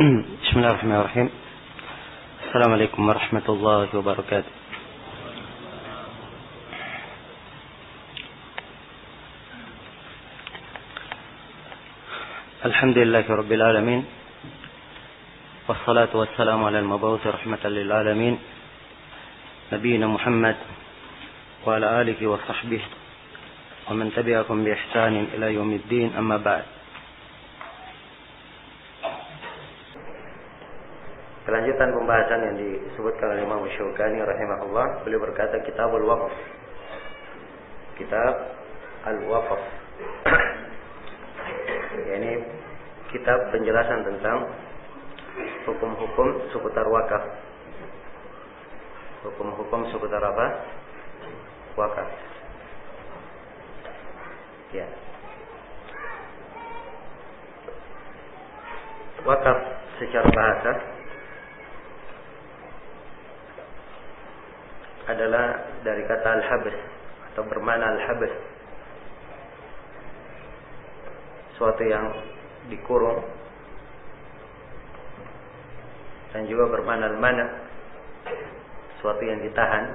بسم الله الرحمن الرحيم. السلام عليكم ورحمة الله وبركاته. الحمد لله رب العالمين، والصلاة والسلام على المبعوث رحمة للعالمين نبينا محمد وعلى آله وصحبه ومن تبعكم بإحسان إلى يوم الدين. أما بعد. Kelanjutan pembahasan yang disebutkan oleh Imam Syaukani rahimahullah. Beliau berkata Kitabul Waqf. Kitab Al-Waqf. Ini kitab penjelasan tentang hukum-hukum seputar wakaf. Hukum-hukum seputar apa? Wakaf. Ya. Wakaf secara bahasa adalah dari kata al-habs atau bermakna al-habs, suatu yang dikurung, dan juga bermakna al-mana, suatu yang ditahan,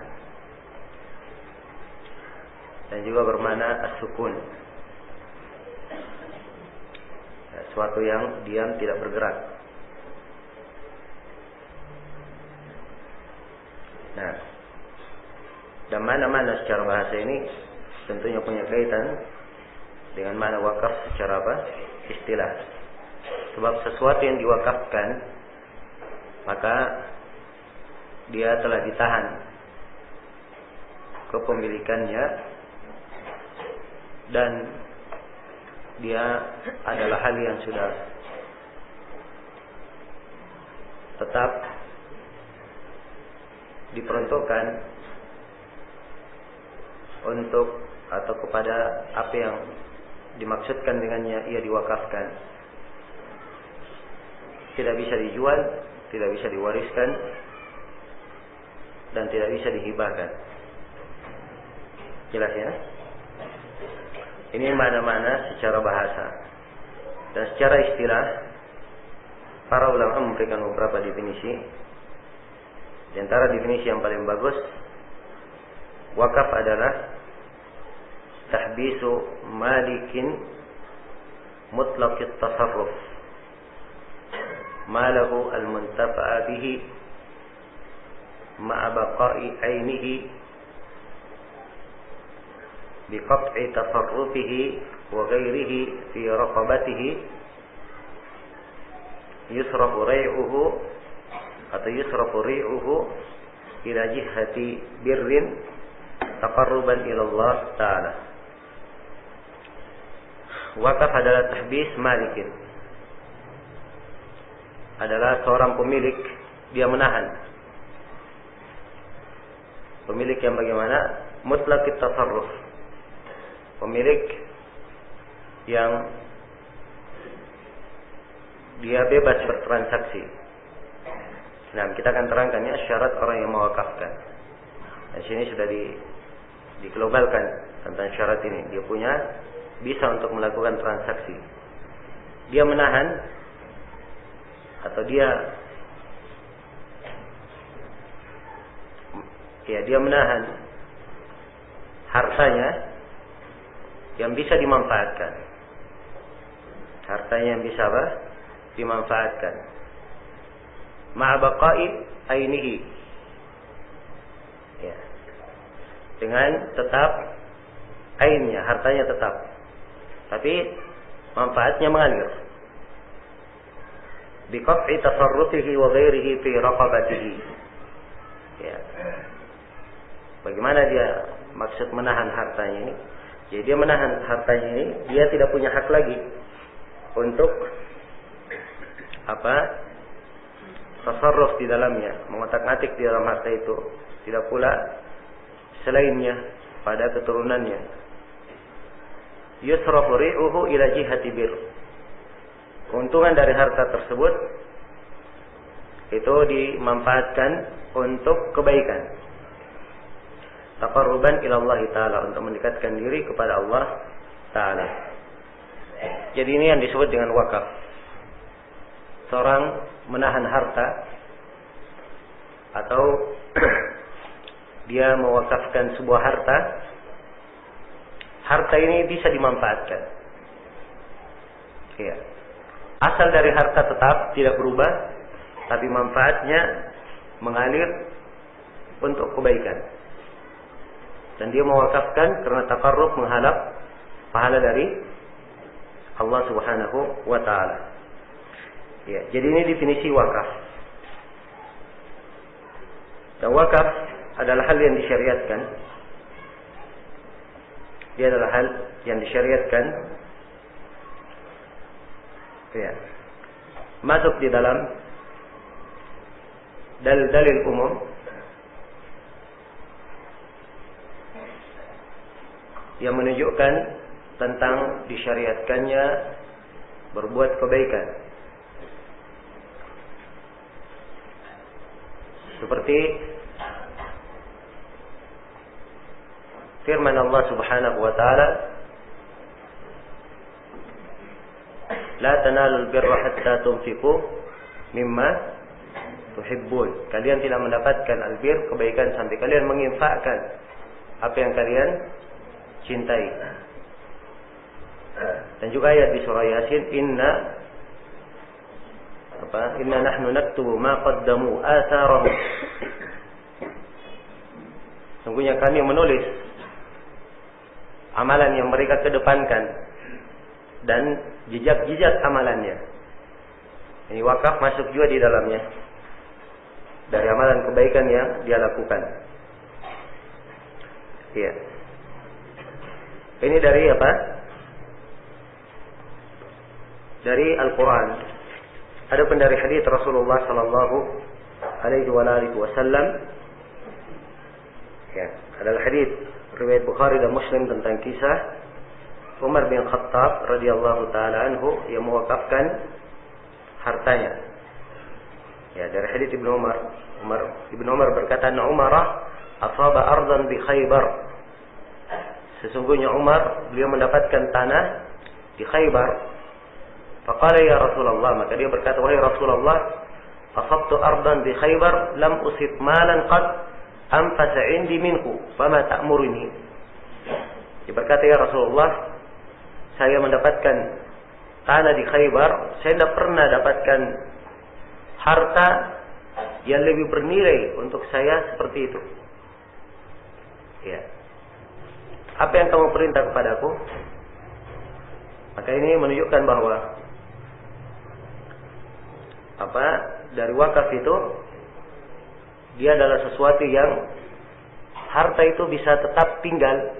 dan juga bermakna as-sukun, suatu yang diam tidak bergerak. Nah, dan mana-mana secara bahasa ini tentunya punya kaitan dengan makna wakaf secara apa? Istilah. Sebab sesuatu yang diwakafkan, maka dia telah ditahan kepemilikannya, dan dia adalah hal yang sudah tetap diperuntukkan untuk atau kepada apa yang dimaksudkan dengannya ia diwakafkan. Tidak bisa dijual, tidak bisa diwariskan, dan tidak bisa dihibahkan. Jelas ya? Ini mana-mana secara bahasa. Dan secara istilah, para ulama memberikan beberapa definisi. Di antara definisi yang paling bagus, wakaf adalah tahbisu malikin mutlaqit tasarruf malahu al-muntafa'a bihi ma'a baqa'i ainihi biqat'i tasarrufihi wa ghairihi fi raqabatihi yusrafu rai'uhu atau yusrafu ri'uhu ila jihati birrin taqarruban ila Allah Ta'ala. Wakaf adalah tahbis malikin, adalah seorang pemilik, dia menahan. Pemilik yang bagaimana? Mutlaqit tasarruf, pemilik yang dia bebas bertransaksi. Nah, kita akan terangkan ya syarat orang yang mewakafkan. Di sini sudah diglobalkan tentang syarat ini. Dia punya bisa untuk melakukan transaksi. Dia menahan atau dia menahan hartanya yang bisa dimanfaatkan. Hartanya yang bisa apa? Dimanfaatkan. Ma'a baqa'i ainihi. Ya. Dengan tetap ainnya, hartanya tetap, tapi manfaatnya mengalir. Biqat'i tasarrufihi wa ghairihi fi raqabatihi. Ya. Bagaimana dia maksud menahan hartanya ini? Jadi dia menahan hartanya ini, dia tidak punya hak lagi untuk tasarruf di dalamnya, mengotak-atik di dalam harta itu. Tidak pula selainnya pada keturunannya. Yusrafu ri'uhu ila jihati bir. Keuntungan dari harta tersebut itu dimanfaatkan untuk kebaikan. Taqarruban ila Allah Ta'ala, untuk mendekatkan diri kepada Allah Ta'ala. Jadi ini yang disebut dengan wakaf. seorang menahan harta atau dia mewakafkan sebuah harta ini bisa dimanfaatkan. Ya. Asal dari harta tetap tidak berubah, tapi manfaatnya mengalir untuk kebaikan. Dan dia mewakafkan karena taqarrub, mengharap pahala dari Allah Subhanahu wa taala. Ya, jadi ini definisi wakaf. Dan wakaf adalah hal yang disyariatkan. Dia adalah hal yang disyariatkan. Ya. Masuk di dalam dalil-dalil umum yang menunjukkan tentang disyariatkannya berbuat kebaikan. Seperti firman Allah Subhanahu wa taala, "La tanalul birra hatta tunfiqu mimma tuhibbun." Kalian tidak mendapatkan albir, kebaikan, sampai kalian menginfakkan apa yang kalian cintai. Dan juga ayat di surah Yasin, Inna nahnu naktubu ma qaddamu atharahum. Sungguhnya kami menulis amalan yang mereka kedepankan dan jejak-jejak amalannya. Ini wakaf masuk juga di dalamnya, dari amalan kebaikan yang dia lakukan. Iya. Ini dari apa? Dari Al-Quran. Adapun dari hadis Rasulullah sallallahu alaihi wasallam, ya, adalah hadis riwayat Bukhari dan Muslim tentang kisah Umar bin Khattab radhiyallahu taala anhu yang mewakafkan hartanya. Ya, dari hadis Ibnu Umar berkata, Umar asaba ardan bi Khaybar. Sesungguhnya Umar, beliau mendapatkan tanah di Khaybar. Faqala ya Rasulullah, maka dia berkata, wahai Rasulullah, asabtu ardan bi Khaybar lam usib malan qad anfasa indi minhu, fama ta'muruni. Dia berkata, ya Rasulullah, saya mendapatkan tanah di Khaybar, saya tidak pernah dapatkan harta yang lebih bernilai untuk saya seperti itu. Ya. Apa yang kamu perintah kepadaku? Maka ini menunjukkan bahwa dari wakaf itu dia adalah sesuatu yang harta itu bisa tetap tinggal,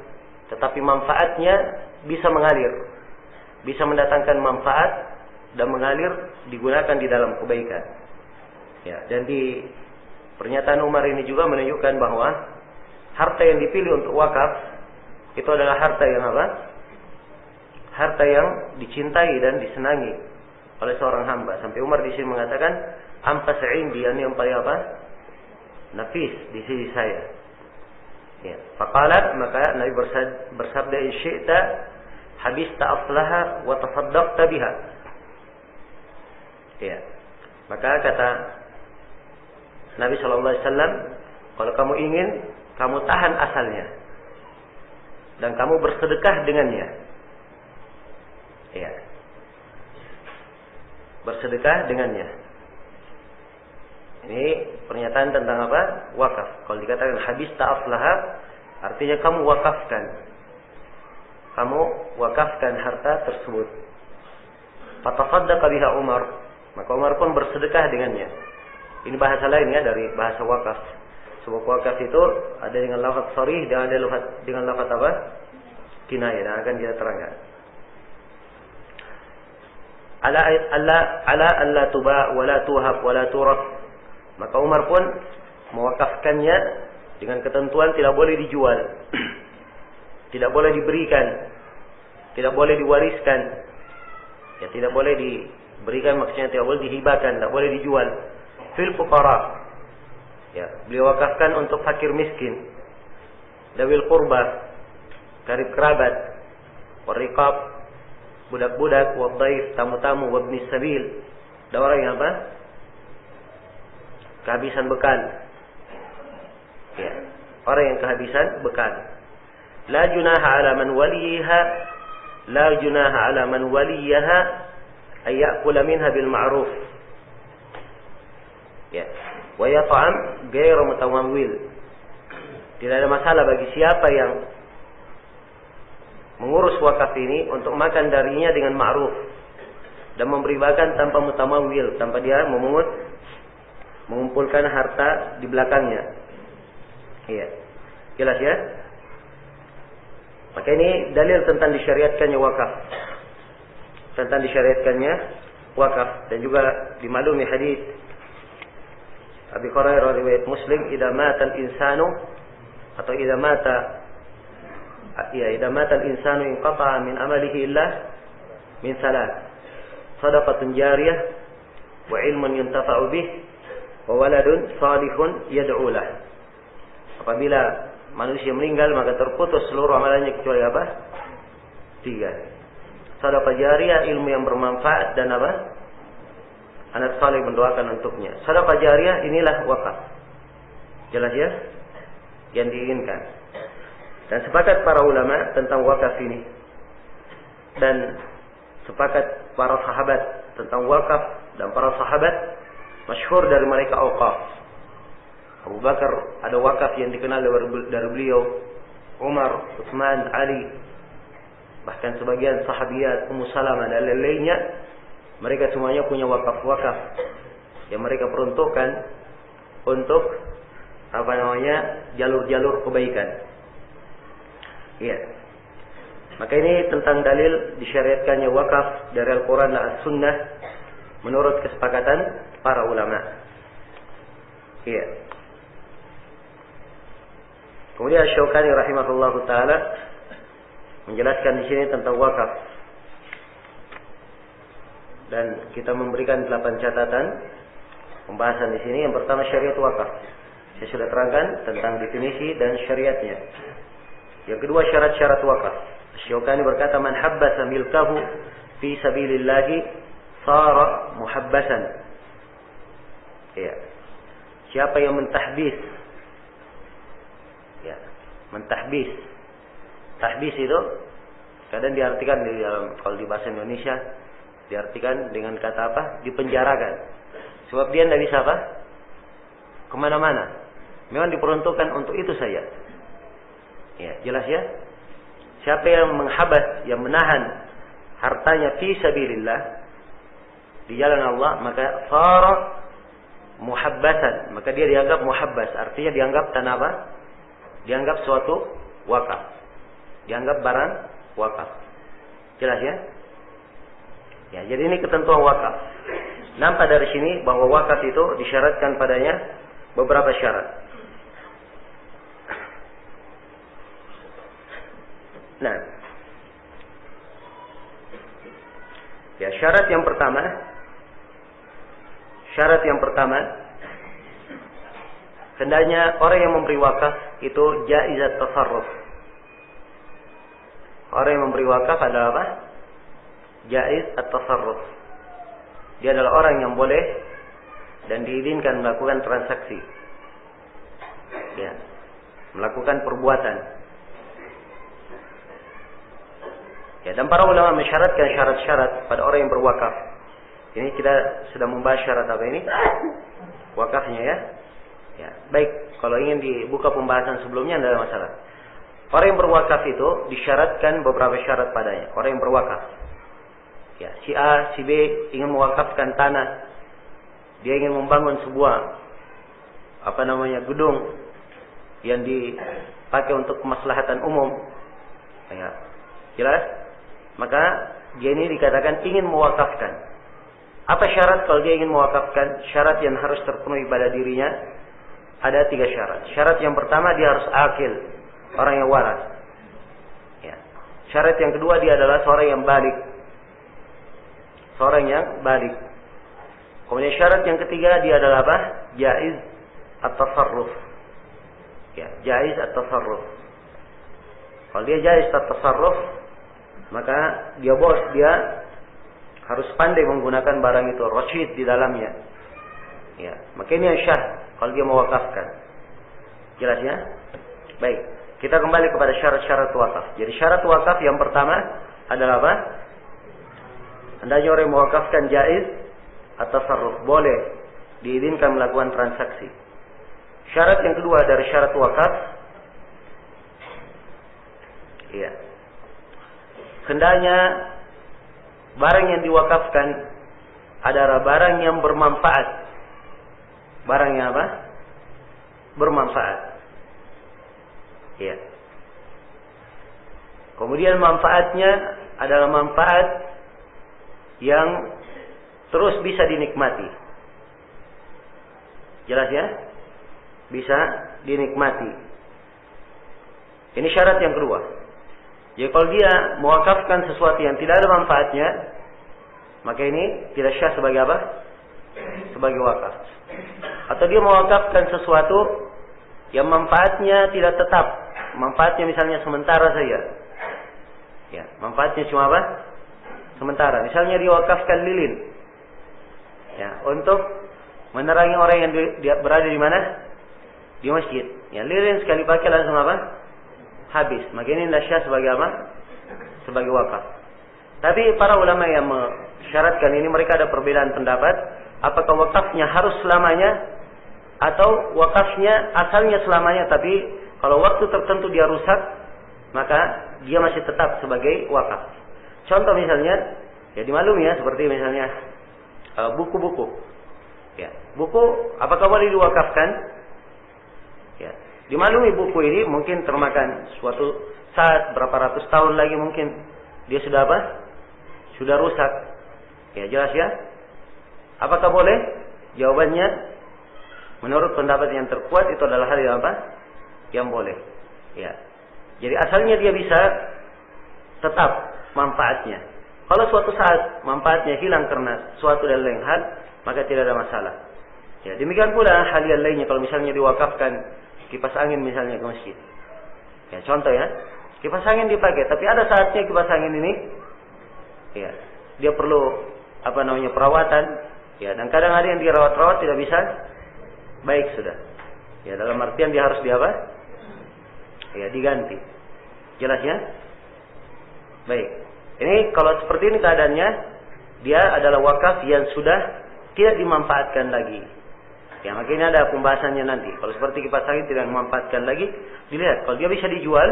tetapi manfaatnya bisa mengalir, bisa mendatangkan manfaat dan mengalir, digunakan di dalam kebaikan. Ya, dan di pernyataan Umar ini juga menunjukkan bahwa harta yang dipilih untuk wakaf itu adalah harta yang apa? Harta yang dicintai dan disenangi oleh seorang hamba. Sampai Umar di sini mengatakan, ampas indi, yang paling apa? Nafis di sisi saya. Ya. Faqalat, maka Nabi bersabda, in syi'ta habista aslaha wa tasaddaqta biha. Ya. Maka kata Nabi SAW, kalau kamu ingin, kamu tahan asalnya dan kamu bersedekah dengannya. Ya. Bersedekah dengannya. Ini pernyataan tentang apa? Wakaf. Kalau dikatakan habista aslaha, artinya kamu wakafkan. Kamu wakafkan harta tersebut. Fatasaddaqa biha Umar. Maka Umar pun bersedekah dengannya. Ini bahasa lain ya dari bahasa wakaf. Sebab wakaf itu ada dengan lafaz sharih dan ada dengan lafaz apa? Kinayah, dan akan kita terangkan. Ala alla tuba wala tuhab wala turab. Maka Umar pun mewakafkannya dengan ketentuan tidak boleh dijual, tidak boleh diberikan, tidak boleh diwariskan. Ya, tidak boleh diberikan, maksudnya tidak boleh dihibahkan, tidak boleh dijual. Fil fuqara. Ya, beliau wakafkan untuk fakir miskin, dawil qurba, karib kerabat, wariqab, budak-budak, wadhaif, tamu-tamu, wabni sabil, Ada orang yang apa? Kehabisan bekal. Ya. Orang yang kehabisan bekal. La junaha ala man waliha, la junaha ala man waliyaha ay ya'kula minha bil ma'ruf. Ya. Wa yat'am ghairu mutawawwil. Tidak ada masalah bagi siapa yang mengurus wakaf ini untuk makan darinya dengan ma'ruf dan memberi makan tanpa mutamawil, tanpa dia mengumpulkan harta di belakangnya. Iya. Jelas ya? Maka ini dalil tentang disyariatkannya wakaf. Tentang disyariatkannya wakaf. Dan juga dimaklumi hadis Abi Hurairah riwayat Muslim, idza mata al-insanu atau idza mata al-insanu inqata'a min amalihi illa min salat. Shadaqatun jariyah wa ilmun yuntafa'u bih wa waladun salihun yad'u lah. Apabila manusia meninggal maka terputus seluruh amalannya kecuali apa? 3. Shadaqah jariyah, ilmu yang bermanfaat, dan apa? Anak saleh mendoakan untuknya. Shadaqah jariyah inilah wakaf. Jelas ya? Yang diinginkan. Dan sepakat para ulama tentang wakaf ini. Dan sepakat para sahabat tentang wakaf, dan para sahabat masyhur dari mereka auqaf. Abu Bakar ada wakaf yang dikenal dari beliau, Umar, Utsman, Ali, bahkan sebagian sahabiat, Ummu Salamah dan lain-lainnya, mereka semuanya punya wakaf-wakaf yang mereka peruntukkan untuk jalur-jalur kebaikan. Iya. Maka ini tentang dalil disyariatkannya wakaf dari Al-Quran dan As-Sunnah menurut kesepakatan para ulama. Iya. Kemudian Asy-Syaukani rahimahullahu taala menjelaskan di sini tentang wakaf. Dan kita memberikan 8 catatan pembahasan di sini. Yang pertama syariat wakaf. Saya sudah terangkan tentang definisi dan syariatnya. Yang kedua syarat-syarat wakaf. Asy-Syaukani berkata, man habbasa milkahu fi sabilillahi sara muhabbasan. Ya. Siapa yang mentahbis? Ya, mentahbis. Tahbis itu kadang diartikan di dalam, kalau di bahasa Indonesia diartikan dengan kata apa? Dipenjarakan. Sebab dia tidak bisa apa? Kemana-mana. Memang diperuntukkan untuk itu saja. Ya, jelas ya? Siapa yang menghabas, yang menahan hartanya fi sabilillah, di jalan Allah, maka sara muhabbasan, maka dia dianggap muhabbas, artinya dianggap tanah apa? Dianggap suatu wakaf. Dianggap barang wakaf. Jelas ya? Ya, jadi ini ketentuan wakaf. Nampak dari sini bahwa wakaf itu disyaratkan padanya beberapa syarat. Nah, ya syarat yang pertama, hendaknya orang yang memberi wakaf itu jaizat tasarruf. Orang yang memberi wakaf adalah apa? Jaiz at-tasarruf. Dia adalah orang yang boleh dan diizinkan melakukan transaksi. Ya, melakukan perbuatan. Ya, dan para ulama mensyaratkan syarat-syarat pada orang yang berwakaf. Ini kita sedang membahas syarat apa ini? Wakafnya ya. Ya, baik, kalau ingin dibuka pembahasan sebelumnya tidak ada masalah. Orang yang berwakaf itu disyaratkan beberapa syarat padanya. Orang yang berwakaf. Ya, si A, si B ingin mewakafkan tanah. Dia ingin membangun sebuah gedung yang dipakai untuk kemaslahatan umum. Ya, jelas? Maka dia ini dikatakan ingin mewakafkan. Apa syarat kalau dia ingin mewakafkan? Syarat yang harus terpenuhi pada dirinya ada 3 syarat. Syarat yang pertama dia harus akil, orang yang waras. Ya. Syarat yang kedua dia adalah seorang yang balik. Seorang yang balik. Kemudian syarat yang ketiga dia adalah apa? Jaiz at-tasarruf. Ya, jaiz at-tasarruf. Kalau dia jaiz at-tasarruf, maka dia harus pandai menggunakan barang itu, rasyid di dalamnya. Ya, maka ini yang syah kalau dia mewakafkan. Jelas ya? Baik, kita kembali kepada syarat-syarat wakaf. Jadi syarat wakaf yang pertama adalah apa? Hendaknya orang yang mewakafkan jaiz atau tasarruf, boleh diizinkan melakukan transaksi. Syarat yang kedua dari syarat wakaf, ya, hendaknya barang yang diwakafkan adalah barang yang bermanfaat. Barang yang apa? Bermanfaat. Ya. Kemudian manfaatnya adalah manfaat yang terus bisa dinikmati. Jelas ya? Bisa dinikmati. Ini syarat yang kedua. Jadi kalau dia mewakafkan sesuatu yang tidak ada manfaatnya, maka ini tidak syah sebagai apa? Sebagai wakaf. Atau dia mewakafkan sesuatu yang manfaatnya tidak tetap. Manfaatnya misalnya sementara saja. Ya, manfaatnya cuma apa? Sementara. Misalnya dia wakafkan lilin. Ya, untuk menerangi orang yang berada di mana? Di masjid. Ya, lilin sekali pakai langsung apa? Habis. Maka ini tidak syah sebagai apa? Sebagai wakaf. Tapi para ulama yang mensyaratkan ini, mereka ada perbedaan pendapat. Apakah wakafnya harus selamanya, atau wakafnya asalnya selamanya, tapi kalau waktu tertentu dia rusak, maka dia masih tetap sebagai wakaf. Contoh misalnya, ya dimaklumi ya, seperti misalnya buku-buku. Ya, buku apakah boleh diwakafkan? Ya, dimaklumi buku ini mungkin termakan suatu saat, berapa ratus tahun lagi mungkin dia sudah apa? Sudah rusak. Ya, jelas ya? Apakah boleh? Jawabannya, menurut pendapat yang terkuat itu adalah hal yang apa? Yang boleh. Ya. Jadi asalnya dia bisa tetap manfaatnya. Kalau suatu saat manfaatnya hilang karena suatu dan lain hal, maka tidak ada masalah. Ya, demikian pula hal yang lainnya. Kalau misalnya diwakafkan kipas angin misalnya ke masjid. Ya, contoh ya, kipas angin dipakai, tapi ada saatnya kipas angin ini, ya, dia perlu perawatan. Ya, dan kadang ada yang dirawat-rawat tidak bisa baik sudah. Ya, dalam artian dia harus ya, diganti. Jelas ya? Baik. Ini kalau seperti ini keadaannya, dia adalah wakaf yang sudah tidak dimanfaatkan lagi. Ya, makanya ada pembahasannya nanti. Kalau seperti kipas angin tidak dimanfaatkan lagi, dilihat kalau dia bisa dijual,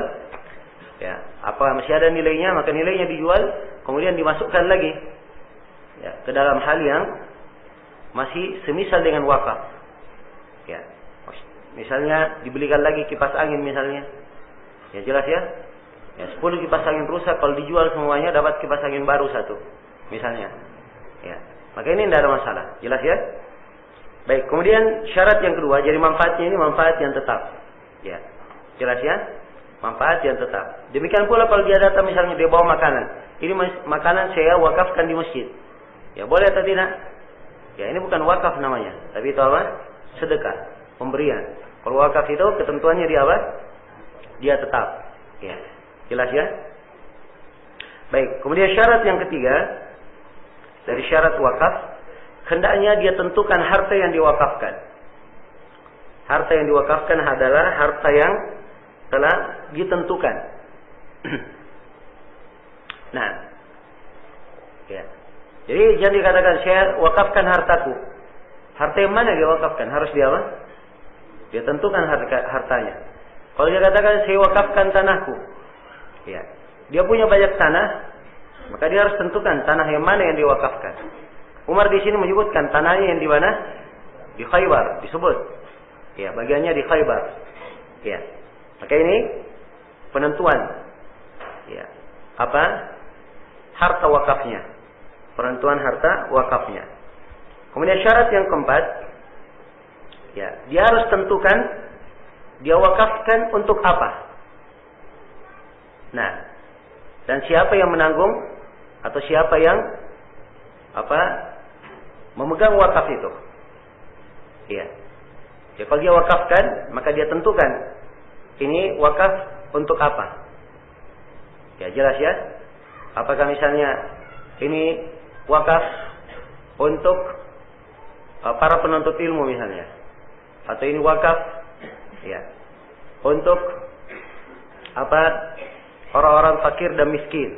ya, apa masih ada nilainya, maka nilainya dijual, kemudian dimasukkan lagi, ya, ke dalam hal yang masih semisal dengan wakaf. Ya, misalnya dibelikan lagi kipas angin misalnya, ya jelas ya. Ya, 10 kipas angin rusak, kalau dijual semuanya dapat kipas angin baru satu, misalnya. Ya, maka ini tidak ada masalah, jelas ya. Baik, kemudian syarat yang kedua, jadi manfaatnya ini manfaat yang tetap. Ya, jelas ya, manfaat yang tetap. Demikian pula kalau dia datang misalnya dia bawa makanan, ini makanan saya wakafkan di masjid. Ya, boleh atau tidak? Ya, ini bukan wakaf namanya, tapi itu apa? Sedekah, pemberian. Kalau wakaf itu ketentuannya dia apa? Dia tetap. Ya, jelas ya? Baik, kemudian syarat yang ketiga dari syarat wakaf, hendaknya dia tentukan harta yang diwakafkan. Harta yang diwakafkan adalah harta yang telah ditentukan. Nah, ya. Jadi jangan dikatakan saya wakafkan hartaku. Harta yang mana dia wakafkan? Harus dia apa? Dia tentukan hartanya. Kalau dia katakan saya wakafkan tanahku, ya, dia punya banyak tanah, maka dia harus tentukan tanah yang mana yang diwakafkan. Umar di sini menyebutkan tanahnya yang di mana? Di Khaybar disebut. Ya, bagiannya di Khaybar. Ya. Maka ini penentuan. Ya. Apa? Harta wakafnya. Penentuan harta wakafnya. Kemudian syarat yang keempat, ya, dia harus tentukan dia wakafkan untuk apa. Nah, dan siapa yang menanggung atau siapa yang memegang wakaf itu. Ya. Ya, kalau dia wakafkan, maka dia tentukan ini wakaf untuk apa. Ya, jelas ya. Apakah misalnya ini wakaf untuk para penuntut ilmu misalnya, atau ini wakaf ya untuk orang-orang fakir dan miskin,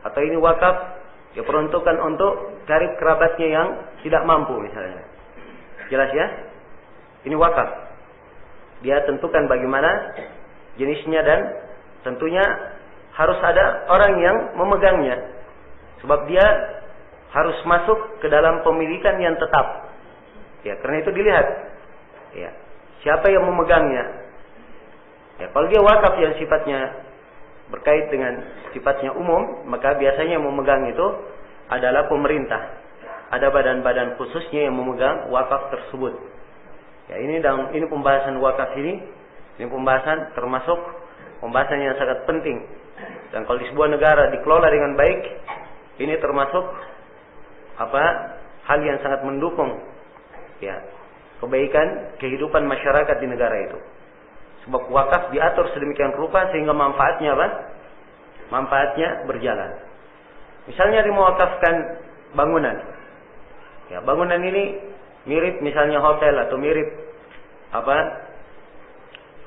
atau ini wakaf ya peruntukan untuk karib kerabatnya yang tidak mampu misalnya. Jelas ya? Ini wakaf. Dia tentukan bagaimana jenisnya dan tentunya harus ada orang yang memegangnya. Sebab dia harus masuk ke dalam pemilikan yang tetap. Ya, karena itu dilihat ya, siapa yang memegangnya. Ya, kalau dia wakaf yang sifatnya berkait dengan sifatnya umum, maka biasanya yang memegang itu adalah pemerintah. Ada badan-badan khususnya yang memegang wakaf tersebut. Ya, ini pembahasan wakaf ini pembahasan termasuk pembahasan yang sangat penting. Dan kalau di sebuah negara dikelola dengan baik, ini termasuk hal yang sangat mendukung ya kebaikan kehidupan masyarakat di negara itu. Sebab wakaf diatur sedemikian rupa sehingga manfaatnya manfaatnya berjalan. Misalnya dimewakafkan bangunan. Ya, bangunan ini mirip misalnya hotel atau mirip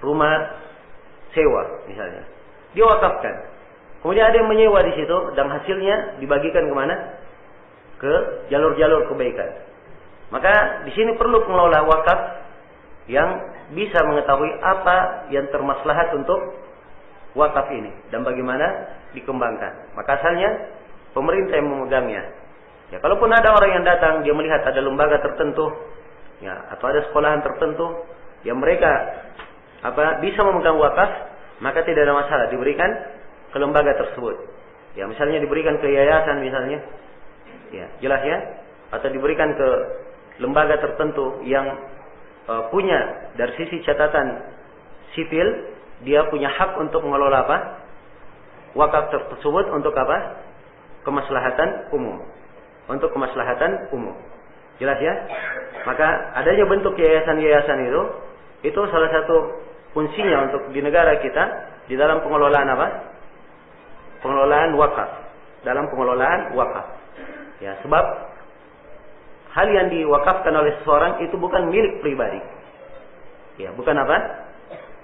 rumah sewa misalnya. Diwakafkan. Kemudian ada yang menyewa di situ dan hasilnya dibagikan kemana? Ke jalur-jalur kebaikan. Maka di sini perlu pengelola wakaf yang bisa mengetahui apa yang termaslahat untuk wakaf ini dan bagaimana dikembangkan. Maka asalnya pemerintah yang memegangnya. Ya, kalaupun ada orang yang datang dia melihat ada lembaga tertentu, ya, atau ada sekolahan tertentu yang mereka bisa memegang wakaf, maka tidak ada masalah diberikan ke lembaga tersebut. Ya, misalnya diberikan ke yayasan misalnya. Ya, jelas ya? Atau diberikan ke lembaga tertentu yang punya dari sisi catatan sipil, dia punya hak untuk mengelola wakaf tersebut untuk kemaslahatan umum. Untuk kemaslahatan umum. Jelas ya? Maka adanya bentuk yayasan-yayasan itu salah satu fungsinya untuk di negara kita di dalam pengelolaan pengelolaan wakaf. Dalam pengelolaan wakaf. Ya, sebab hal yang diwakafkan oleh seseorang itu bukan milik pribadi. Ya, bukan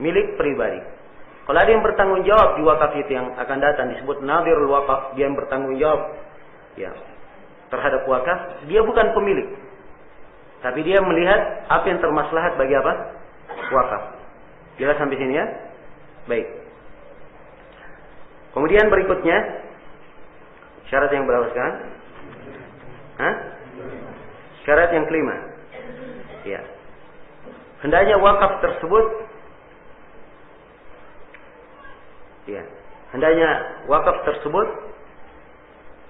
milik pribadi. Kalau ada yang bertanggung jawab di wakaf itu yang akan datang disebut nadhirul wakaf, dia yang bertanggung jawab ya terhadap wakaf, dia bukan pemilik. Tapi dia melihat apa yang termaslahat bagi wakaf. Jelas sampai sini ya? Baik. Kemudian berikutnya syarat yang berapa sekarang? Syarat yang kelima. Ya. Hendaknya wakaf tersebut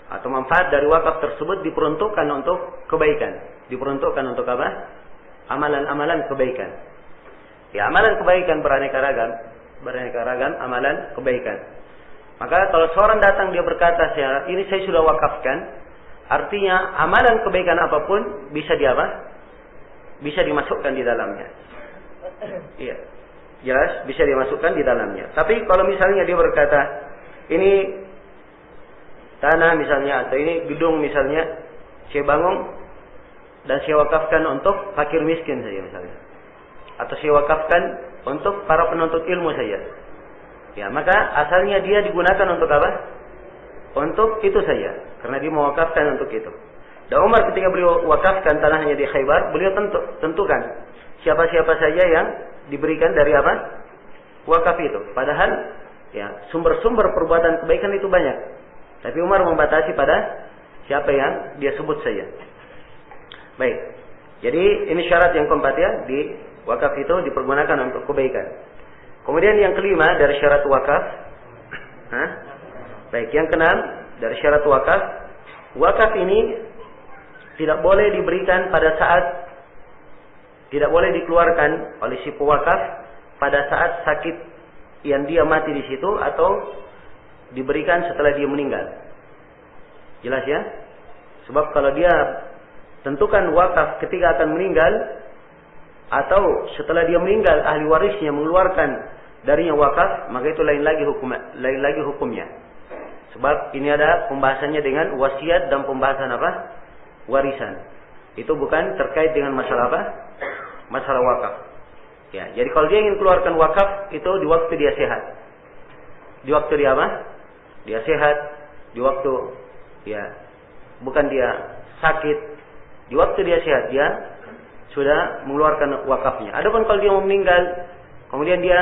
atau manfaat dari wakaf tersebut diperuntukkan untuk kebaikan. Diperuntukkan untuk amalan-amalan kebaikan. Ya, amalan kebaikan beraneka ragam amalan kebaikan. Maka kalau seorang datang dia berkata, ini saya sudah wakafkan, artinya amalan kebaikan apapun bisa bisa dimasukkan di dalamnya. Iya. Jelas bisa dimasukkan di dalamnya. Tapi kalau misalnya dia berkata, ini tanah misalnya atau ini gedung misalnya saya bangun dan saya wakafkan untuk fakir miskin saja misalnya. Atau saya wakafkan untuk para penuntut ilmu saja. Ya, maka asalnya dia digunakan untuk Untuk itu saja, karena dia mewakafkan untuk itu. Dan Umar ketika beliau wakafkan tanahnya di Khaybar, beliau tentukan siapa-siapa saja yang diberikan dari wakaf itu. Padahal ya sumber-sumber perbuatan kebaikan itu banyak. Tapi Umar membatasi pada siapa yang dia sebut saja. Baik. Jadi ini syarat yang keempat ya, di wakaf itu dipergunakan untuk kebaikan. Kemudian yang kelima dari syarat wakaf. Baik, yang keenam dari syarat wakaf. Wakaf ini tidak boleh diberikan pada saat, tidak boleh dikeluarkan oleh si pewakaf pada saat sakit yang dia mati di situ atau diberikan setelah dia meninggal. Jelas ya? Sebab kalau dia tentukan wakaf ketika akan meninggal atau setelah dia meninggal ahli warisnya mengeluarkan darinya wakaf, maka itu lain lagi hukumnya. Sebab ini ada pembahasannya dengan wasiat dan pembahasan apa? Warisan. Itu bukan terkait dengan masalah apa? Masalah wakaf. Ya, jadi kalau dia ingin keluarkan wakaf itu di waktu dia sehat. Di waktu dia apa? Dia sehat. Di waktu ya bukan dia sakit. Di waktu dia sehat dia sudah mengeluarkan wakafnya. Adapun kalau dia mau meninggal, kemudian dia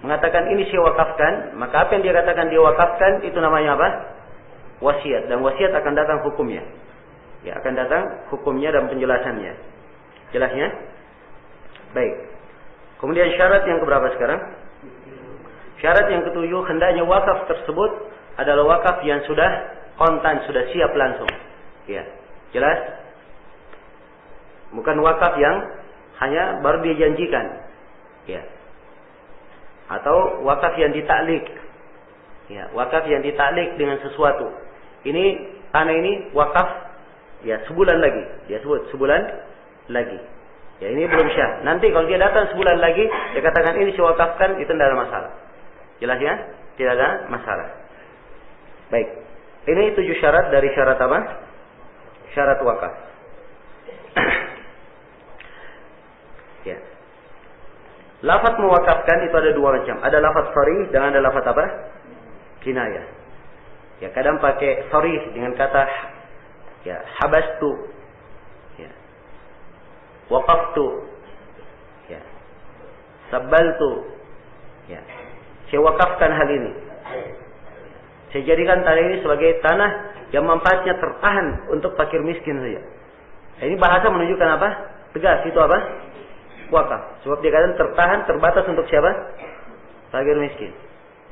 mengatakan ini saya wakafkan, maka apa yang dia katakan dia wakafkan itu namanya apa? Wasiat. Dan wasiat akan datang hukumnya. Ya, akan datang hukumnya dan penjelasannya. Jelasnya? Baik. Kemudian syarat yang keberapa sekarang? Syarat yang ketujuh, hendaknya wakaf tersebut adalah wakaf yang sudah kontan, sudah siap langsung. Ya, jelas? Bukan wakaf yang hanya baru dia janjikan. Ya. Atau wakaf yang ditaklik. Ya, wakaf yang ditaklik dengan sesuatu. Ini tanah ini wakaf ya sebulan lagi. Dia sebut sebulan lagi. Ya, ini belum syah. Nanti kalau dia datang sebulan lagi, dia katakan ini saya wakafkan, itu tidak ada masalah. Jelas ya? Tidak ada masalah. Baik. Ini 7 syarat dari syarat apa? Syarat wakaf. Ya. Lafaz mewakafkan itu ada 2 macam. Ada lafaz sharih dan ada lafaz apa? Kinayah. Ya, kadang pakai sharih dengan kata ya, habastu. Ya. Waqaftu. Ya. Sabbaltu. Ya. Saya wakafkan hal ini. Saya jadikan tanah ini sebagai tanah yang manfaatnya tertahan untuk fakir miskin saja. Ini bahasa menunjukkan apa? Tegas, itu apa? Wakaf. Sebab dia katakan tertahan, terbatas untuk siapa? Fakir miskin.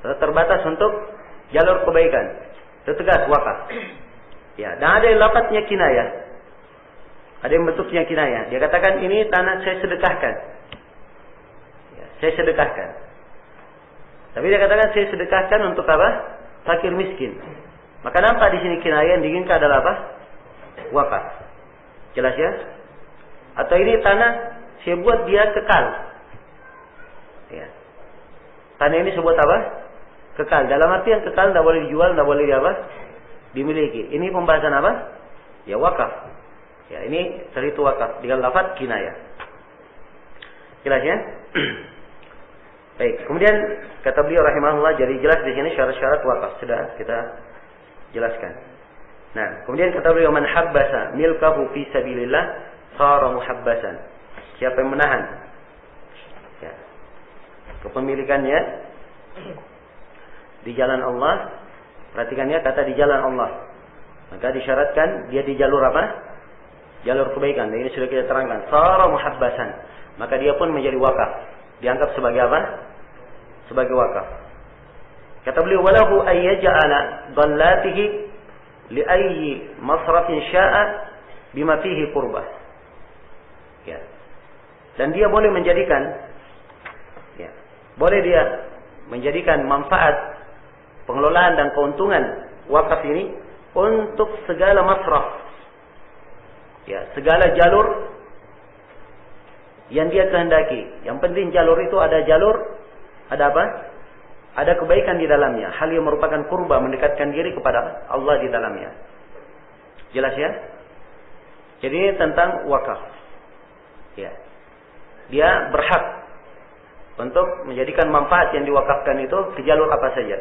Terbatas untuk jalur kebaikan. Itu tegas, wakaf. Ya, dan ada yang lafadznya kinayah. Ada yang bentuknya kinayah. Dia katakan ini tanah saya sedekahkan. Ya, saya sedekahkan. Tapi dia katakan saya sedekahkan untuk apa? Fakir miskin. Maka nampak di sini kinayah yang diinginkan adalah apa? Wakaf. Jelas ya? Atau ini tanah saya buat dia kekal. Ya. Tanah ini saya buat apa? Kekal. Dalam artian kekal tidak boleh dijual, tidak boleh apa? Dimiliki. Ini pembahasan apa? Ya wakaf. Ya, ini seritu wakaf dengan lafaz kinayah. Jelas ya? Baik. Kemudian kata beliau rahimahullah, jadi jelas di sini syarat-syarat wakaf sudah kita jelaskan. Nah, kemudian kata beliau man habbasa milkahu fi sabilillah sara muhabbasan. Siapa yang menahan ya, kepemilikannya di jalan Allah, perhatikan ya kata di jalan Allah. Maka disyaratkan dia di jalur apa? Jalur kebaikan. Dan ini sudah kita terangkan. Sara muhabbasan. Maka dia pun menjadi wakaf. Dianggap sebagai apa? Sebagai wakaf. Kata beliau walahu ayyaja'ala dhallatihi li ayyi masrafin sya'a bima fihi qurbah. Ya. Dan dia boleh menjadikan ya, boleh dia menjadikan manfaat pengelolaan dan keuntungan wakaf ini untuk segala masraf. Ya, segala jalur yang dia kehendaki. Yang penting jalur itu ada jalur, ada apa? Ada kebaikan di dalamnya. Hal yang merupakan kurba, mendekatkan diri kepada Allah di dalamnya. Jelas ya? Jadi ini tentang wakaf. Ya. Dia berhak untuk menjadikan manfaat yang diwakafkan itu ke jalur apa saja.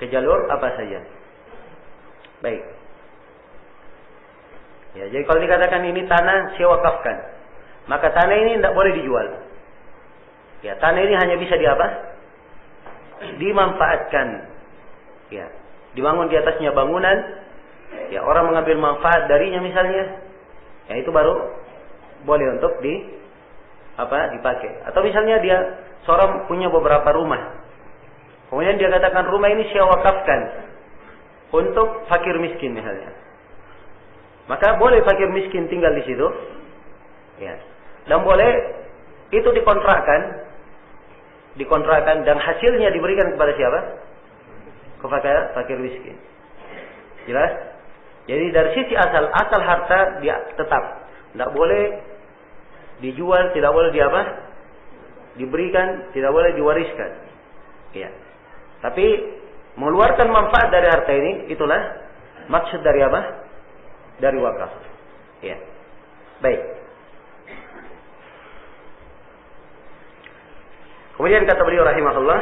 Ke jalur apa saja. Baik. Ya, jadi kalau dikatakan ini tanah saya wakafkan, maka tanah ini tidak boleh dijual. Ya, tanah ini hanya bisa dimanfaatkan. Ya, dibangun di atasnya bangunan. Ya, orang mengambil manfaat darinya misalnya. Ya, itu baru boleh untuk dipakai. Atau misalnya dia seorang punya beberapa rumah. Kemudian dia katakan rumah ini saya wakafkan untuk fakir miskin misalnya. Maka boleh fakir miskin tinggal di situ. Ya. Dan boleh itu dikontrakkan dan hasilnya diberikan kepada siapa? Kepada fakir miskin. Jelas? Jadi dari sisi asal harta dia tetap tidak boleh dijual, tidak boleh diberikan, tidak boleh diwariskan. Ya. Tapi mengeluarkan manfaat dari harta ini, itulah maksud dari apa? Dari wakaf. Ya. Baik. Kemudian kata beliau rahimahullah,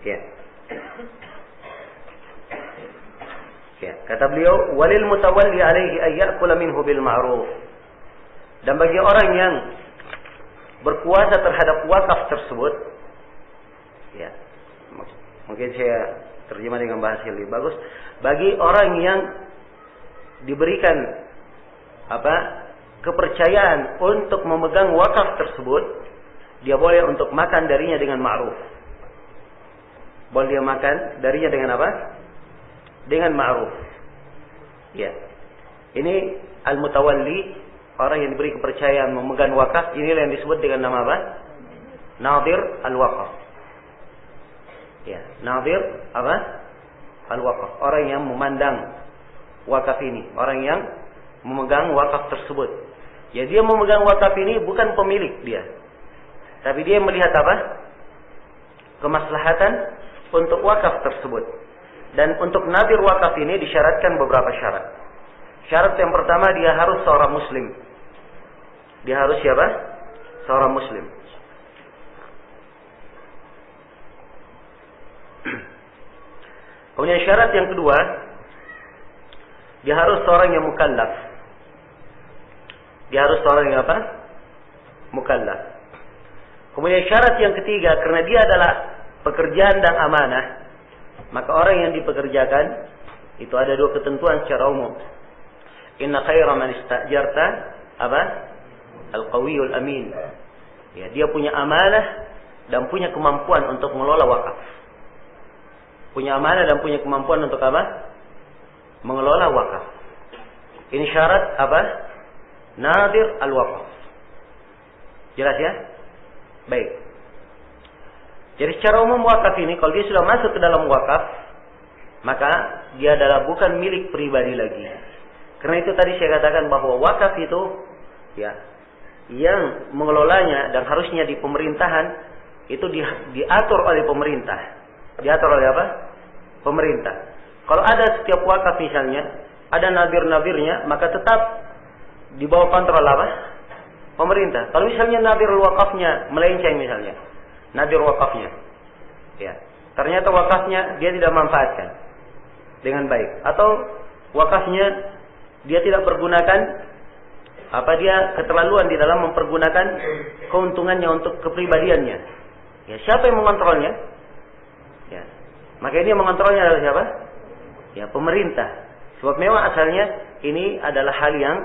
ya. Ya, kata beliau, walil mutawalli alaihi ay ya'kula minhu bil ma'ruf. Dan bagi orang yang berkuasa terhadap wakaf tersebut, ya, mungkin saya terjemah dengan bahasa yang lebih bagus, bagi orang yang diberikan kepercayaan untuk memegang wakaf tersebut, dia boleh untuk makan darinya dengan ma'ruf. Boleh dia makan darinya dengan apa? Dengan ma'ruf. Ya. Ini al-mutawalli, orang yang diberi kepercayaan memegang wakaf, inilah yang disebut dengan nama apa? Nadir al-waqaf. Ya, nadir apa? Al-waqaf. Orang yang memandang wakaf ini, orang yang memegang wakaf tersebut. Ya, dia memegang wakaf ini bukan pemilik dia, tapi dia melihat apa? Kemaslahatan untuk wakaf tersebut. Dan untuk nadir wakaf ini disyaratkan beberapa syarat. Syarat yang pertama, dia harus seorang muslim. Dia harus siapa? Seorang muslim. Kemudian syarat yang kedua, dia harus seorang yang mukallaf. Dia harus seorang yang apa? Mukallaf. Kemudian syarat yang ketiga, karena dia adalah pekerjaan dan amanah, maka orang yang dipekerjakan itu ada dua ketentuan secara umum. Inna khaira man istajarta apa? Al-qawiyul amin. Ya, dia punya amanah dan punya kemampuan untuk mengelola wakaf. Punya amanah dan punya kemampuan untuk apa? Mengelola wakaf. Ini syarat apa? Nadir al-waqaf. Jelas ya? Baik. Jadi secara umum wakaf ini, kalau dia sudah masuk ke dalam wakaf, maka dia adalah bukan milik pribadi lagi. Karena itu tadi saya katakan bahwa wakaf itu, ya, yang mengelolanya dan harusnya di pemerintahan itu diatur oleh pemerintah. Diatur oleh apa? Pemerintah. Kalau ada setiap wakaf misalnya, ada nabir-nabirnya, maka tetap di bawah kontrol apa? Pemerintah. Kalau misalnya nabir wakafnya melenceng misalnya, nabir wakafnya, ya, ternyata wakafnya dia tidak manfaatkan dengan baik, atau wakafnya dia tidak pergunakan, dia keterlaluan di dalam mempergunakan keuntungannya untuk kepribadiannya. Ya, siapa yang mengontrolnya? Ya, maka ini yang mengontrolnya adalah siapa? Ya, pemerintah. Sebab memang asalnya ini adalah hal yang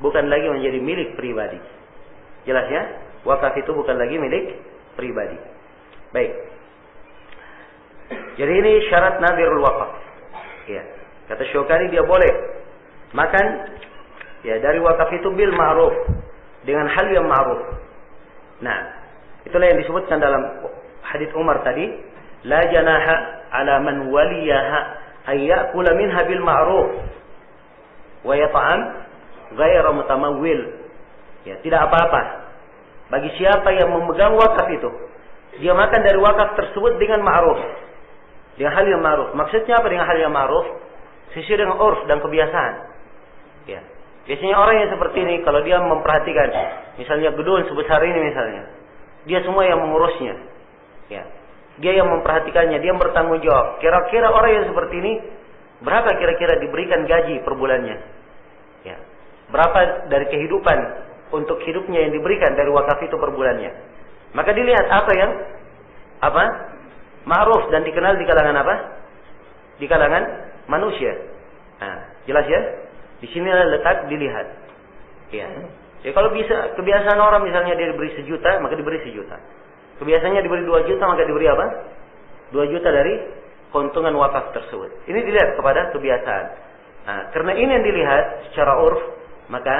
bukan lagi menjadi milik pribadi. Jelas ya? Wakaf itu bukan lagi milik pribadi. Baik. Jadi ini syarat nadirul wakaf. Ya. Kata Syukani dia boleh makan ya dari wakaf itu bil ma'ruf, dengan hal yang ma'ruf. Nah, itulah yang disebutkan dalam hadits Umar tadi, la janaha ala man waliyaha ay ya'kula minha bil ma'ruf wa yata'am ghairu mutamawwil. Ya, tidak apa-apa bagi siapa yang memegang wakaf itu, dia makan dari wakaf tersebut dengan ma'ruf, dengan hal yang ma'ruf. Maksudnya apa dengan hal yang ma'ruf? Sesuai dengan urf dan kebiasaan. Ya. Biasanya orang yang seperti ini, kalau dia memperhatikan, misalnya gedung sebesar ini misalnya, dia semua yang mengurusnya. Ya. Dia yang memperhatikannya, dia bertanggung jawab. Kira-kira orang yang seperti ini, berapa kira-kira diberikan gaji per bulannya? Ya. Berapa dari kehidupan untuk hidupnya yang diberikan dari wakaf itu per bulannya? Maka dilihat apa yang ma'ruf dan dikenal di kalangan apa? Di kalangan manusia. Nah, jelas ya? Di sinilah letak dilihat. Ya. Jadi kalau bisa kebiasaan orang misalnya dia diberi 1 juta, maka diberi 1 juta. Kebiasaannya diberi 2 juta, maka diberi apa? 2 juta dari keuntungan wakaf tersebut. Ini dilihat kepada kebiasaan. Nah, karena ini yang dilihat secara urf, maka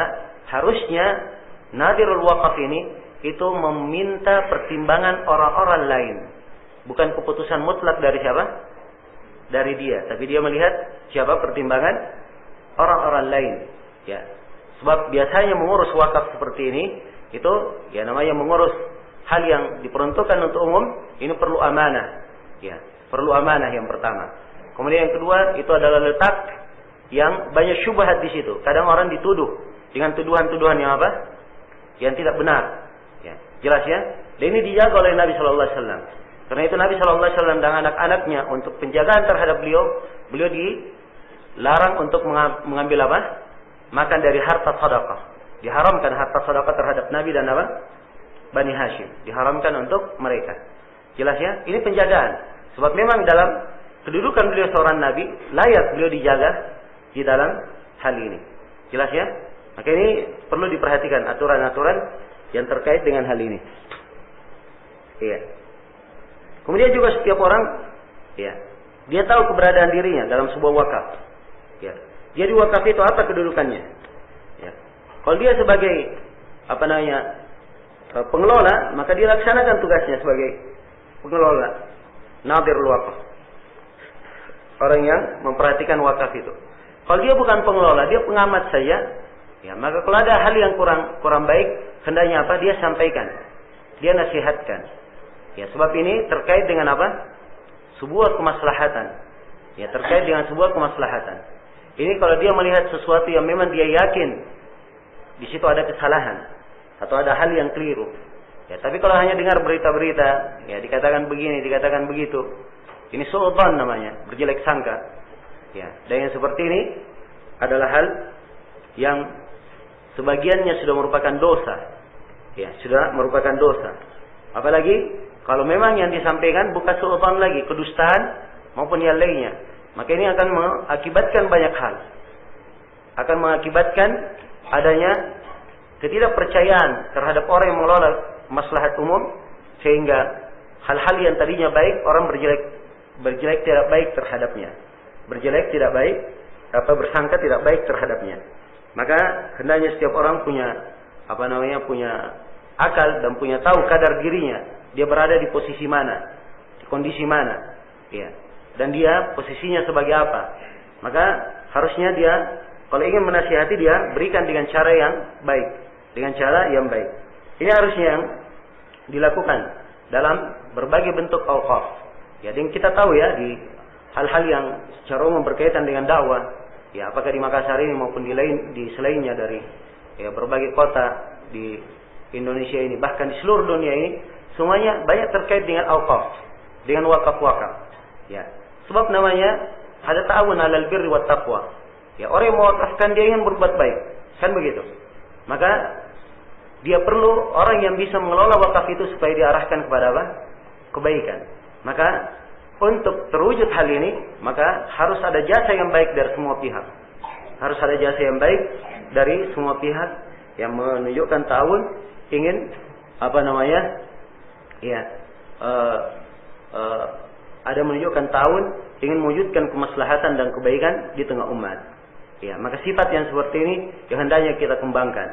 harusnya nadirul wakaf ini itu meminta pertimbangan orang-orang lain. Bukan keputusan mutlak dari siapa? Dari dia. Tapi dia melihat siapa pertimbangan orang-orang lain. Ya. Sebab biasanya mengurus wakaf seperti ini, itu ya namanya mengurus hal yang diperuntukkan untuk umum, ini perlu amanah. Ya, perlu amanah yang pertama. Kemudian yang kedua itu adalah letak yang banyak syubhat di situ. Kadang orang dituduh dengan tuduhan-tuduhan yang apa? Yang tidak benar. Ya, jelas ya? Dan ini dijaga oleh Nabi sallallahu alaihi wasallam. Karena itu Nabi sallallahu alaihi wasallam dan anak-anaknya untuk penjagaan terhadap beliau dilarang untuk mengambil apa? Makan dari harta sedekah. Diharamkan harta sedekah terhadap Nabi dan apa? Bani Hashim. Diharamkan untuk mereka. Jelas ya? Ini penjagaan. Sebab memang dalam kedudukan beliau seorang Nabi, layak beliau dijaga di dalam hal ini. Jelas ya? Maka ini perlu diperhatikan aturan-aturan yang terkait dengan hal ini. Iya. Kemudian juga setiap orang, ya, dia tahu keberadaan dirinya dalam sebuah wakaf. Ya. Dia di wakaf itu apa kedudukannya? Ya. Kalau dia sebagai pengelola, maka dia laksanakan tugasnya sebagai pengelola, nadirul wakaf. Orang yang memperhatikan wakaf itu. Kalau dia bukan pengelola, dia pengamat saja, ya, maka kalau ada hal yang kurang baik, hendaknya apa? Dia sampaikan. Dia nasihatkan. Ya, sebab ini terkait dengan apa? Sebuah kemaslahatan. Ya, terkait dengan sebuah kemaslahatan. Ini kalau dia melihat sesuatu yang memang dia yakin di situ ada kesalahan atau ada hal yang keliru. Ya, tapi kalau hanya dengar berita-berita, ya dikatakan begini, dikatakan begitu. Ini su'udzan namanya, berjelek sangka. Ya, dan yang seperti ini adalah hal yang sebagiannya sudah merupakan dosa. Ya, sudah merupakan dosa. Apalagi kalau memang yang disampaikan bukan su'udzan lagi, kedustaan maupun yang lainnya, maka ini akan mengakibatkan banyak hal. Akan mengakibatkan adanya ketidakpercayaan terhadap orang yang mengelola maslahat umum, sehingga hal-hal yang tadinya baik orang berjelek tidak baik terhadapnya. Berjelek tidak baik, bersangka tidak baik terhadapnya. Maka hendaknya setiap orang punya punya akal dan punya tahu kadar dirinya. Dia berada di posisi mana, di kondisi mana, ya. Dan dia posisinya sebagai apa. Maka harusnya dia kalau ingin menasihati dia berikan dengan cara yang baik, dengan cara yang baik. Ini harusnya yang dilakukan dalam berbagai bentuk awqaf. Ya, dan kita tahu ya di hal-hal yang secara umum berkaitan dengan dakwah, ya apakah di Makassar ini maupun di selainnya dari ya berbagai kota di Indonesia ini, bahkan di seluruh dunia ini, semuanya banyak terkait dengan awqaf, dengan wakaf-wakaf. Ya, sebab namanya ada ta'awun 'alal birri wat taqwa. Ya, orang yang mewakafkan dia ingin berbuat baik, kan begitu. Maka dia perlu orang yang bisa mengelola wakaf itu supaya diarahkan kepada apa? Kebaikan. Maka untuk terwujud hal ini, maka harus ada jasa yang baik dari semua pihak. Harus ada jasa yang baik dari semua pihak yang menunjukkan ta'awun, ingin ada menunjukkan ta'awun, ingin mewujudkan kemaslahatan dan kebaikan di tengah umat. Ya, maka sifat yang seperti ini yang hendaknya kita kembangkan.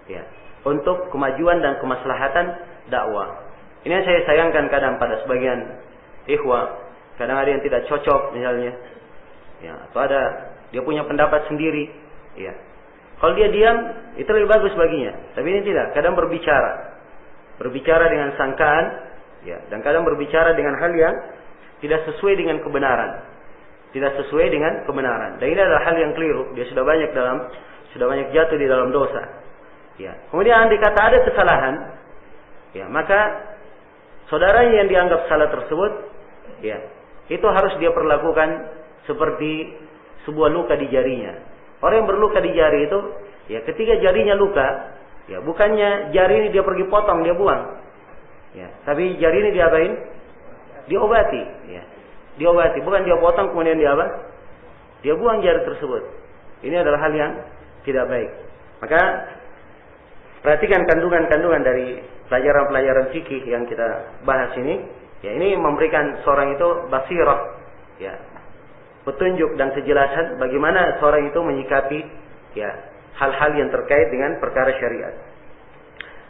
Ya, untuk kemajuan dan kemaslahatan dakwah. Ini yang saya sayangkan kadang pada sebagian ikhwah, kadang ada yang tidak cocok misalnya. Ya, atau ada dia punya pendapat sendiri, ya. Kalau dia diam, itu lebih bagus baginya. Tapi ini tidak, kadang berbicara dengan sangkaan, ya, dan kadang berbicara dengan hal yang tidak sesuai dengan kebenaran. Tidak sesuai dengan kebenaran. Dan ini adalah hal yang keliru. Dia sudah banyak jatuh di dalam dosa. Ya. Kemudian andai kata ada kesalahan, ya, maka saudaranya yang dianggap salah tersebut, ya, itu harus dia perlakukan seperti sebuah luka di jarinya. Orang yang berluka di jari itu, ya, ketika jarinya luka, ya, bukannya jari ini dia pergi potong, dia buang. Ya, tapi jari ini diapain? Diobati, ya. Diobati, bukan dia potong kemudian dia apa? Dia buang jari tersebut. Ini adalah hal yang tidak baik. Maka perhatikan kandungan-kandungan dari pelajaran-pelajaran fikih yang kita bahas ini. Ya, ini memberikan seorang itu basirah, ya, petunjuk dan kejelasan bagaimana seorang itu menyikapi, ya, hal-hal yang terkait dengan perkara syariat.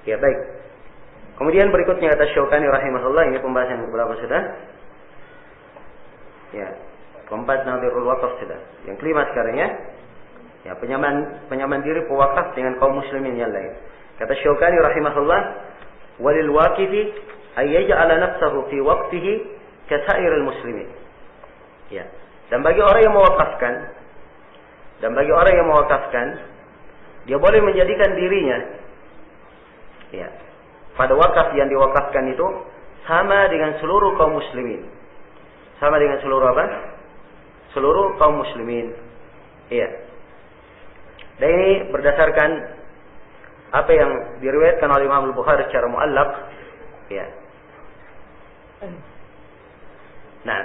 Ya, baik. Kemudian berikutnya kata Syaukani rahimahullah, ini pembahasan beberapa sudah. Ya, keempat nadirul wakaf sudah. Yang kelima sekarang ya. Ya, penyamaan diri pewakaf dengan kaum muslimin yang lain. Kata Syaukani rahimahullah, walil waqifi ay yaj'ala nafsahu fi waqtihi kasairil muslimin. Ya. Dan bagi orang yang mewakafkan, dia boleh menjadikan dirinya, ya, pada wakaf yang diwakafkan itu sama dengan seluruh kaum muslimin. Sama dengan seluruh apa? Seluruh kaum muslimin. Iya. Dan ini berdasarkan apa yang diriwayatkan oleh Imam Al-Bukhari secara muallaq. Ya. Nah,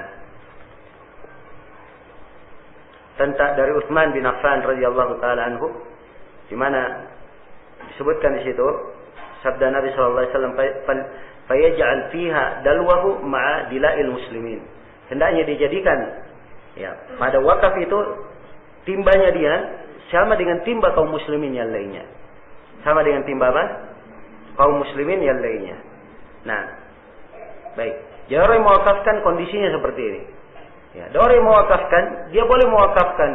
tentang dari Utsman bin Affan radhiyallahu taala anhu, di mana disebutkan di situ sabda Nabi sallallahu alaihi wasallam, fayaj'al fiha dalwahu ma'a dila'il muslimin. Hendaknya dijadikan, ya, pada wakaf itu timbanya dia sama dengan timba kaum muslimin yang lainnya. Sama dengan timba apa? Kaum muslimin yang lainnya. Nah, baik. Jadi orang yang mewakafkan kondisinya seperti ini. Ya, orang yang mewakafkan, dia boleh mewakafkan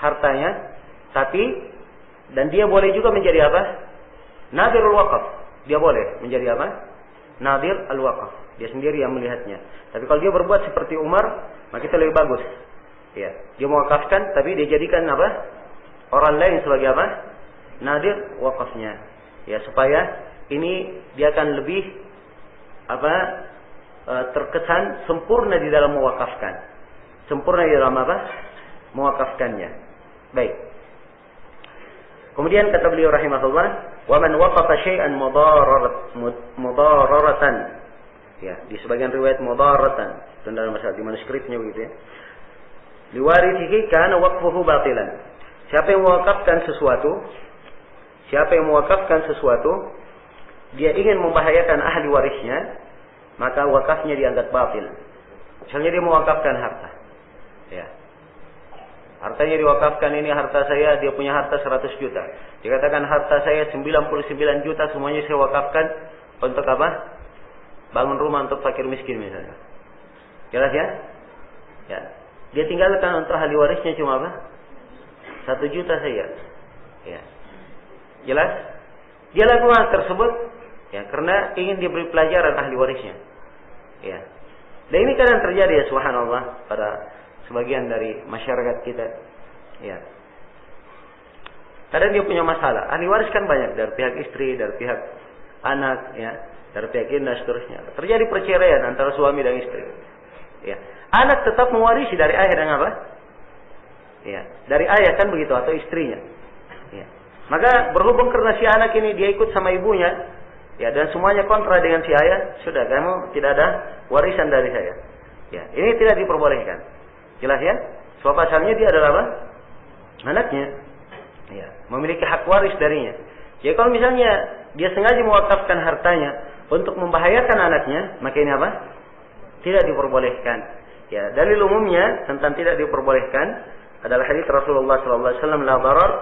hartanya, tapi dan dia boleh juga menjadi apa? Nadirul wakaf. Dia boleh menjadi apa? Nadir al-wakaf. Dia sendiri yang melihatnya. Tapi kalau dia berbuat seperti Umar, maka itu lebih bagus. Ya, dia mewakafkan, tapi dia jadikan apa? Orang lain sebagai apa? Nadir wakafnya. Ya, supaya ini dia akan lebih apa? Terkesan sempurna di dalam mewakafkan. Sempurna di dalam apa? Mewakafkannya. Baik. Kemudian kata beliau rahimahullah, wa man waqafa syai'an mudarraratan. Ya, di sebagian riwayat mudarratan, dalam masalah di manuskripnya begitu ya. Liwarithihi kana waqfuhu batilan. Siapa yang mewakafkan sesuatu, dia ingin membahayakan ahli warisnya, maka wakafnya dianggap batil. Misalnya dia mewakafkan harta. Ya. Hartanya diwakafkan, ini harta saya, dia punya harta 100 juta. Dikatakan harta saya 99 juta semuanya saya wakafkan untuk apa? Bangun rumah untuk fakir miskin misalnya. Jelas ya? Ya. Dia tinggalkan untuk ahli warisnya cuma apa? 1 juta saja. Ya. Jelas? Dia lakukan tersebut ya karena ingin diberi pelajaran ahli warisnya. Ya. Dan ini kadang terjadi ya, subhanallah, pada sebagian dari masyarakat kita. Ya. Kadang dia punya masalah. Ahli waris kan banyak, dari pihak istri, dari pihak anak, ya, dari pihak ini dan seterusnya. Terjadi perceraian antara suami dan istri. Ya. Anak tetap mewarisi dari ayah dan apa? Ya, dari ayah kan begitu, atau istrinya. Ya. Maka berhubung karena si anak ini dia ikut sama ibunya, ya, dan semuanya kontra dengan si ayah, sudah kamu tidak ada warisan dari saya. Ya, ini tidak diperbolehkan. Jelas ya? Sebab asalnya dia adalah apa? Anaknya. Ya, memiliki hak waris darinya. Jadi kalau misalnya dia sengaja mewakafkan hartanya untuk membahayakan anaknya, maka ini apa? Tidak diperbolehkan. Ya, dalil umumnya tentang tidak diperbolehkan adalah hadis Rasulullah SAW, la darar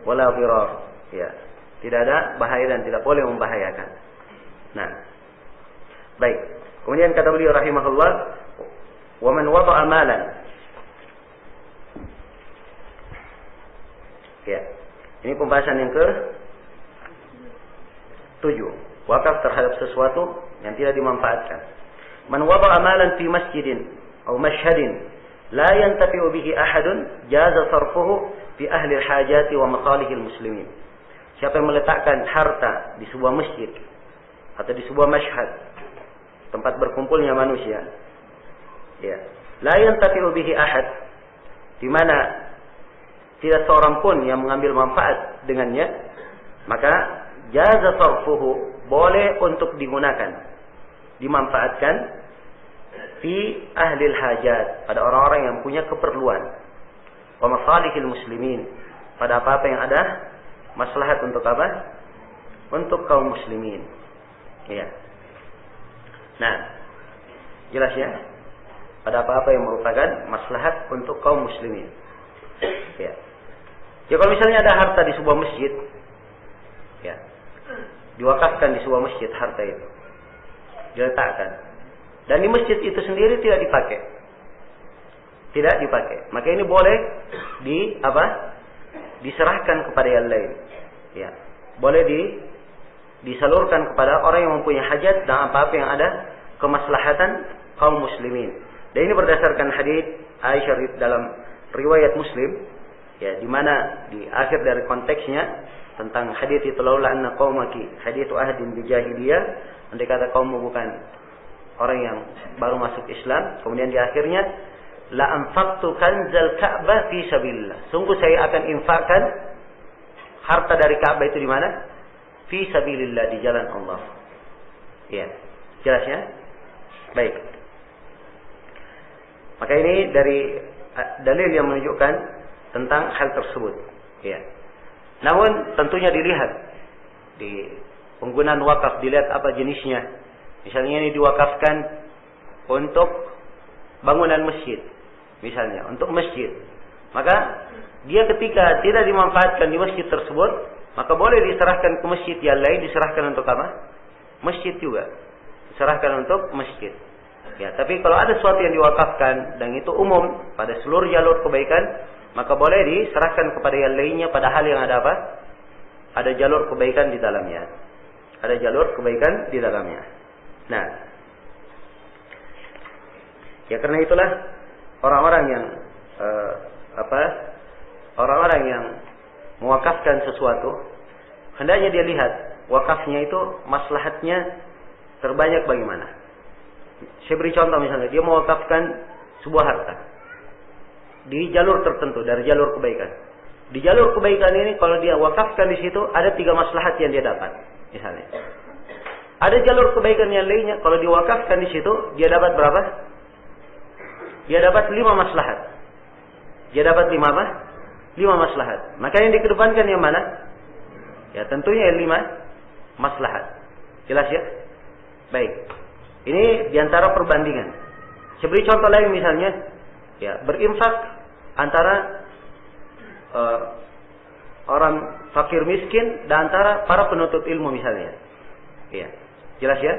wa la dirar. Ya, tidak ada bahaya dan tidak boleh membahayakan. Nah, baik. Kemudian kata beliau rahimahullah, wa man wada'a malan. Ya, ini pembahasan yang ke-7. Wakaf terhadap sesuatu yang tidak dimanfaatkan. Man wada'a malan fi masjidin atau mashhadin la yantafi'u bihi ahadun jaza sarfuhu fi ahli al-hajati wa masalihil muslimin. Siapa yang meletakkan harta di sebuah masjid atau di sebuah mashhad, tempat berkumpulnya manusia, ya, la yantafi'u bihi ahad, di mana tidak seorang pun yang mengambil manfaat dengannya, maka jaza sarfuhu, boleh untuk digunakan, dimanfaatkan fi ahlil hajat, pada orang-orang yang punya keperluan, wa masalihil muslimin, pada apa-apa yang ada maslahat untuk apa? Untuk kaum muslimin. Ya. Nah, jelas ya? Pada apa-apa yang merupakan maslahat untuk kaum muslimin. Ya. Ya, kalau misalnya ada harta di sebuah masjid, ya, diwakafkan di sebuah masjid harta itu, diletakkan, dan di masjid itu sendiri tidak dipakai, maka ini boleh diserahkan kepada yang lain. Ya, boleh disalurkan kepada orang yang mempunyai hajat dan apa-apa yang ada kemaslahatan kaum muslimin. Dan ini berdasarkan hadis Aisyah dalam riwayat Muslim, ya, di mana di akhir dari konteksnya tentang hadis itu, laula anna qaumaki haditsu ahdin bi jahiliyah, andai kata kaummu bukan orang yang baru masuk Islam, kemudian di akhirnya la anfaqtu kanzal Ka'bah fi sabilillah, sungguh saya akan infakkan harta dari Ka'bah itu di mana? Fi sabilillah, di jalan Allah. Ya, jelas ya? Baik. Maka ini dari dalil yang menunjukkan tentang hal tersebut. Ya. Namun tentunya dilihat di penggunaan wakaf, dilihat apa jenisnya. Misalnya ini diwakafkan untuk bangunan masjid, misalnya untuk masjid. Maka dia ketika tidak dimanfaatkan di masjid tersebut, maka boleh diserahkan ke masjid yang lain, diserahkan untuk apa? Masjid juga. Diserahkan untuk masjid. Ya, tapi kalau ada sesuatu yang diwakafkan dan itu umum pada seluruh jalur kebaikan, maka boleh diserahkan kepada yang lainnya pada hal yang ada apa? Ada jalur kebaikan di dalamnya. Ada jalur kebaikan di dalamnya. Nah, ya karena itulah orang-orang yang orang-orang yang mewakafkan sesuatu, hendaknya dia lihat wakafnya itu maslahatnya terbanyak bagaimana. Saya beri contoh, misalnya dia mewakafkan sebuah harta di jalur tertentu dari jalur kebaikan. Di jalur kebaikan ini kalau dia wakafkan di situ ada 3 maslahat yang dia dapat. Misalnya, ada jalur kebaikan yang lainnya kalau diwakafkan di situ dia dapat berapa? Dia dapat 5 maslahat. Dia dapat 5 apa? 5 maslahat. Maka yang dikedepankan yang mana? Ya tentunya yang 5 maslahat. Jelas ya? Baik. Ini diantara perbandingan. Saya beri contoh lain misalnya, ya, berinfak antara orang fakir miskin dan antara para penuntut ilmu misalnya. Ya, jelas ya?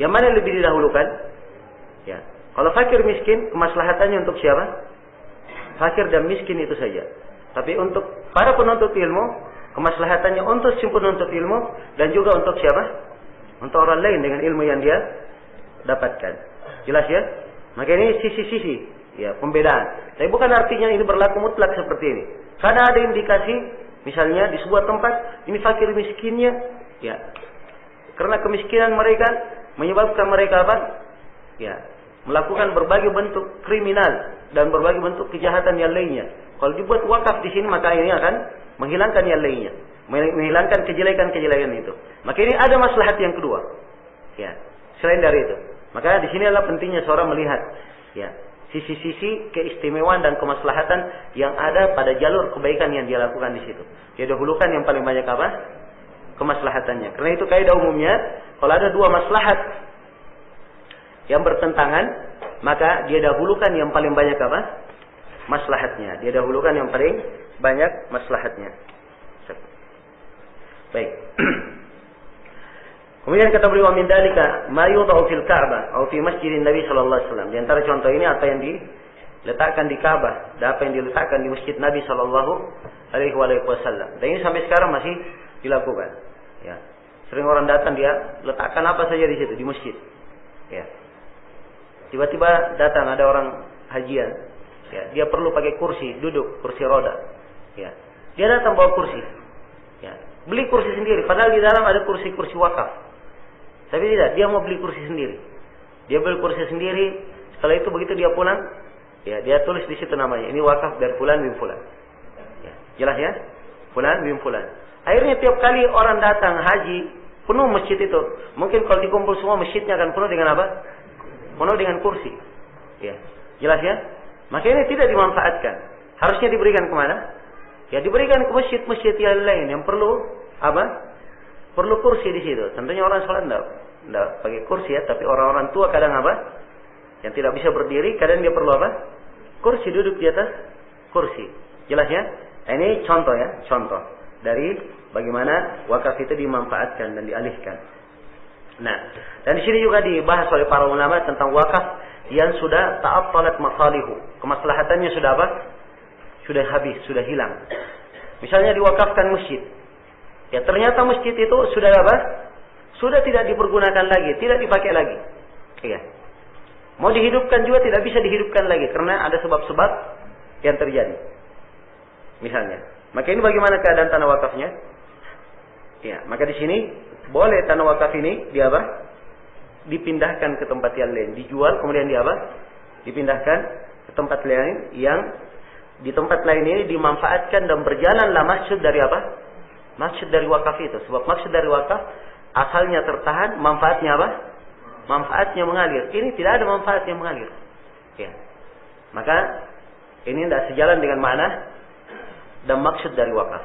Yang mana yang lebih didahulukan? Ya, kalau fakir miskin kemaslahatannya untuk siapa? Fakir dan miskin itu saja. Tapi untuk para penuntut ilmu kemaslahatannya untuk si penuntut ilmu dan juga untuk siapa? Untuk orang lain dengan ilmu yang dia dapatkan. Jelas ya? Maka ini sisi-sisi, ya, pembedaan. Tapi bukan artinya ini berlaku mutlak seperti ini. Karena ada indikasi, misalnya di sebuah tempat ini fakir miskinnya, ya, karena kemiskinan mereka menyebabkan mereka apa? Ya, melakukan berbagai bentuk kriminal dan berbagai bentuk kejahatan yang lainnya. Kalau dibuat wakaf di sini maka ini akan menghilangkan yang lainnya, menghilangkan kejelekan-kejelekan itu. Maka ini ada maslahat yang kedua. Ya, selain dari itu. Maka di sini adalah pentingnya seorang melihat, ya, sisi-sisi keistimewaan dan kemaslahatan yang ada pada jalur kebaikan yang dia lakukan di situ. Dia dahulukan yang paling banyak apa? Kemaslahatannya. Karena itu kaidah umumnya, kalau ada 2 maslahat yang bertentangan, maka dia dahulukan yang paling banyak apa? Maslahatnya. Dia dahulukan yang paling banyak maslahatnya. Baik. Kemudian kata beliau, min dalika ma yudau fil Ka'bah atau fi masjidin Nabi sallallahu alaihi wasallam. Di antara contoh ini apa yang diletakkan di Ka'bah dan apa yang diletakkan di masjid Nabi sallallahu alaihi wasallam. Dan ini sampai sekarang masih dilakukan. Ya. Sering orang datang dia letakkan apa saja di situ di masjid. Ya. Tiba-tiba datang ada orang hajian. Ya, dia perlu pakai kursi duduk, kursi roda. Ya. Dia datang bawa kursi. Ya. Beli kursi sendiri, padahal di dalam ada kursi-kursi wakaf. Tapi tidak, dia mau beli kursi sendiri. Dia beli kursi sendiri. Setelah itu begitu dia pulang, ya, dia tulis di situ namanya. Ini wakaf dari fulan bin fulan. Ya, jelas ya? Fulan bin fulan. Akhirnya tiap kali orang datang haji, penuh masjid itu. Mungkin kalau dikumpul semua masjidnya akan penuh dengan apa? Penuh dengan kursi. Ya, jelas ya? Maka ini tidak dimanfaatkan. Harusnya diberikan kemana? Ya diberikan ke masjid-masjid yang lain yang perlu apa? Perlu kursi di situ. Tentunya orang sholat tidak pakai kursi ya, tapi orang-orang tua kadang apa? Yang tidak bisa berdiri, kadang dia perlu apa? Kursi, duduk di atas kursi. Jelas ya? Ini contoh ya, contoh dari bagaimana wakaf itu dimanfaatkan dan dialihkan. Nah, dan di sini juga dibahas oleh para ulama tentang wakaf yang sudah ta'attalat masalihu. Kemaslahatannya sudah apa? Sudah habis, sudah hilang. Misalnya diwakafkan masjid. Ya ternyata masjid itu sudah apa? Sudah tidak dipergunakan lagi, tidak dipakai lagi. Iya. Mau dihidupkan juga tidak bisa dihidupkan lagi karena ada sebab-sebab yang terjadi. Misalnya, maka ini bagaimana keadaan tanah wakafnya? Ya, maka di sini boleh tanah wakaf ini dipindahkan ke tempat yang lain, dijual kemudian dipindahkan ke tempat lain yang di tempat lain ini dimanfaatkan dan berjalanlah maksud dari maksud dari wakaf itu. Sebab maksud dari wakaf asalnya tertahan, manfaatnya manfaatnya mengalir. Ini tidak ada manfaat yang mengalir. Ya. Maka ini tidak sejalan dengan makna dan maksud dari wakaf.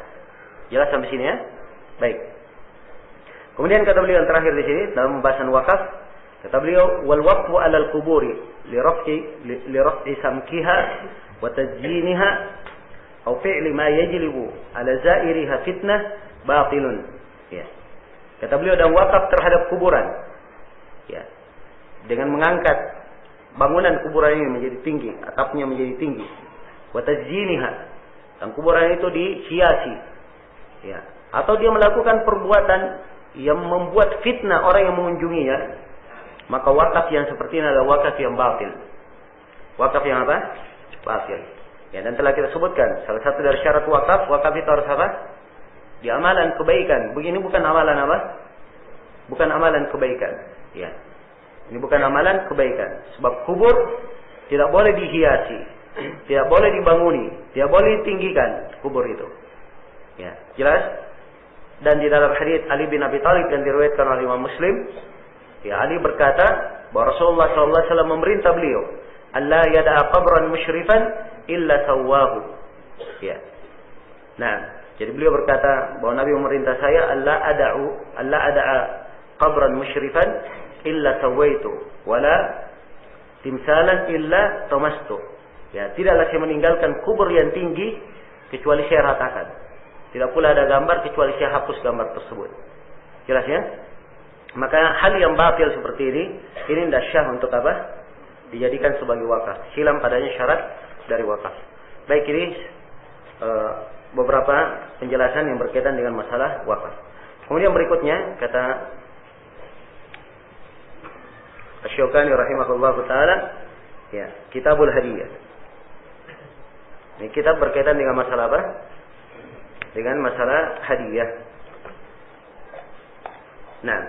Jelas sampai sini ya? Baik. Kemudian kata beliau yang terakhir di sini dalam pembahasan wakaf, kata beliau wal waqfu 'alal quburi li raf'i samkiha wa tazyiniha aw fi'li ma yajlibu 'ala za'iriha fitnah batilun. Ya. Kata beliau dan wakaf terhadap kuburan. Ya. Dengan mengangkat bangunan kuburan ini menjadi tinggi, atapnya menjadi tinggi. Wa tazyiniha. Dan kuburan itu dihiasi. Ya. Atau dia melakukan perbuatan yang membuat fitnah orang yang mengunjunginya, maka wakaf yang seperti ini adalah wakaf yang batil. Wakaf yang batil. Ya, dan telah kita sebutkan salah satu dari syarat wakaf itu harus di amalan kebaikan. Begini bukan amalan bukan amalan kebaikan. Ya. Ini bukan amalan kebaikan. Sebab kubur tidak boleh dihiasi, tidak boleh dibanguni, tidak boleh ditinggikan kubur itu. Ya, jelas? Dan di dalam hadits Ali bin Abi Thalib yang diriwayatkan oleh Imam Muslim, ya Ali berkata bahwa Rasulullah SAW memerintah beliau, "Allah yada'a qabran musyrifan illa sawwahu." Ya. Nah, jadi beliau berkata bahwa Nabi memerintah saya, "Allah ada'a qabran musyrifan illa sawaitu, wala timsalan illa tamastu." Ya, tidaklah saya meninggalkan kubur yang tinggi kecuali saya ratakan. Tidak pula ada gambar kecuali saya hapus gambar tersebut. Jelas ya? Maka hal yang batil seperti ini tidak syah untuk dijadikan sebagai wakaf. Hilang padanya syarat dari wakaf. Baik, ini beberapa penjelasan yang berkaitan dengan masalah wakaf. Kemudian berikutnya kata Asy-Syaukani rahimahullahu taala, ya, Kitabul Hadiyah. Ini kitab berkaitan dengan masalah dengan masalah hadiah. Nah,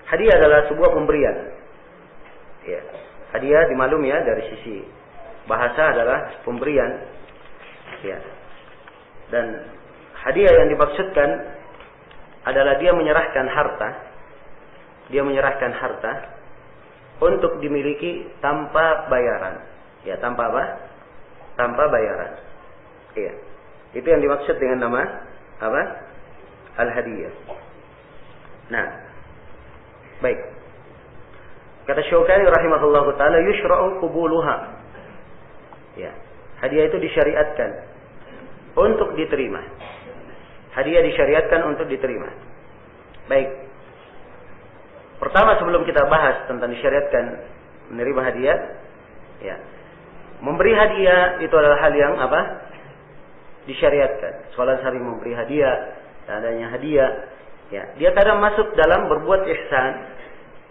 hadiah adalah sebuah pemberian. Ya, hadiah dimaklumi ya dari sisi bahasa adalah pemberian. Ya. Dan hadiah yang dimaksudkan adalah dia menyerahkan harta. Dia menyerahkan harta untuk dimiliki tanpa bayaran. Ya, tanpa Tanpa bayaran. Iya. Itu yang dimaksud dengan nama Al-Hadiyah. Nah, baik. Kata Syaukani rahimahullahu taala, yushra'u qubuluha. Ya, hadiah itu disyariatkan untuk diterima. Hadiah disyariatkan untuk diterima. Baik. Pertama sebelum kita bahas tentang disyariatkan menerima hadiah, ya. Memberi hadiah itu adalah hal yang disyariatkan. Sholat sering memberi hadiah, dan adanya hadiah, ya, dia kadang masuk dalam berbuat ihsan,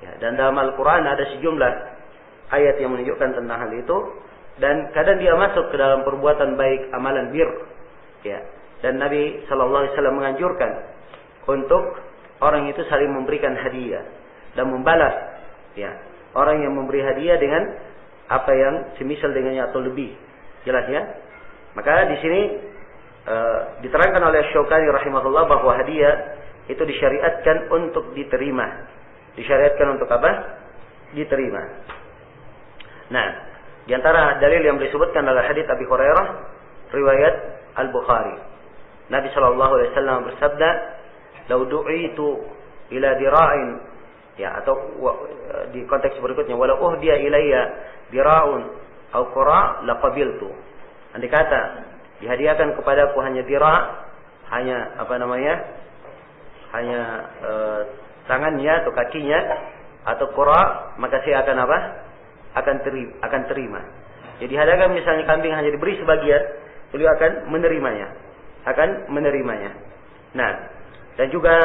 ya, dan dalam Al-Quran ada sejumlah ayat yang menunjukkan tentang hal itu, dan kadang dia masuk ke dalam perbuatan baik, amalan bir, ya, dan Nabi Shallallahu Alaihi Wasallam menganjurkan untuk orang itu saling memberikan hadiah dan membalas, ya, orang yang memberi hadiah dengan apa yang semisal dengannya atau lebih, jelas ya. Maka di sini diterangkan oleh Syaukani rahimahullah bahwa hadiah itu disyariatkan untuk diterima. Disyariatkan untuk diterima. Nah, di antara dalil yang disebutkan adalah hadits Abi Hurairah riwayat Al-Bukhari. Nabi sallallahu alaihi wasallam bersabda, "Lau du'itu ila dira'in," ya, atau di konteks berikutnya, "Wala uhdiya ilayya dira'un aw qura' laqabiltu." Andai kata dihadiahkan kepadaku hanya dira', hanya hanya tangannya atau kakinya atau qura', maka saya akan akan terima. Jadi hadiahkan misalnya kambing hanya diberi sebagian, beliau akan menerimanya. Nah, dan juga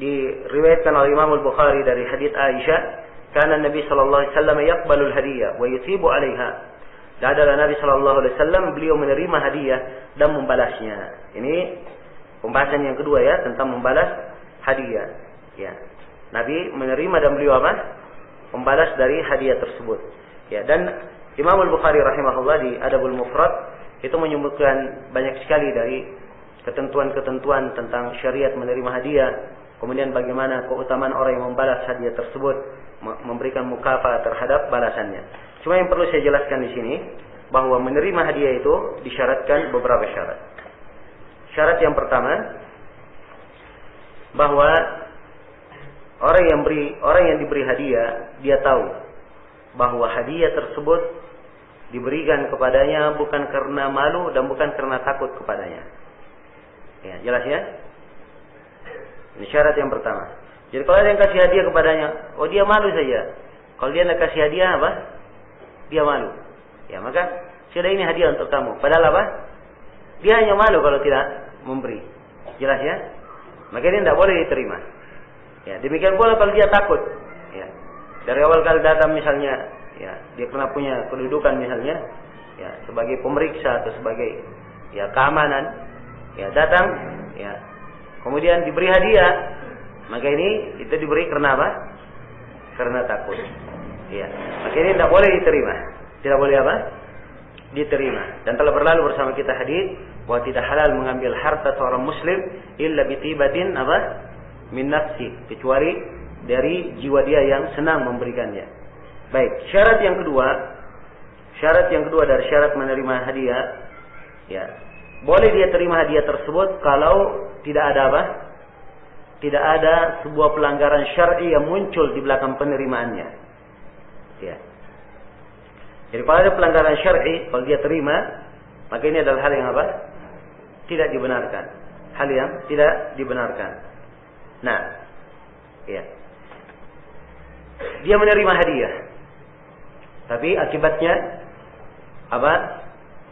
diriwayatkan oleh Imam Al-Bukhari dari hadits Aisyah, Karena Nabi sallallahu alaihi wasallam yaqbalul hadiyah wa yusibu 'alaiha. Dan adalah Nabi sallallahu alaihi wasallam beliau menerima hadiah dan membalasnya. Ini pembahasan yang kedua ya, tentang membalas hadiah. Ya. Nabi menerima dan beliau apa? Membalas dari hadiah tersebut. Ya, dan Imam Al-Bukhari rahimahullah di Adabul Mufrad itu menyebutkan banyak sekali dari ketentuan-ketentuan tentang syariat menerima hadiah, kemudian bagaimana keutamaan orang yang membalas hadiah tersebut, memberikan mukafa terhadap balasannya. Cuma yang perlu saya jelaskan di sini bahwa menerima hadiah itu disyaratkan beberapa syarat. Syarat yang pertama bahwa orang yang diberi hadiah dia tahu bahwa hadiah tersebut diberikan kepadanya bukan karena malu dan bukan karena takut kepadanya. Ya, jelas ya? Ini syarat yang pertama. Jadi kalau ada yang kasih hadiah kepadanya, oh dia malu saja. Kalau dia tidak kasih hadiah apa? Dia malu. Ya, maka sudah ini hadiah untuk kamu. Padahal apa? Dia hanya malu kalau tidak memberi. Jelas ya? Maka ini tidak boleh diterima. Ya, demikian pula kalau dia takut. Ya. Dari awal kali datang misalnya, ya, dia pernah punya kedudukan misalnya, ya, sebagai pemeriksa atau sebagai ya keamanan, ya datang, ya, kemudian diberi hadiah, maka ini itu diberi karena apa? Karena takut. Ya, maka ini tidak boleh diterima. Tidak boleh apa? Diterima. Dan telah berlalu bersama kita hadis bahwa tidak halal mengambil harta seorang muslim illa bitibatin apa? Min nafsi, kecuali dari jiwa dia yang senang memberikannya. Baik, syarat yang kedua dari syarat menerima hadiah, ya, boleh dia terima hadiah tersebut kalau tidak ada apa? Tidak ada sebuah pelanggaran syar'i yang muncul di belakang penerimaannya. Ya. Jadi kalau ada pelanggaran syar'i, kalau dia terima, maka ini adalah hal yang apa? Tidak dibenarkan. Hal yang tidak dibenarkan. Nah, ya. Dia menerima hadiah. Tapi akibatnya apa?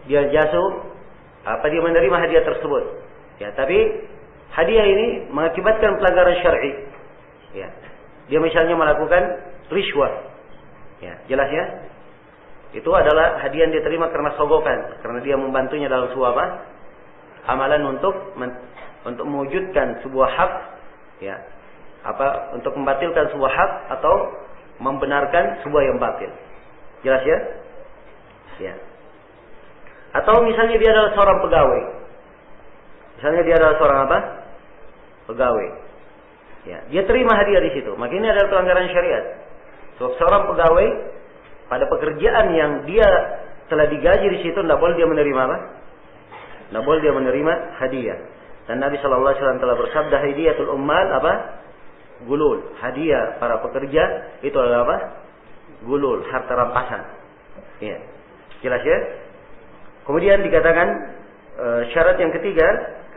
Dia jatuh, dia menerima hadiah tersebut. Ya, tapi hadiah ini mengakibatkan pelanggaran syar'i. Ya. Dia misalnya melakukan riswah. Ya, jelas ya? Itu adalah hadiah yang diterima karena sogokan, karena dia membantunya dalam sebuah apa? Amalan untuk mewujudkan sebuah hak, ya. Untuk membatalkan sebuah hak atau membenarkan sebuah yang batil. Jelas ya? Ya. Atau misalnya dia adalah seorang pegawai. Misalnya dia adalah seorang apa? Pegawai. Ya, dia terima hadiah di situ. Maka ini adalah pelanggaran syariat. Seorang pegawai pada pekerjaan yang dia telah digaji di situ, tidak boleh dia menerima apa? Tidak boleh dia menerima hadiah. Dan Nabi Shallallahu Alaihi Wasallam telah bersabda, hadiatul ummal apa? Gulul. Hadiah para pekerja itu adalah apa? Gulul, harta rampasan. Ya, jelas ya? Kemudian dikatakan syarat yang ketiga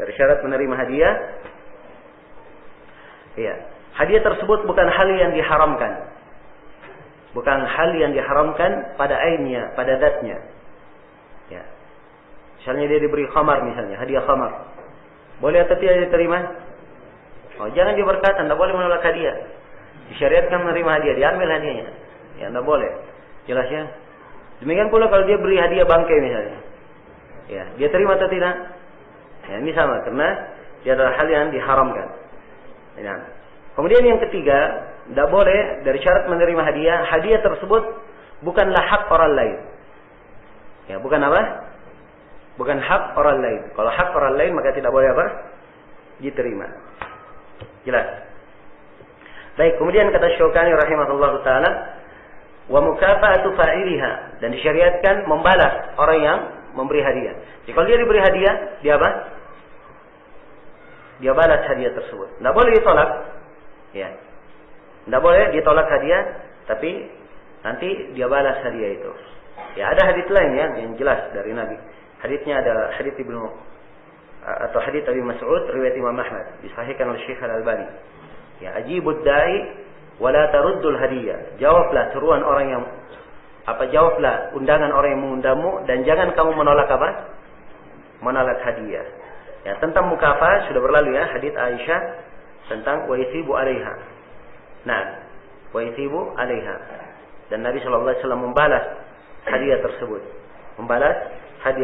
dari syarat menerima hadiah, ya, hadiah tersebut bukan hal yang diharamkan. Bukan hal yang diharamkan pada ainnya, pada zatnya. Ya. Misalnya dia diberi khamar misalnya, hadiah khamar. Boleh atau tidak diterima? Oh, jangan dia berkata, tidak boleh menolak hadiah. Disyariatkan menerima hadiah, diambil hadiahnya. Ya, tidak boleh. Jelas ya? Demikian pula kalau dia beri hadiah bangkai misalnya. Ya, dia terima atau tidak? Ya, ini sama, karena dia adalah hal yang diharamkan. Ya. Kemudian yang ketiga, tidak boleh dari syarat menerima hadiah tersebut bukanlah hak orang lain. Ya, bukan apa? Bukan hak orang lain. Kalau hak orang lain maka tidak boleh apa? Diterima. Jelas. Baik, kemudian kata Syaukani rahimahullahu taala, wa mukafa'atu fa'iliha, dan disyariatkan membalas orang yang memberi hadiah. Jadi kalau dia diberi hadiah, dia apa? Dia balas hadiah tersebut. Tidak boleh ditolak. Ya. Tidak boleh ditolak hadiah, tapi nanti dia balas hadiah itu. Ya, ada hadits lain ya yang jelas dari Nabi. Haditsnya ada hadits Ibnu atau hadits Abi Mas'ud riwayat Imam Ahmad, disahihkan oleh Syekh Al-Albani. Ya, ajibud da'i wa la taruddul hadiyah. Jawablah seruan orang yang jawablah undangan orang yang mengundangmu dan jangan kamu menolak apa? Menolak hadiah. Ya, tentang mukafa sudah berlalu ya hadits Aisyah tentang wa yasibu 'alaiha. Nah, wa yathibu 'alaiha. Dan Nabi sallallahu alaihi wasallam membalas hadiah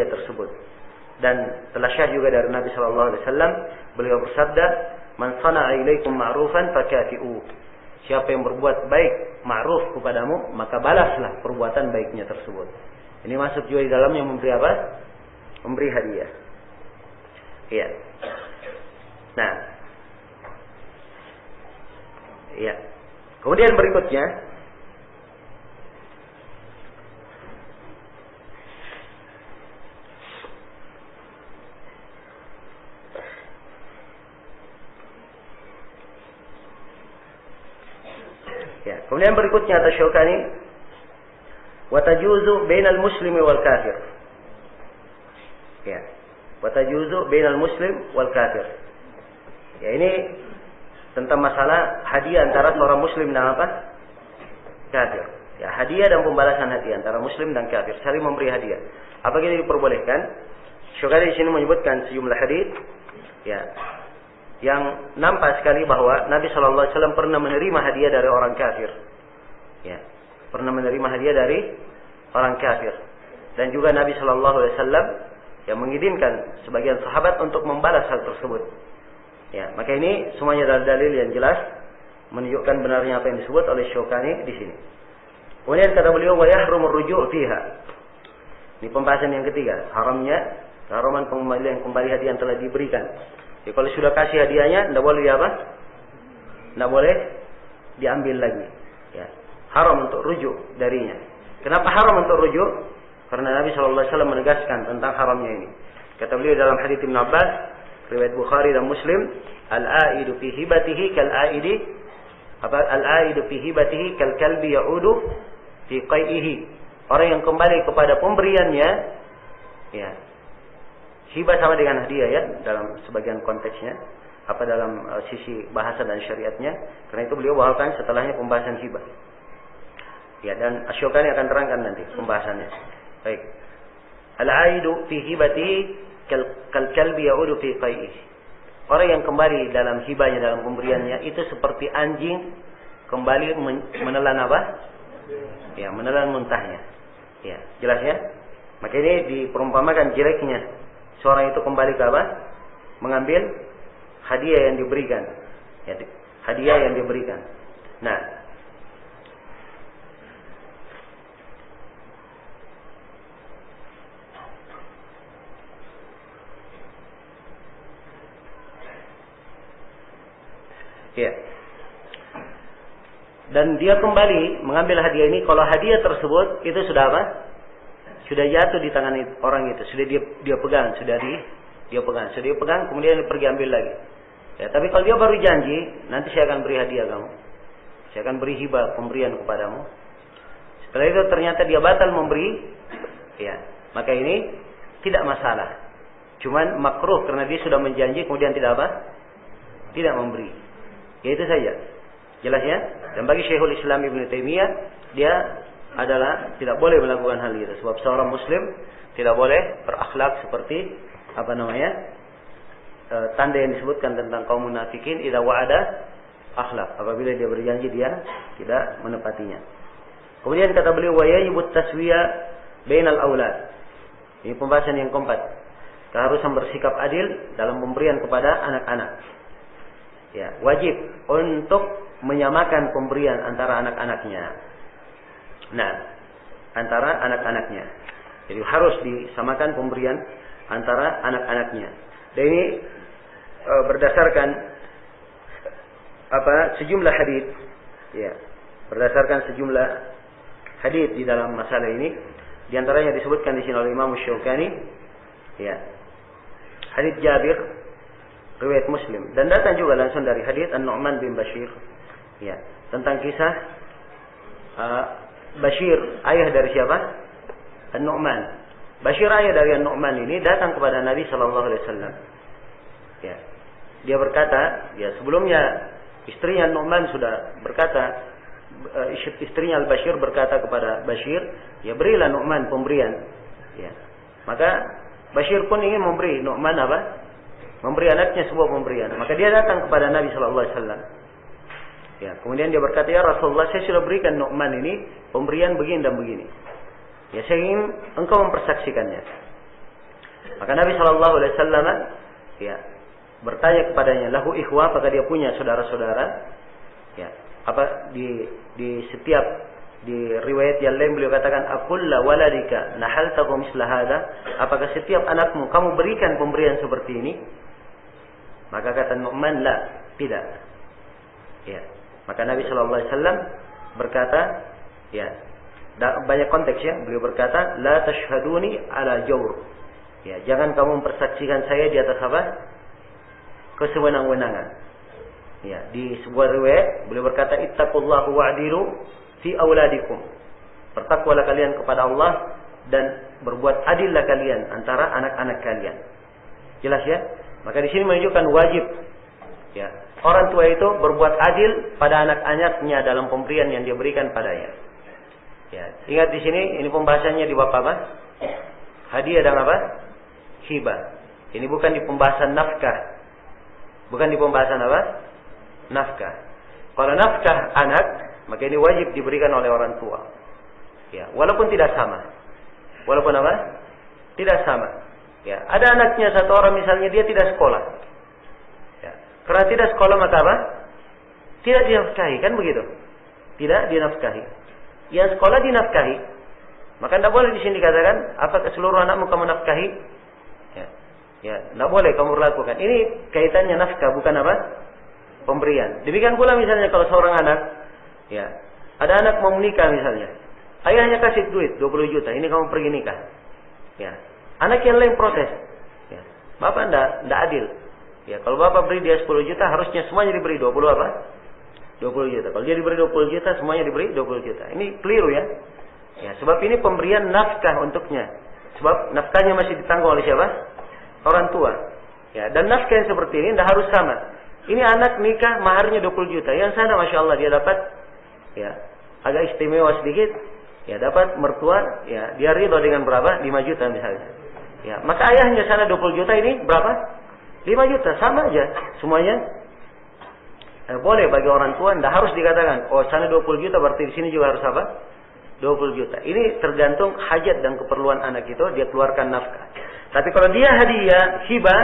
tersebut. Dan telah syah juga dari Nabi sallallahu alaihi wasallam, beliau bersabda, "Man sana'a ilaikum ma'rufan fakafi'u." Siapa yang berbuat baik ma'ruf kepadamu, maka balaslah perbuatan baiknya tersebut. Ini masuk juga di dalamnya memberi apa? Memberi hadiah. Iya. Nah. Iya. Kemudian berikutnya, kata Syaukani, wa tajuzu bainal muslimi wal kafir. Ya. Wa tajuzu bainal muslim wal kafir. Ya, ini tentang masalah hadiah antara seorang muslim dan apa? Kafir. Ya, hadiah dan pembalasan hadiah antara muslim dan kafir, saling memberi hadiah. Apakah ini diperbolehkan? Syaukani di sini menyebutkan sejumlah hadis ya, yang nampak sekali bahwa Nabi sallallahu alaihi wasallam pernah menerima hadiah dari orang kafir. Ya, pernah menerima hadiah dari orang kafir. Dan juga Nabi sallallahu alaihi wasallam yang mengizinkan sebagian sahabat untuk membalas hal tersebut. Ya, maka ini semuanya dalil yang jelas menunjukkan benarnya apa yang disebut oleh Syaukani di sini. Kemudian kata beliau, wa yahrumur ruju' fiha. Ini pembahasan yang ketiga, haraman pengembalian kembali hadiah yang telah diberikan. Jadi kalau sudah kasih hadiahnya, tidak boleh apa? Tidak boleh diambil lagi. Ya. Haram untuk rujuk darinya. Kenapa haram untuk rujuk? Karena Nabi SAW menegaskan tentang haramnya ini. Kata beliau dalam hadits Ibn Abbas, riwayat Bukhari dan Muslim, al-aidu fi hibatihi kal kalbi ya'udu fi qai'ihi. Orang yang kembali kepada pemberiannya, ya. Hibah sama dengan hadiah ya, dalam sebagian konteksnya, dalam sisi bahasa dan syariatnya. Karena itu beliau bawakan setelahnya pembahasan hibah. Ya, dan Asy-Syaukani akan terangkan nanti pembahasannya. Baik. Al-aidu fi hibatihi kal kalbi ya'udu fi qai'ihi. Orang yang kembali dalam hibahnya, dalam pemberiannya, itu seperti anjing kembali menelan apa? Ya, menelan muntahnya. Ya, jelas ya? Maka ini diperumpamakan jeleknya seorang itu kembali ke apa? Mengambil hadiah yang diberikan. Ya, hadiah yang diberikan. Nah, ya. Dan dia kembali mengambil hadiah ini kalau hadiah tersebut itu sudah apa? Sudah jatuh di tangan orang itu, sudah dia pegang, sudah dia pegang, kemudian dia pergi ambil lagi. Ya, tapi kalau dia baru janji, nanti saya akan beri hadiah kamu. Saya akan beri hibah pemberian kepadamu. Setelah itu ternyata dia batal memberi, ya, maka ini tidak masalah. Cuman makruh karena dia sudah menjanji kemudian tidak apa? Tidak memberi. Ya itu saja. Jelas ya? Dan bagi Syekhul Islam Ibnu Taimiyah, dia adalah tidak boleh melakukan hal itu. Sebab seorang muslim tidak boleh berakhlak seperti tanda yang disebutkan tentang kaum munafikin, idza wa'ada akhlak. Apabila dia berjanji dia tidak menepatinya. Kemudian kata beliau, wa yajibut taswiya bainal aulad. Ini pembahasan yang keempat. Keharusan bersikap adil dalam pemberian kepada anak-anak. Ya, wajib untuk menyamakan pemberian antara anak-anaknya. Nah, antara anak-anaknya. Jadi harus disamakan pemberian antara anak-anaknya. Dan ini berdasarkan sejumlah hadis, ya, berdasarkan sejumlah hadis di dalam masalah ini. Di antaranya disebutkan di sini oleh Imam Syaukani, ya, hadis Jabir riwayat Muslim, dan datang juga langsung dari hadis An-Nu'man bin Bashir, ya, tentang kisah Bashir, ayah dari siapa? An-Nu'man. Bashir, ayah dari An-Nu'man ini datang kepada Nabi sallallahu alaihi wasallam. Ya. Dia berkata, ya, sebelumnya istrinya An-Nu'man sudah berkata, istrinya Al-Bashir berkata kepada Bashir, ya, berilah Nu'man pemberian. Ya. Maka Bashir pun ingin memberi Nu'man apa? Memberi anaknya sebuah pemberian. Maka dia datang kepada Nabi sallallahu alaihi wasallam. Ya, kemudian dia berkata, "Ya Rasulullah, saya sudah berikan Nu'man ini pemberian begini dan begini. Ya, saya ingin engkau mempersaksikannya." Maka Nabi SAW ya bertanya kepadanya, "Lahu ikhwah?" Apakah dia punya saudara-saudara? Ya, apa di setiap di riwayat yang lain beliau katakan, "Aqulla waladika nahaltahu misla hada?" Apakah setiap anakmu kamu berikan pemberian seperti ini? Maka kata Nu'man, "La, tidak." Ya. Maka Nabi SAW berkata, ya, banyak konteks ya. Beliau berkata, "La tashhaduni ala jawr." Ya, jangan kamu mempersaksikan saya di atas apa? Kesewenang-wenangan. Ya, di sebuah riwayat beliau berkata, "Ittaqullaha wa'dilu fi auladikum." Bertakwalah kalian kepada Allah dan berbuat adillah kalian antara anak-anak kalian. Jelas ya? Maka di sini menunjukkan wajib ya, orang tua itu berbuat adil pada anak-anaknya dalam pemberian yang dia berikan padanya. Ya, ingat di sini ini pembahasannya di bab apa? Hadiah dan apa? Hibah. Ini bukan di pembahasan nafkah. Bukan di pembahasan apa? Nafkah. Kalau nafkah anak, maka ini wajib diberikan oleh orang tua. Ya, walaupun tidak sama. Walaupun apa? Tidak sama. Ya, ada anaknya satu orang misalnya dia tidak sekolah. Ya, karena tidak sekolah maka apa? Tidak dinafkahi, kan begitu? Tidak dinafkahi. Yang sekolah dinafkahi. Maka tidak boleh di sini dikatakan, apakah seluruh anakmu kamu nafkahi? Ya, tidak boleh kamu lakukan. Ini kaitannya nafkah, bukan apa? Pemberian. Demikian pula misalnya kalau seorang anak, ya, ada anak mau menikah misalnya, ayahnya kasih duit 20 juta, ini kamu pergi nikah. Ya, anak yang lain protes. Ya, bapak tidak adil. Ya, kalau bapak beri dia 10 juta, harusnya semuanya diberi 20 apa? 20 juta. Kalau dia diberi 20 juta, semuanya diberi 20 juta. Ini keliru ya. Ya, sebab ini pemberian nafkah untuknya. Sebab nafkahnya masih ditanggung oleh siapa? Orang tua. Ya, dan nafkah yang seperti ini tidak harus sama. Ini anak nikah maharnya 20 juta. Yang sana Masya Allah dia dapat ya agak istimewa sedikit. Ya, dapat mertua, ya, dia ridho dengan berapa? 5 juta misalnya. Ya, maka ayahnya sana 20 juta, ini berapa? 5 juta, sama aja semuanya. Boleh bagi orang tua, tidak harus dikatakan, oh sana 20 juta berarti di sini juga harus apa? 20 juta. Ini tergantung hajat dan keperluan anak itu, dia keluarkan nafkah. Tapi kalau dia hadiah, hibah,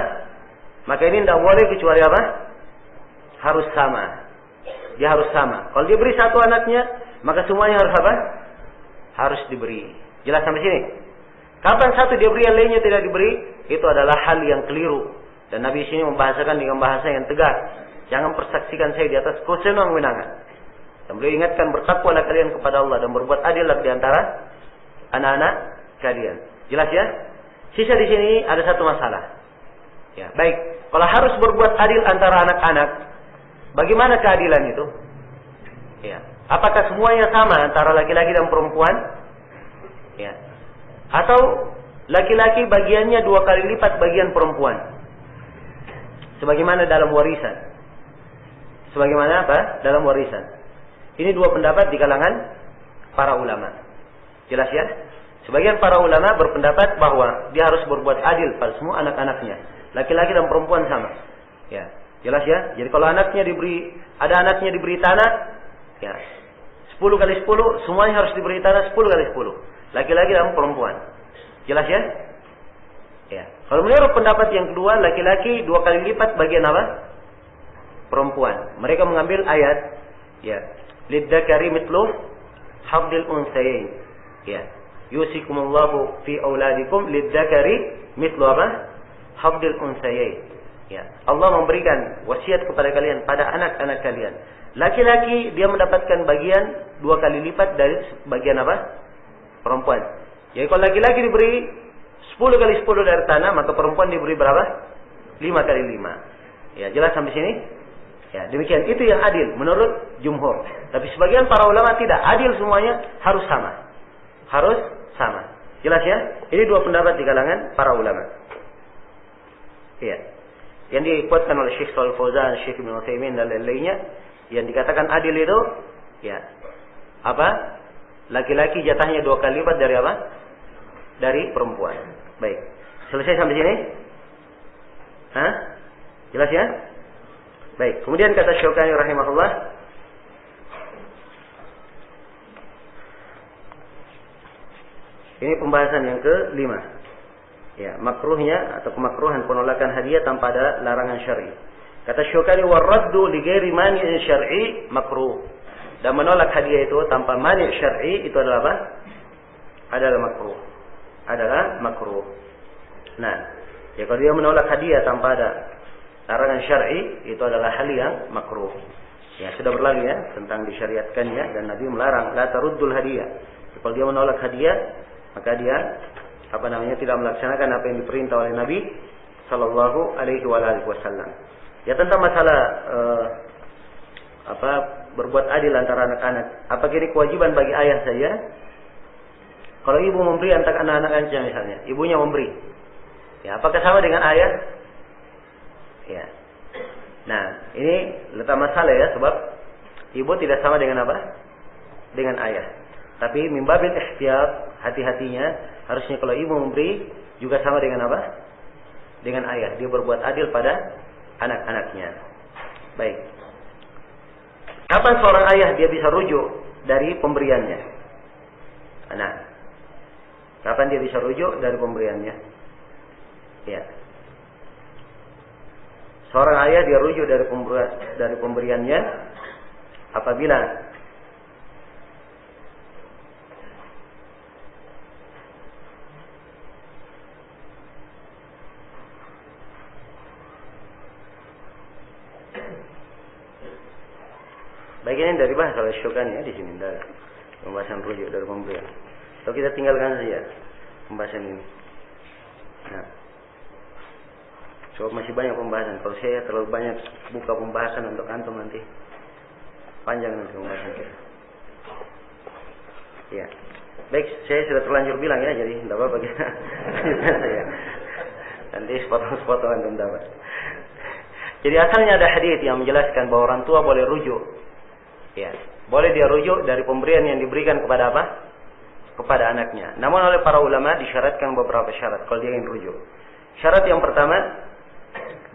maka ini tidak boleh kecuali apa? Harus sama. Dia harus sama. Kalau dia beri satu anaknya, maka semuanya harus apa? Harus diberi. Jelas sampai sini? Kapan satu dia beri, yang lainnya tidak diberi? Itu adalah hal yang keliru. Dan Nabi sini membahasakan dengan bahasa yang tegas. Jangan persaksikan saya di atas kesenang-wenangan. Dan beliau ingatkan, bertakwalah kalian kepada Allah dan berbuat adillah di antara anak-anak kalian. Jelas ya? Sisa di sini ada satu masalah. Ya, baik. Kalau harus berbuat adil antara anak-anak, bagaimana keadilan itu? Ya. Apakah semuanya sama antara laki-laki dan perempuan? Ya. Atau laki-laki bagiannya 2 kali lipat bagian perempuan? Sebagaimana dalam warisan. Sebagaimana apa? Dalam warisan. Ini 2 pendapat di kalangan para ulama. Jelas ya? Sebagian para ulama berpendapat bahwa dia harus berbuat adil pada semua anak-anaknya. Laki-laki dan perempuan sama. Ya. Jelas ya? Jadi kalau ada anaknya diberi tanah, ya, 10 kali 10, semuanya harus diberi tanah 10 kali 10. Laki-laki dan perempuan. Jelas ya? Ya. Kalau menurut pendapat yang kedua, laki-laki 2 kali lipat bagian apa? Perempuan. Mereka mengambil ayat, ya, lidzakari mithlu hadzil unsayain. Ya. Yusikumullahu fi auladikum lidzakari mithlu apa? Hadzil unsayain. Ya. Allah memberikan wasiat kepada kalian pada anak-anak kalian. Laki-laki dia mendapatkan bagian 2 kali lipat dari bagian apa? Perempuan. Jadi kalau laki-laki diberi 10 kali 10 dari tanah, maka perempuan diberi berapa? 5 kali 5. Ya, jelas sampai sini? Ya, demikian. Itu yang adil menurut jumhur. Tapi sebagian para ulama tidak. Adil semuanya harus sama. Harus sama. Jelas ya? Ini 2 pendapat di kalangan para ulama. Iya. Yang dikuatkan oleh Syekh Shalih Fauzan, Syekh Ibnu Utsaimin dan lain-lainnya, yang dikatakan adil itu, ya, apa? Laki-laki jatahnya 2 kali lipat dari apa? Dari perempuan. Baik. Selesai sampai sini? Hah? Jelas ya? Baik. Kemudian kata Syaukani rahimahullah, Ini pembahasan yang kelima. Ya, makruhnya atau kemakruhan penolakan hadiah tanpa ada larangan syar'i. Kata Syukari, waraddu li ghairi mani'in syar'i makruh. Dan menolak hadiah itu tanpa mani' syar'i itu adalah apa? Adalah makruh. Adalah makruh. Nah, ya kalau dia menolak hadiah tanpa ada larangan syar'i itu adalah hal yang makruh. Ya, sudah berlalu ya tentang disyariatkannya dan Nabi melarang la taruddul hadiah. Kalau dia menolak hadiah, maka dia tidak melaksanakan apa yang diperintah oleh Nabi sallallahu alaihi wasallam. Ya, tentang masalah berbuat adil antara anak-anak. Apakah ini kewajiban bagi ayah saja? Kalau ibu memberi antara anak-anak misalnya, ibunya memberi. Ya, apakah sama dengan ayah? Ya. Nah, ini letak masalah ya, sebab ibu tidak sama dengan apa? Dengan ayah. Tapi mimbabil ihtiyat, hati-hatinya harusnya kalau ibu memberi juga sama dengan apa? Dengan ayah. Dia berbuat adil pada anak-anaknya. Baik. Kapan seorang ayah dia bisa rujuk dari pemberiannya? Nah, kapan dia bisa rujuk dari pemberiannya? Ya. Seorang ayah dia rujuk dari pemberiannya apabila bagian dari bahasa Syukani ya di sini dari pembahasan rujuk dari pemberian. Atau kita tinggalkan saja pembahasan ini. Nah, so masih banyak pembahasan. Kalau saya terlalu banyak buka pembahasan untuk antum nanti panjang nanti pembahasan kita. Ya, baik, saya sudah terlanjur bilang ya, jadi tidak apa-apa kita. Nanti sepotong-sepotong antum dapat. Jadi asalnya ada hadits yang menjelaskan bahwa orang tua boleh rujuk. Ya, boleh dia rujuk dari pemberian yang diberikan kepada apa? Kepada anaknya. Namun oleh para ulama disyaratkan beberapa syarat kalau dia ingin rujuk. Syarat yang pertama,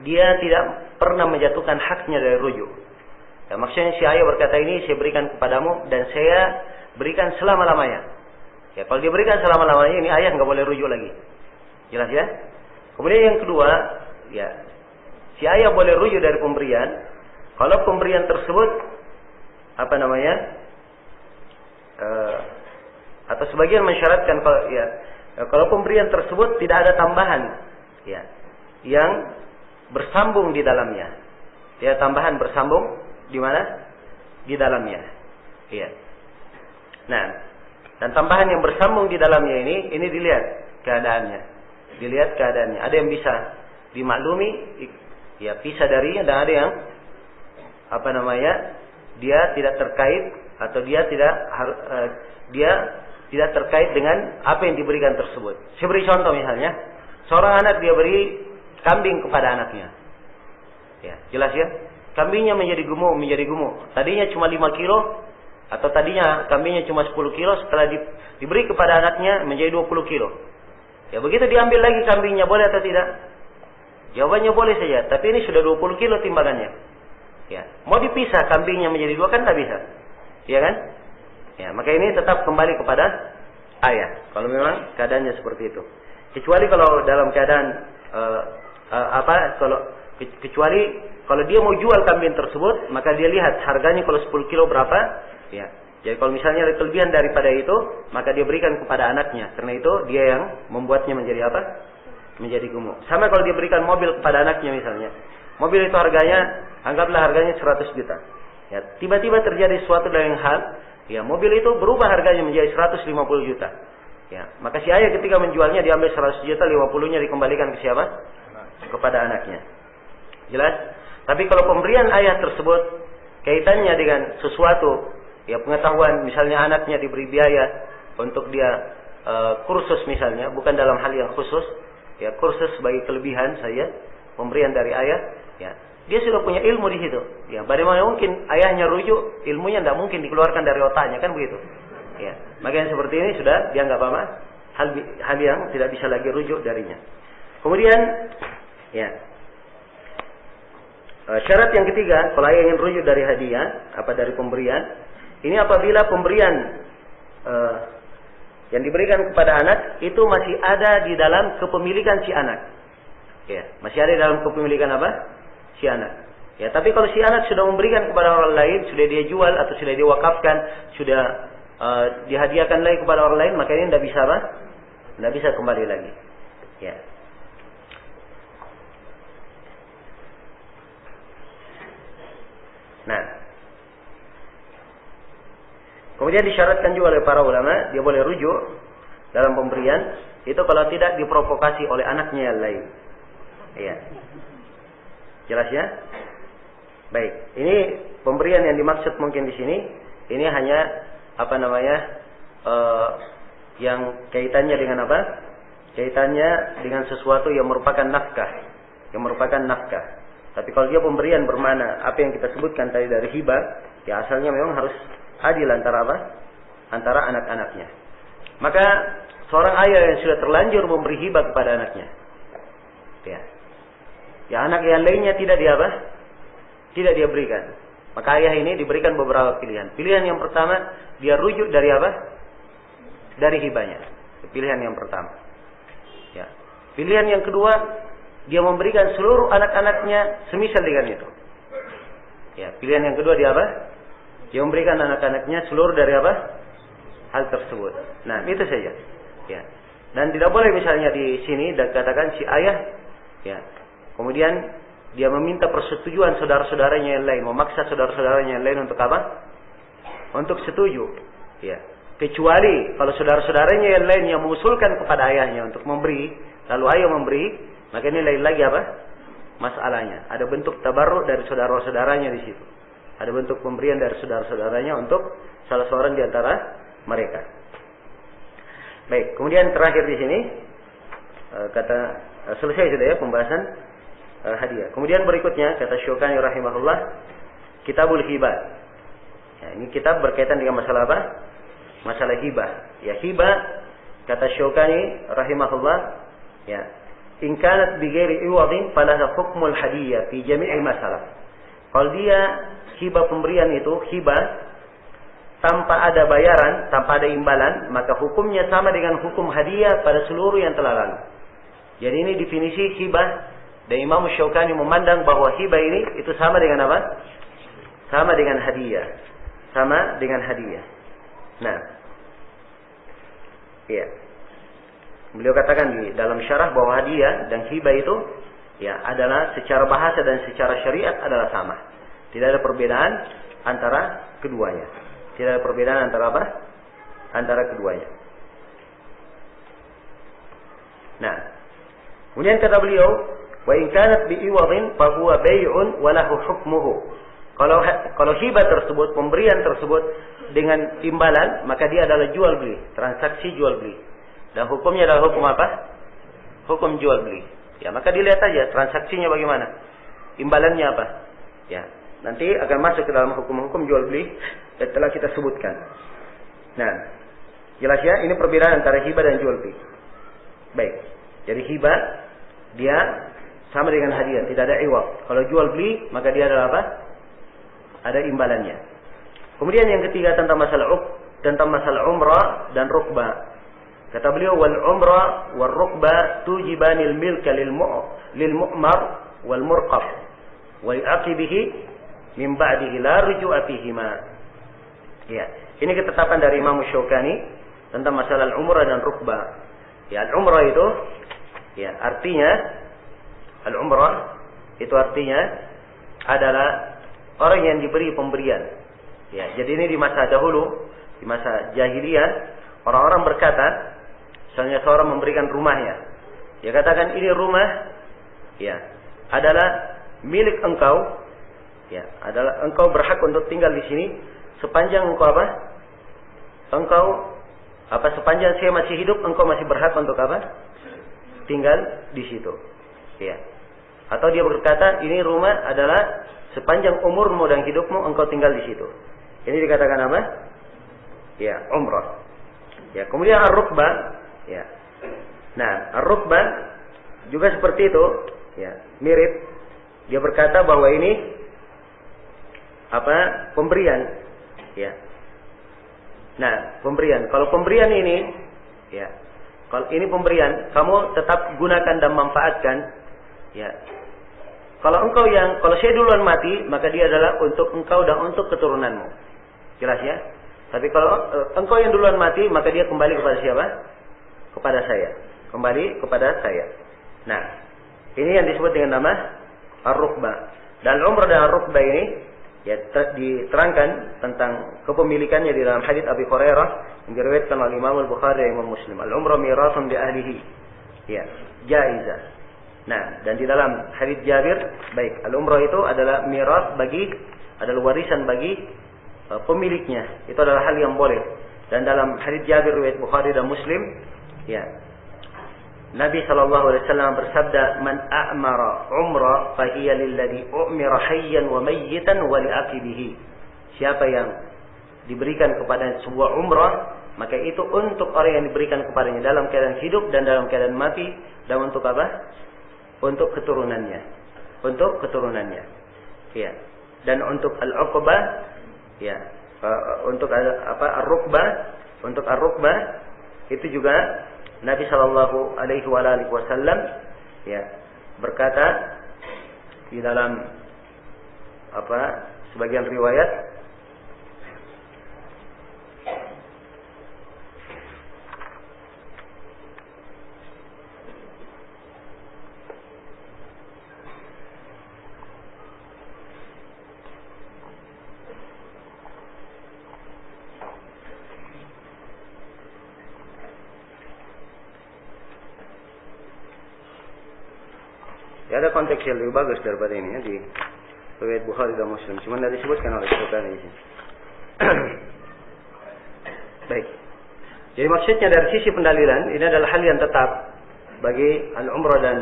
dia tidak pernah menjatuhkan haknya dari rujuk. Ya, maksudnya si ayah berkata ini saya berikan kepadamu dan saya berikan selama-lamanya. Ya, kalau dia berikan selama-lamanya ini ayah nggak boleh rujuk lagi. Jelas ya? Kemudian yang kedua, ya, si ayah boleh rujuk dari pemberian kalau pemberian tersebut atau sebagian mensyaratkan kalau pemberian tersebut tidak ada tambahan ya yang bersambung di dalamnya. Ya, tambahan bersambung di mana? Di dalamnya. Iya. Nah, dan tambahan yang bersambung di dalamnya ini dilihat keadaannya. Dilihat keadaannya. Ada yang bisa dimaklumi, ya pisah darinya, dan ada yang dia tidak terkait atau dia tidak terkait dengan apa yang diberikan tersebut. Saya beri contoh misalnya, seorang anak dia beri kambing kepada anaknya. Ya, jelas ya? Kambingnya menjadi gemuk. Tadinya cuma 5 kilo atau tadinya kambingnya cuma 10 kilo, setelah diberi kepada anaknya menjadi 20 kilo. Ya, begitu diambil lagi kambingnya, boleh atau tidak? Jawabannya boleh saja, tapi ini sudah 20 kilo timbangannya. Ya, mau dipisah kambingnya menjadi 2 kan tak bisa. Iya kan? Ya, maka ini tetap kembali kepada ayah. Kalau memang keadaannya seperti itu. Kecuali kalau dalam keadaan kecuali kalau dia mau jual kambing tersebut, maka dia lihat harganya kalau 10 kilo berapa, ya. Jadi kalau misalnya ada kelebihan daripada itu, maka dia berikan kepada anaknya. Karena itu dia yang membuatnya menjadi apa? Menjadi gemuk. Sama kalau dia berikan mobil kepada anaknya misalnya. Mobil itu harganya, anggaplah harganya 100 juta. Ya, tiba-tiba terjadi suatu lain hal, ya mobil itu berubah harganya menjadi 150 juta. Ya, maka si ayah ketika menjualnya diambil 100 juta, 50-nya dikembalikan ke siapa? Kepada anaknya. Jelas? Tapi kalau pemberian ayah tersebut kaitannya dengan sesuatu, ya pengetahuan, misalnya anaknya diberi biaya untuk dia kursus misalnya, bukan dalam hal yang khusus, ya kursus sebagai kelebihan saja, pemberian dari ayah, ya dia sudah punya ilmu di situ. Ya, bagaimana mungkin ayahnya rujuk, ilmunya tidak mungkin dikeluarkan dari otaknya, kan begitu. Ya, makanya seperti ini sudah dianggap apa? Hal yang tidak bisa lagi rujuk darinya. Kemudian, ya, syarat yang ketiga, kalau ayah ingin rujuk dari hadiah, dari pemberian, ini apabila pemberian yang diberikan kepada anak itu masih ada di dalam kepemilikan si anak. Ya, masih ada di dalam kepemilikan apa? Si anak. Ya, tapi kalau si anak sudah memberikan kepada orang lain, sudah dia jual atau sudah dia wakafkan, sudah dihadiahkan lagi kepada orang lain, maka ini tidak bisa apa? Tidak bisa kembali lagi. Ya. Nah, kemudian disyaratkan juga oleh para ulama, dia boleh rujuk dalam pemberian itu kalau tidak diprovokasi oleh anaknya yang lain. Iya. Jelas ya? Baik, ini pemberian yang dimaksud mungkin di sini, ini hanya apa namanya? Yang kaitannya dengan apa? Kaitannya dengan sesuatu yang merupakan nafkah, Tapi kalau dia pemberian bermana apa yang kita sebutkan tadi dari hibah, ya asalnya memang harus adil antara apa? Antara anak-anaknya. Maka seorang ayah yang sudah terlanjur memberi hibah kepada anaknya, ya anak yang lainnya tidak dia apa? Tidak dia berikan. Maka ayah ini diberikan beberapa pilihan. Pilihan yang pertama, dia rujuk dari apa? Dari hibahnya. Pilihan yang pertama. Ya. Pilihan yang kedua, dia memberikan seluruh anak-anaknya semisal dengan itu. Ya, pilihan yang kedua dia apa? Dia memberikan anak-anaknya seluruh dari apa? Hal tersebut. Nah, itu saja. Ya. Dan tidak boleh misalnya di sini dikatakan si ayah, ya, kemudian dia meminta persetujuan saudara-saudaranya yang lain, memaksa saudara-saudaranya yang lain untuk apa? Untuk setuju. Ya. Kecuali kalau saudara-saudaranya yang lain yang mengusulkan kepada ayahnya untuk memberi, lalu ayah memberi, maka ini lain lagi apa? Masalahnya. Ada bentuk tabarruk dari saudara-saudaranya di situ. Ada bentuk pemberian dari saudara-saudaranya untuk salah seorang di antara mereka. Baik, kemudian terakhir di sini selesai sudah ya pembahasan hadiah. Kemudian berikutnya kata Syukani rahimahullah, Kitabul Hibah. Ya, ini kitab berkaitan dengan masalah apa? Masalah hibah. Ya, hibah kata Syukani rahimahullah, ya, in kanat bi ghairi iwadin falaha hukmul hadiyah fi jami'il masalah. Kalau dia hibah pemberian itu hibah tanpa ada bayaran, tanpa ada imbalan, maka hukumnya sama dengan hukum hadiah pada seluruh yang telah lalu. Jadi ini definisi hibah, dan Imam Syaukani memandang bahwa hibah ini itu sama dengan apa? Sama dengan hadiah. Sama dengan hadiah. Nah, iya. Beliau katakan di dalam syarah bahwa hadiah dan hibah itu ya adalah secara bahasa dan secara syariat adalah sama. Tidak ada perbedaan antara keduanya. Tidak ada perbedaan antara apa? Antara keduanya. Nah, kemudian kata beliau, wa in kanat bi iwadin fa huwa bai'un wa lahu hukmuhu. Kalau hibah tersebut, pemberian tersebut dengan imbalan, maka dia adalah jual beli, transaksi jual beli. Dan hukumnya adalah hukum apa? Hukum jual beli. Ya, maka dilihat aja transaksinya bagaimana. Imbalannya apa? Ya, nanti akan masuk ke dalam hukum-hukum jual beli yang telah kita sebutkan. Nah, jelas ya, ini perbedaan antara hibah dan jual beli. Baik. Jadi hibah dia sama dengan hadiah, tidak ada iwad. Kalau jual beli, maka dia adalah apa? Ada imbalannya. Kemudian yang ketiga tentang masalah umrah dan rukbah. Kata beliau, wal umrah wal rukbah tujibanil milka lil mu'mar wal murqab wa yu'aqibihi min ba'dihi la ruju'a fihima. Ya, ini ketetapan dari Imam Syaukani tentang masalah umrah dan rukbah. Ya, al-umrah itu ya artinya al-umrah itu artinya adalah orang yang diberi pemberian. Ya, jadi ini di masa dahulu, di masa jahiliyah, orang-orang berkata, misalnya seorang memberikan rumahnya, dia katakan ini rumah, ya, adalah milik engkau, ya, adalah engkau berhak untuk tinggal di sini sepanjang engkau apa? Sepanjang saya masih hidup, engkau masih berhak untuk apa? Tinggal di situ, ya. Atau dia berkata, ini rumah adalah sepanjang umurmu dan hidupmu engkau tinggal di situ. Ini dikatakan apa? Ya, umrah. Ya, kemudian ar-rukbah, ya. Nah, ar-rukbah juga seperti itu, ya, mirip. Dia berkata bahwa ini pemberian, ya. Nah, pemberian. Kalau pemberian ini Ya. Kalau ini pemberian, kamu tetap gunakan dan manfaatkan. Ya. Kalau saya duluan mati, maka dia adalah untuk engkau dan untuk keturunanmu. Jelas ya? Tapi kalau engkau yang duluan mati, maka dia kembali kepada siapa? Kepada saya. Kembali kepada saya. Nah, ini yang disebut dengan nama ar-rukbah. Dan umrah dan ar-rukbah ini ya diterangkan tentang kepemilikannya di dalam hadits Abi Hurairah yang diriwayatkan oleh Imam Al-Bukhari dan Imam Muslim. Al-umrah mirathun li ahlihi. Ya, jaizah. Nah, dan di dalam hadits Jabir, baik, al-umrah itu adalah adalah warisan bagi pemiliknya. Itu adalah hal yang boleh. Dan dalam hadits Jabir riwayat Bukhari dan Muslim, ya, Nabi SAW bersabda, "Man a'mara umrah fahiya lilladhi u'mira hayyan wa mayyitan wa li'aqibihi." Siapa yang diberikan kepada sebuah umrah, maka itu untuk orang yang diberikan kepadanya dalam keadaan hidup dan dalam keadaan mati, dan untuk apa? Untuk keturunannya. Untuk keturunannya. Ya. Dan untuk al-uqbah, ya, untuk ar-rukbah, untuk ar-rukbah itu juga Nabi sallallahu alaihi wasallam ya berkata di dalam sebagian riwayat, ya, ada konteks yang lebih bagus daripada ini ya, di riwayat Bukhari dan Muslim. Cuma tidak disebutkan oleh Syukani di sini. Baik. Jadi maksudnya dari sisi pendalilan, ini adalah hal yang tetap bagi al-umrah dan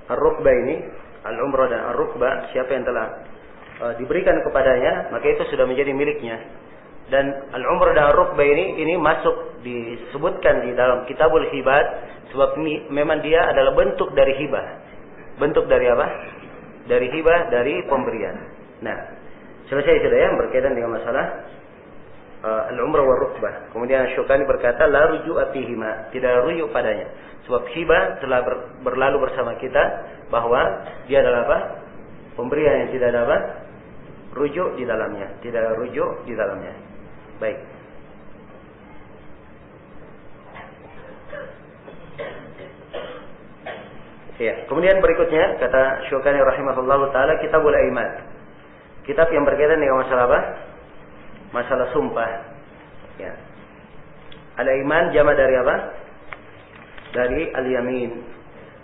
ar-rukbah ini. Al-umrah dan ar-rukbah, siapa yang telah diberikan kepadanya, maka itu sudah menjadi miliknya. Dan al-umrah dan ar-rukbah ini masuk disebutkan di dalam kitabul hibat, sebab ini memang dia adalah bentuk dari hibah. Bentuk dari apa? Dari hibah, dari pemberian. Nah, selesai sudah ya berkaitan dengan masalah al-umrah wa rukbah. Kemudian Syukani berkata, la ruju'a fihima, tidak rujuk padanya. Sebab hibah telah berlalu bersama kita bahwa dia adalah apa? Pemberian yang tidak ada apa? Rujuk di dalamnya, tidak ada rujuk di dalamnya. Baik. Ya, kemudian berikutnya kata Syukani rahimahullahu taala, Kitabul Aiman. Kitab yang berkaitan dengan masalah apa? Masalah sumpah. Ya. Al-Aiman jama dari apa? Dari al-yamin.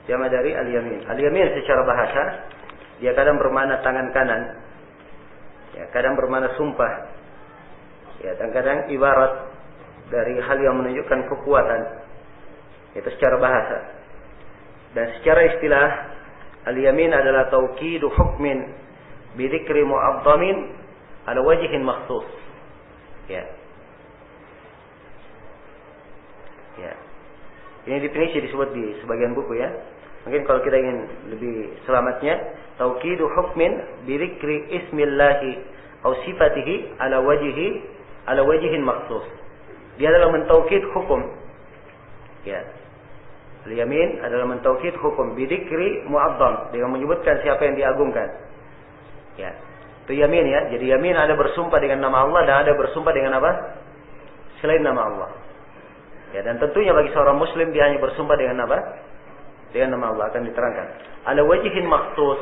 Jama dari al-yamin. Al-yamin secara bahasa dia kadang bermakna tangan kanan. Ya, kadang bermakna sumpah. Ya, dan kadang ibarat dari hal yang menunjukkan kekuatan. Itu secara bahasa. Dan secara istilah, al-yamin adalah tauqidu hukmin bidhikri mu'azzamin ala wajhin makhsus. Ya. Ya. Ini definisi disebut di sebagian buku ya. Mungkin kalau kita ingin lebih selamatnya, tauqidu hukmin bidhikri ismillahi atau sifatihi ala wajhin makhsus. Dia adalah mentaukid hukum. Ya. Al-yamin adalah mentaukid hukum bidikri mu'azzam, dengan menyebutkan siapa yang diagungkan. Ya. Itu yamin ya. Jadi yamin ada bersumpah dengan nama Allah dan ada bersumpah dengan apa? Selain nama Allah. Ya, dan tentunya bagi seorang muslim dia hanya bersumpah dengan apa? Dengan nama Allah, akan diterangkan. Ala wajhin makhsus,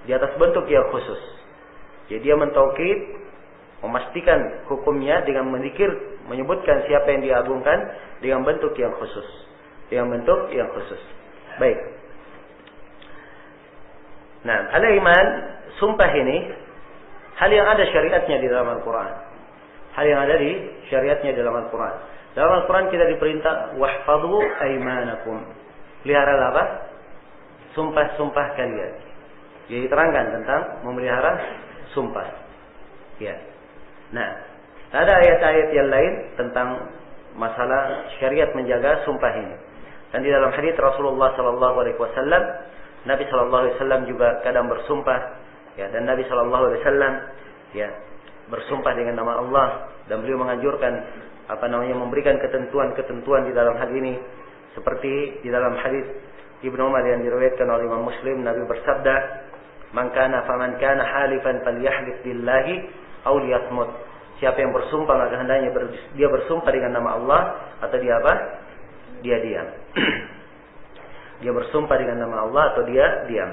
di atas bentuk yang khusus. Jadi dia mentaukid, memastikan hukumnya dengan menyebutkan siapa yang diagungkan dengan bentuk yang khusus. Dengan bentuk yang khusus. Baik. Nah, al-iman, sumpah ini hal yang ada syariatnya di dalam Al-Quran. Hal yang ada di syariatnya di dalam Al-Quran. Dalam Al-Quran kita diperintah wahfadhu aimanakum. Peliharalah apa? Sumpah-sumpah kalian. Jadi terangkan tentang memelihara sumpah. Ya. Nah, ada ayat-ayat yang lain tentang masalah syariat menjaga sumpah ini. Dan di dalam hadis Rasulullah sallallahu alaihi wasallam, Nabi sallallahu alaihi wasallam juga kadang bersumpah, ya, dan Nabi sallallahu alaihi wasallam ya bersumpah dengan nama Allah, dan beliau menganjurkan memberikan ketentuan-ketentuan di dalam hal ini, seperti di dalam hadis Ibnu Umar yang diriwayatkan oleh Imam Muslim, Nabi bersabda, "Man kana halifan falyahlif billahi aw liyasmut." Siapa yang bersumpah maka hendaknya dia bersumpah dengan nama Allah atau dia apa? Dia diam. Dia bersumpah dengan nama Allah atau dia diam.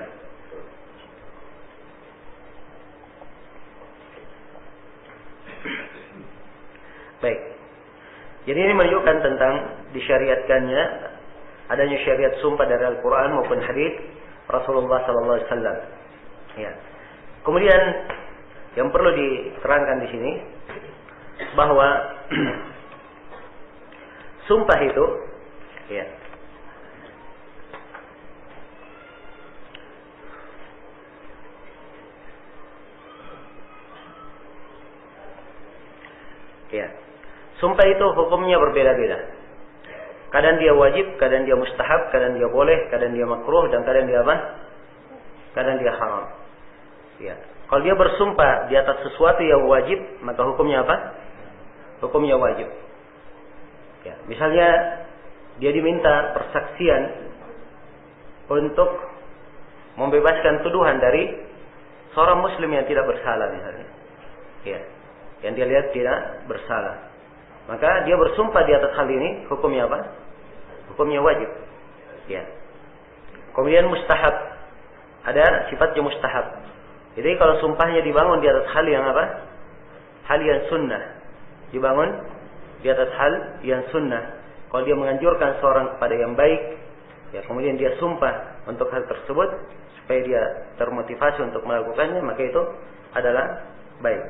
Baik. Jadi ini menunjukkan tentang disyariatkannya adanya syariat sumpah dari Al-Quran maupun hadis Rasulullah SAW. Ya. Kemudian yang perlu diterangkan di sini bahwa sumpah itu, ya, sumpah itu hukumnya berbeda-beda. Kadang dia wajib, kadang dia mustahab, kadang dia boleh, kadang dia makruh, dan kadang dia apa? Kadang dia haram. Ya. Kalau dia bersumpah di atas sesuatu yang wajib, maka hukumnya apa? Hukumnya wajib. Ya. Misalnya dia diminta persaksian untuk membebaskan tuduhan dari seorang muslim yang tidak bersalah misalnya. Ya. Yang dia lihat tidak bersalah. Maka dia bersumpah di atas hal ini, hukumnya apa? Hukumnya wajib. Ya. Kemudian mustahab. Ada sifatnya mustahab. Jadi kalau sumpahnya dibangun di atas hal yang apa? Hal yang sunnah. Dibangun di atas hal yang sunnah. Kalau dia menganjurkan seorang kepada yang baik, ya kemudian dia sumpah untuk hal tersebut supaya dia termotivasi untuk melakukannya, maka itu adalah baik.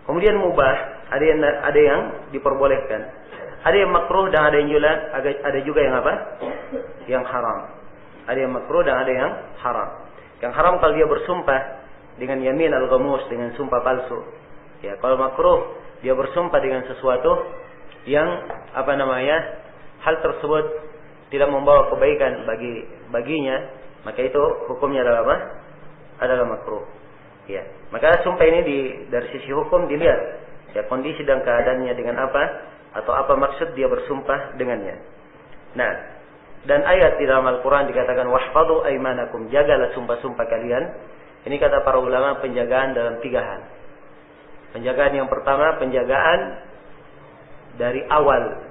Kemudian mubah, ada yang diperbolehkan, ada yang makruh dan ada juga yang apa? Yang haram. Ada yang makruh dan ada yang haram. Yang haram kalau dia bersumpah dengan yamin al-ghamus, dengan sumpah palsu. Ya, kalau makruh dia bersumpah dengan sesuatu yang hal tersebut tidak membawa kebaikan baginya, maka itu hukumnya adalah apa? Adalah makruh. Ya, maka sumpah ini dari sisi hukum dilihat ya kondisi dan keadaannya dengan apa atau apa maksud dia bersumpah dengannya. Nah, dan ayat di dalam Al-Quran dikatakan wahfadhu aimanakum, jagalah sumpah-sumpah kalian. Ini kata para ulama penjagaan dalam 3 hal. Penjagaan yang pertama, penjagaan dari awal.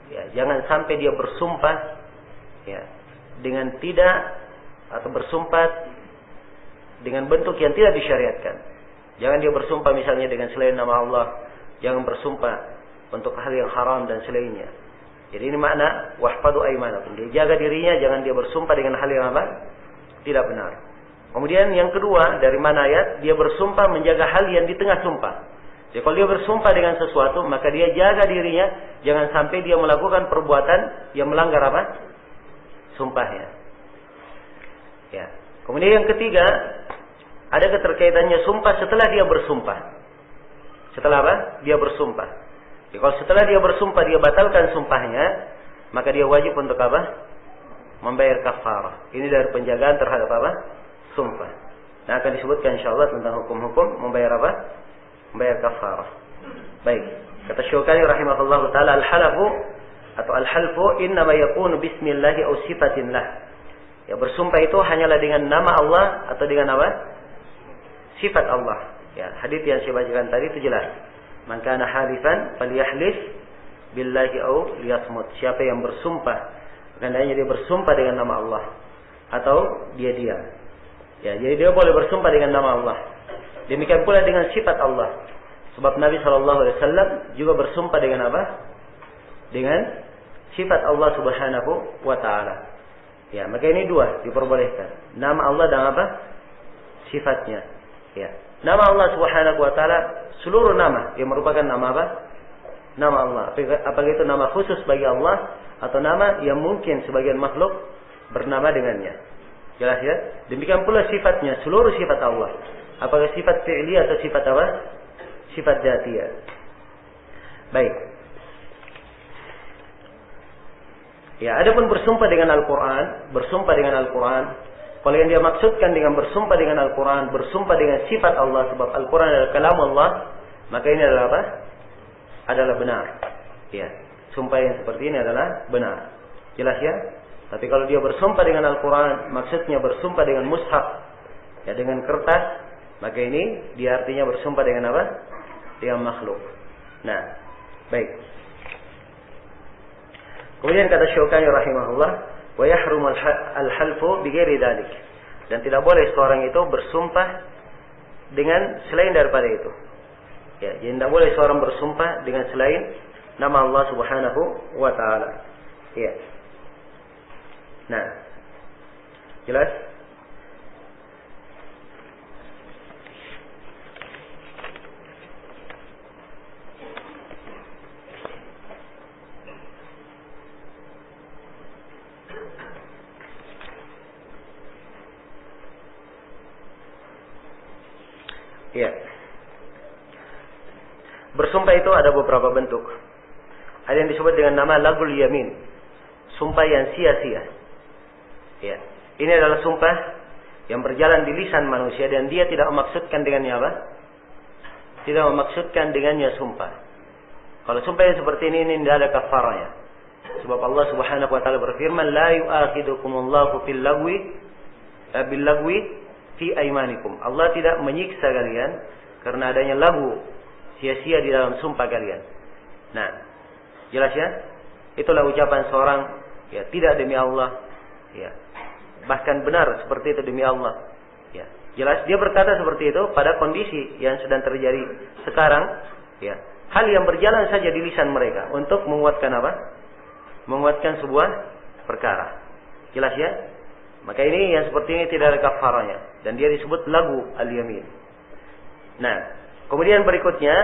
Ya, jangan sampai dia bersumpah ya dengan tidak atau bersumpah dengan bentuk yang tidak disyariatkan. Jangan dia bersumpah misalnya dengan selain nama Allah. Jangan bersumpah untuk hal yang haram dan selainnya. Jadi ini makna wahfadhu aimanakum. Dia jaga dirinya, jangan dia bersumpah dengan hal yang apa? Tidak benar. Kemudian yang kedua, dari mana ayat? Dia bersumpah menjaga hal yang di tengah sumpah. Jadi kalau dia bersumpah dengan sesuatu, maka dia jaga dirinya, jangan sampai dia melakukan perbuatan yang melanggar apa? Sumpahnya. Ya. Kemudian yang ketiga, ada keterkaitannya sumpah setelah dia bersumpah. Setelah apa? Dia bersumpah. Jadi kalau setelah dia bersumpah, dia batalkan sumpahnya, maka dia wajib untuk apa? Membayar kafarah. Ini dari penjagaan terhadap apa? Sumpah. Nah, akan disebutkan insyaallah tentang hukum-hukum membayar apa? Membayar kafarah. Baik. Kata Syaukani rahimahullahu taala, al-halafu atau al-halfu innama yakunu bismillah aw sifatillah. Ya, bersumpah itu hanyalah dengan nama Allah atau dengan apa? Sifat Allah. Ya, hadis yang saya bacakan tadi itu jelas. Man kana halifan falyahlif billahi aw liyasmut. Siapa yang bersumpah, hendaknya dia bersumpah dengan nama Allah atau dia diam. Ya, jadi dia boleh bersumpah dengan nama Allah. Demikian pula dengan sifat Allah. Sebab Nabi SAW juga bersumpah dengan apa? Dengan sifat Allah Subhanahu wa taala. Ya, maka ini dua diperbolehkan. Nama Allah dan apa? Sifatnya. Ya. Nama Allah Subhanahu wa taala seluruh nama yang merupakan nama apa? Nama Allah. Apakah itu nama khusus bagi Allah atau nama yang mungkin sebagian makhluk bernama dengannya? Jelas ya? Demikian pula sifatnya, seluruh sifat Allah. Apakah sifat fi'li atau sifat apa? Sifat dzatiyah. Baik. Ya, adapun bersumpah dengan Al-Quran, kalau yang dia maksudkan dengan bersumpah dengan Al-Quran, bersumpah dengan sifat Allah, sebab Al-Quran adalah kalam Allah, maka ini adalah apa? Adalah benar. Ya, sumpah yang seperti ini adalah benar. Jelas ya? Tapi kalau dia bersumpah dengan Al-Quran, maksudnya bersumpah dengan mushaf, ya dengan kertas, maka ini dia artinya bersumpah dengan apa? Dengan makhluk. Nah, baik. Kemudian kata Syaukani rahimahullah, wa yahrum al-halfu bighairi dzalik. Dan tidak boleh seorang itu bersumpah dengan selain daripada itu. Ya, jadi tidak boleh seorang bersumpah dengan selain nama Allah Subhanahu wa taala. Ya. Nah, jelas? Ya. Bersumpah itu ada beberapa bentuk. Ada yang disebut dengan nama lagul yamin, sumpah yang sia-sia. Ya. Ini adalah sumpah yang berjalan di lisan manusia dan dia tidak memaksudkan dengannya apa? Tidak memaksudkan dengannya sumpah. Kalau sumpah yang seperti ini tidak ada kafaranya. Sebab Allah Subhanahu wa taala berfirman, "La yu'akhidukumullahu bil lagwi fi aymanikum." Allah tidak menyiksa kalian karena adanya lagu sia-sia di dalam sumpah kalian. Nah, jelas ya? Itulah ucapan seorang ya tidak demi Allah, ya. Bahkan benar seperti itu demi Allah. Ya. Jelas dia berkata seperti itu pada kondisi yang sedang terjadi sekarang, ya. Hal yang berjalan saja di lisan mereka untuk menguatkan apa? Menguatkan sebuah perkara. Jelas ya? Maka ini yang seperti ini tidak ada kafaranya dan dia disebut lagu al-yamin. Nah, kemudian berikutnya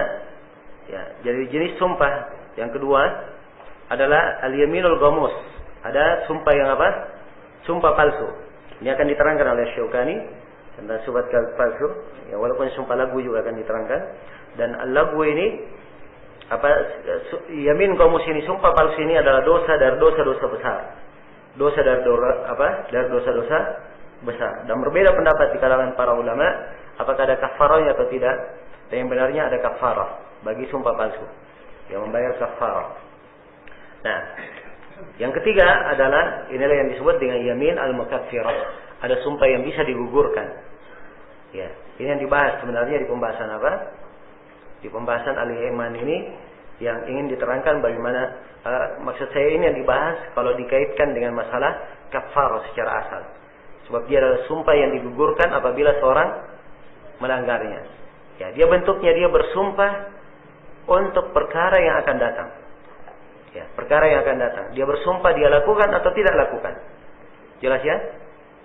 ya, jadi jenis sumpah yang kedua adalah al-yaminul ghamus. Ada sumpah yang apa? Sumpah palsu. Ini akan diterangkan oleh Syaukani tentang sumpah palsu. Ya, walaupun sumpah lagu juga akan diterangkan. Dan al-lagu ini apa? Yamin ghamus ini, sumpah palsu ini adalah dosa dari dosa-dosa besar. Dosa dari dari dosa-dosa besar. Dan berbeda pendapat di kalangan para ulama apakah ada kafarahnya atau tidak. Dan yang benarnya ada kafarah bagi sumpah palsu yang membayar kafarah. Nah, yang ketiga adalah inilah yang disebut dengan yamin al-mukaffirah. Ada sumpah yang bisa digugurkan. Ya, ini yang dibahas sebenarnya di pembahasan apa? Di pembahasan al-iman ini yang ingin diterangkan bagaimana maksud saya ini yang dibahas kalau dikaitkan dengan masalah kafarah secara asal. Sebab dia adalah sumpah yang digugurkan apabila seorang melanggarnya. Ya, dia bentuknya dia bersumpah untuk perkara yang akan datang. Ya, perkara yang akan datang. Dia bersumpah dia lakukan atau tidak lakukan. Jelas ya?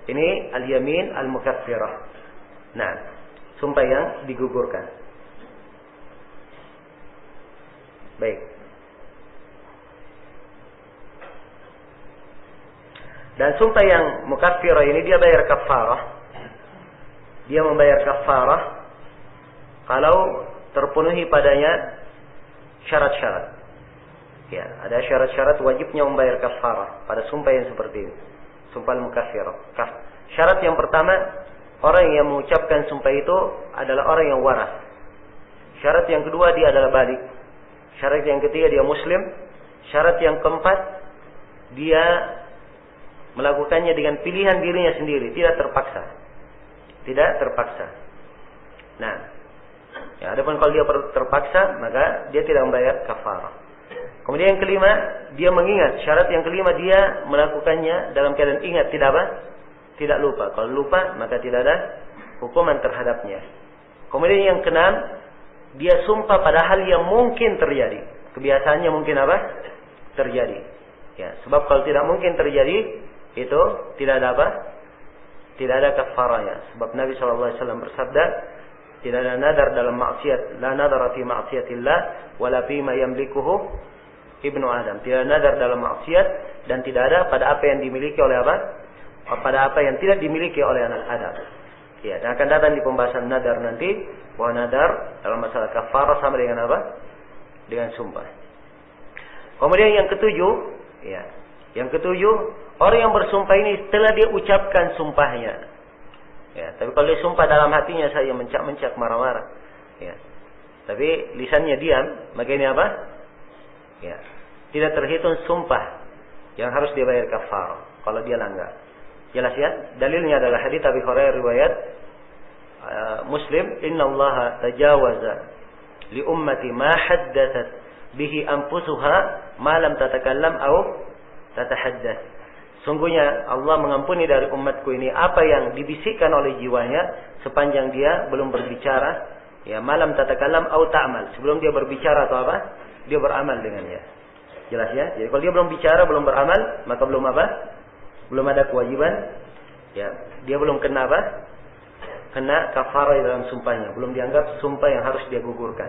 Ini al-yamin al-mukaffirah. Nah, sumpah yang digugurkan. Baik. Dan sumpah yang mukaffirah ini dia bayar kafarah. Dia membayar kafarah kalau terpenuhi padanya syarat-syarat. Ya, ada syarat-syarat wajibnya membayar kafarah pada sumpah yang seperti ini. Sumpah al-mukaffirah. Syarat yang pertama, orang yang mengucapkan sumpah itu adalah orang yang waras. Syarat yang kedua dia adalah balik. Syarat yang ketiga dia muslim. Syarat yang keempat dia melakukannya dengan pilihan dirinya sendiri, tidak terpaksa. Tidak terpaksa. Nah, ya, adapun kalau dia terpaksa, maka dia tidak membayar kafarah. Kemudian yang kelima, dia mengingat. Syarat yang kelima dia melakukannya dalam keadaan ingat, tidak apa? Tidak lupa. Kalau lupa, maka tidak ada hukuman terhadapnya. Kemudian yang keenam, dia sumpah pada hal yang mungkin terjadi. Kebiasaannya mungkin apa? Terjadi. Ya, sebab kalau tidak mungkin terjadi, itu tidak ada apa? Tidak ada kafarahnya. Sebab Nabi SAW bersabda, tidak ada nadar dalam maksiat. La nadara fi maksiatillah, wala fi ma yamlikuhu ibnu Adam. Tidak ada nadar dalam maksiat dan tidak ada pada apa yang dimiliki oleh apa? Pada apa yang tidak dimiliki oleh anak Adam. Ya, dan akan datang di pembahasan nadar nanti bahwa nadar dalam masalah kafarah sama dengan apa? Dengan sumpah. Kemudian yang ketujuh, ya. Yang ketujuh, orang yang bersumpah ini setelah dia ucapkan sumpahnya. Ya, tapi kalau dia sumpah dalam hatinya saja mencak-mencak marah-marah. Ya. Tapi lisannya diam, maka ini apa? Ya. tidak terhitung sumpah yang harus dia bayar kafarah kalau dia langgar. Jelas ya? Dalilnya adalah hadits Abi Hurairah riwayat Muslim, "Innallaha tajawaza li ummati ma haddathat bihi anfusuha ma lam tatakallam aw tatahaddath." Sungguhnya Allah mengampuni dari umatku ini apa yang dibisikkan oleh jiwanya sepanjang dia belum berbicara, ya, malam tatakallam aw ta'mal, sebelum dia berbicara atau apa? Dia beramal dengannya. Jelas ya? Jadi kalau dia belum bicara, belum beramal, maka belum apa? Belum ada kewajiban, ya, dia belum kena apa? Kena kafarah dalam sumpahnya, belum dianggap sumpah yang harus dia gugurkan.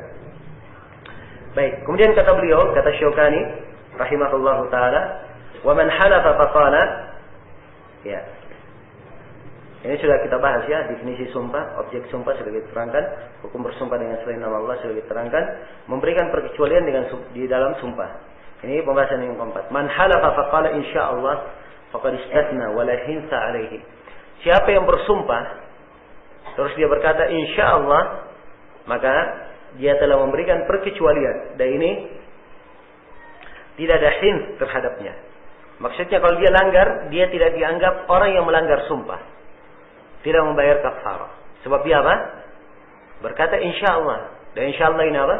Baik, kemudian kata beliau, kata Syaukani rahimahullahu taala, "Wa man halafa faqala," ya. Ini sudah kita bahas ya, definisi sumpah, objek sumpah sudah diterangkan, hukum bersumpah dengan selain nama Allah sudah diterangkan, memberikan perkecualian di dalam sumpah. Ini pembahasan yang keempat. "Man halafa faqala insyaallah faqad istathna wa la hinsa alaihi." Siapa yang bersumpah terus dia berkata insyaallah, maka dia telah memberikan perkecualian, dan ini tidak ada hins terhadapnya. Maksudnya kalau dia langgar, dia tidak dianggap orang yang melanggar sumpah, tidak membayar kafarah. Sebab dia apa? Berkata insyaallah. Dan insyaallah ini apa?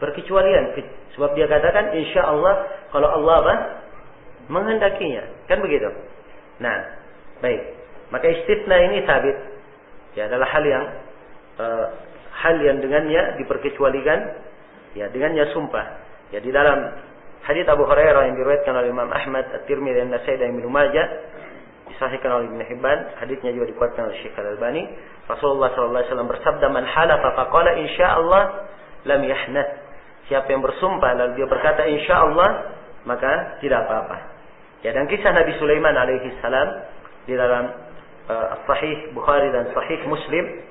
Perkecualian. Sebab dia katakan insyaallah kalau Allah apa? Menghendakinya. Kan begitu? Nah, baik. Maka istitsna ini sabit. Ya, adalah hal yang dengannya diperkecualikan, ya, dengannya sumpah. Ya, di dalam hadits Abu Hurairah yang diriwayatkan oleh Imam Ahmad, At-Tirmidzi, dan Nasai dan Ibnu Majah, disahihkan oleh Ibnu Hibban, haditsnya juga dikuatkan oleh Syekh Al-Albani. Rasulullah sallallahu alaihi wasallam bersabda, "Man halafa faqala insyaallah lam yahnath." Siapa yang bersumpah lalu dia berkata insyaallah, maka tidak apa-apa. Ya, dan kisah Nabi Sulaiman alaihi salam di dalam Sahih Bukhari dan Sahih Muslim,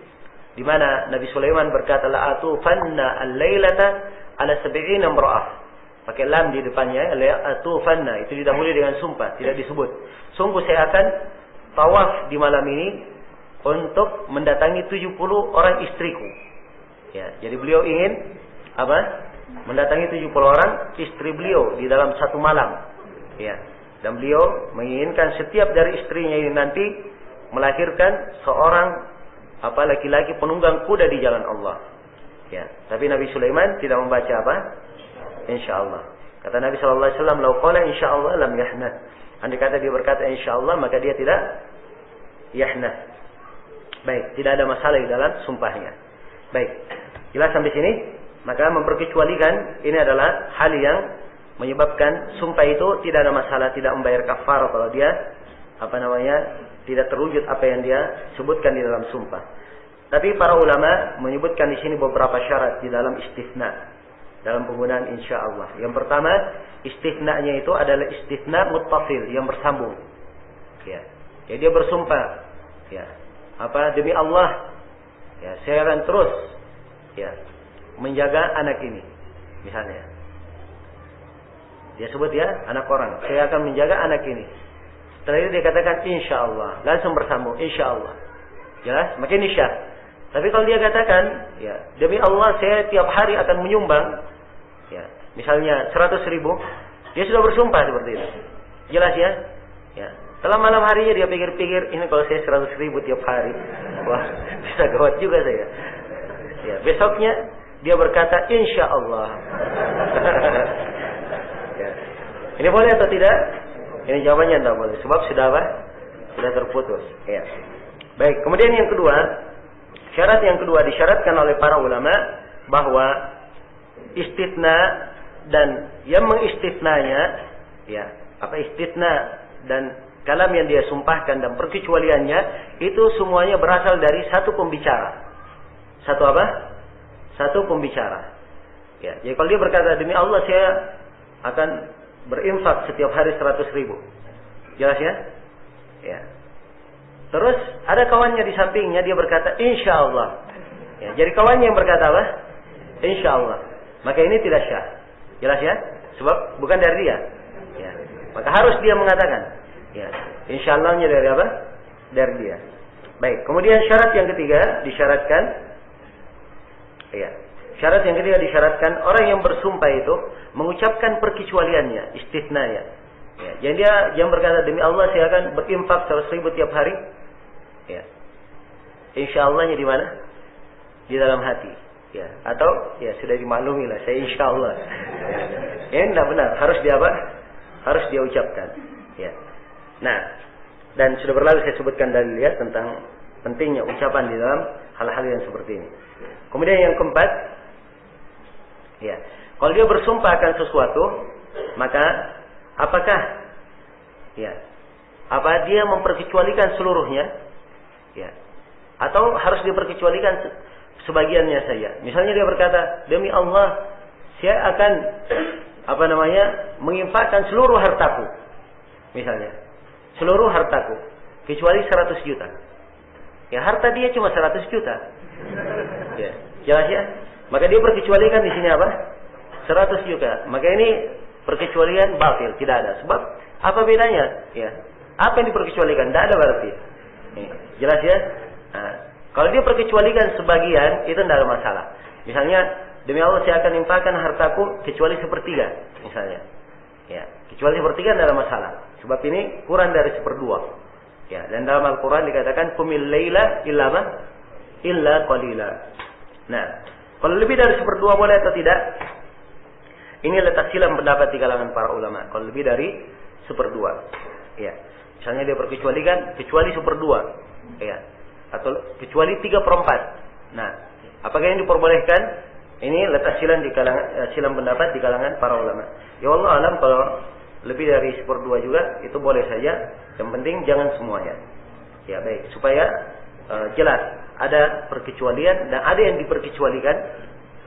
di mana Nabi Sulaiman berkata, "La atufanna al-lailata ala 70 imra'ah." Pakai lam di depannya, la atufanna, itu didahului dengan sumpah, tidak disebut. Sungguh saya akan tawaf di malam ini untuk mendatangi 70 orang istriku. Ya, jadi beliau ingin apa? Mendatangi 70 orang istri beliau di dalam satu malam. Ya. Dan beliau menginginkan setiap dari istrinya ini nanti melahirkan seorang laki-laki penunggang kuda di jalan Allah. Ya, tapi Nabi Sulaiman tidak membaca apa? Insyaallah. Kata Nabi sallallahu alaihi wasallam, "Lau qala insyaallah lam yahnath." Andai kata dia berkata insyaallah, maka dia tidak yahnath. Baik, tidak ada masalah di dalam sumpahnya. Baik. Jelas sampai sini? Maka memperkecualikan ini adalah hal yang menyebabkan sumpah itu tidak ada masalah, tidak membayar kafarah kalau dia tidak terwujud apa yang dia sebutkan di dalam sumpah. Tapi para ulama menyebutkan di sini beberapa syarat di dalam istitsna, dalam penggunaan insyaallah. Yang pertama, istitsnanya itu adalah istitsna muttasil, yang bersambung. Ya. Jadi dia bersumpah, ya, demi Allah, ya, saya akan terus, ya, menjaga anak ini, misalnya. Dia sebut ya, anak orang, saya akan menjaga anak ini. Setelah itu dia katakan insyaallah, langsung bersambung insyaallah. Jelas? Makin isya. Tapi kalau dia katakan, ya, demi Allah saya tiap hari akan menyumbang, ya, misalnya 100.000, dia sudah bersumpah seperti itu. Jelas ya? Ya. Setelah malam harinya dia pikir-pikir, ini kalau saya 100.000 tiap hari, wah, bisa gawat juga saya. Ya, besoknya dia berkata insyaallah. Ya. Ini boleh atau tidak? Ini jawabannya tidak boleh. Sebab sudah apa? Sudah terputus. Ya. Baik. Kemudian yang kedua, syarat yang kedua disyaratkan oleh para ulama bahwa istitsna dan yang mengistitsnanya, ya, istitsna dan kalam yang dia sumpahkan dan perkecualiannya itu semuanya berasal dari satu pembicara. Satu apa? Satu pembicara. Ya. Jadi kalau dia berkata demi Allah saya akan berinfak setiap hari 100.000. Jelas ya? Ya. Terus ada kawannya di sampingnya, dia berkata insyaallah. Ya, jadi kawannya yang berkata apa? Insyaallah. Maka ini tidak syah. Jelas ya? Sebab bukan dari dia. Ya. Maka harus dia mengatakan. Ya. Insyaallah-nya dari apa? Dari dia. Baik. Kemudian syarat yang ketiga disyaratkan. Ya. Syarat yang ketiga disyaratkan orang yang bersumpah itu mengucapkan perkecualiannya, istitsnanya. Ya, jadi dia yang berkata demi Allah saya akan berinfak 100.000 tiap hari. Ya. Insyaallah-nya di mana? Di dalam hati. Ya, atau ya sudah dimaklumi lah saya insyaallah. Ya, enggak benar, harus dia apa? Harus dia ucapkan. Ya. Nah, dan sudah berlalu saya sebutkan dalil ya tentang pentingnya ucapan di dalam hal-hal yang seperti ini. Kemudian yang keempat, ya, kalau dia bersumpah akan sesuatu, maka apakah ya, apa dia memperkecualikan seluruhnya? Ya. Atau harus diperkecualikan sebagiannya saja. Misalnya dia berkata, demi Allah, saya akan menginfakkan seluruh hartaku. Misalnya, seluruh hartaku kecuali 100 juta. Ya, harta dia cuma 100 juta. Ya, jelas ya? Maka dia perkecualikan di sini apa? 100 juta. Maka ini perkecualian batil, tidak ada. Sebab apa bedanya? Ya. Apa yang diperkecualikan? Tidak ada berarti. Jelas ya? Nah, kalau dia perkecualikan sebagian, itu tidak ada masalah. Misalnya, demi Allah saya akan infakkan hartaku kecuali 1/3, misalnya. Ya, kecuali 1/3 tidak ada masalah. Sebab ini kurang dari 1/2. Ya, dan dalam Al-Quran dikatakan kumil laila illa qalila. Nah, kalau lebih dari 1/2 boleh atau tidak? Ini letak silam pendapat di kalangan para ulama. Kalau lebih dari 1/2, ya. Misalnya dia perkecualikan kecuali 1/2, ya, atau kecuali 3/4. Nah, apakah yang diperbolehkan? Ini letak silam di kalangan silam pendapat di kalangan para ulama. Ya Allah alam, kalau lebih dari 1/2 juga itu boleh saja. Yang penting jangan semuanya. Ya baik, supaya jelas ada perkecualian dan ada yang diperkecualikan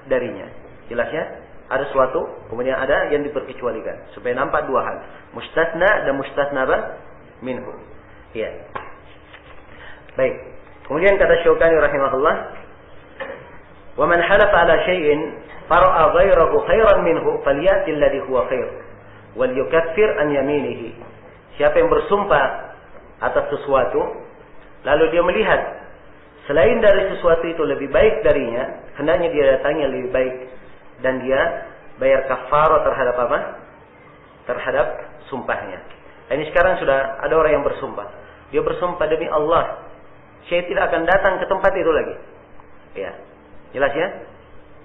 darinya. Jelasnya ada suatu, kemudian ada yang diperkecualikan supaya nampak dua hal, mustasna dan mustasna minhu. Ya. Baik. Kemudian kata Syaukani rahimahullah, "Wa man halafa ala syai'in fara'a ghairahu khairan minhu falyati alladhi huwa khair wal yukaffir an yaminihi." Siapa yang bersumpah atas sesuatu lalu dia melihat selain dari sesuatu itu lebih baik darinya, hendaknya dia datangi yang lebih baik dan dia bayar kafarah terhadap apa? Terhadap sumpahnya. Ini sekarang sudah ada orang yang bersumpah. Dia bersumpah demi Allah, saya tidak akan datang ke tempat itu lagi. Ya. Jelas ya?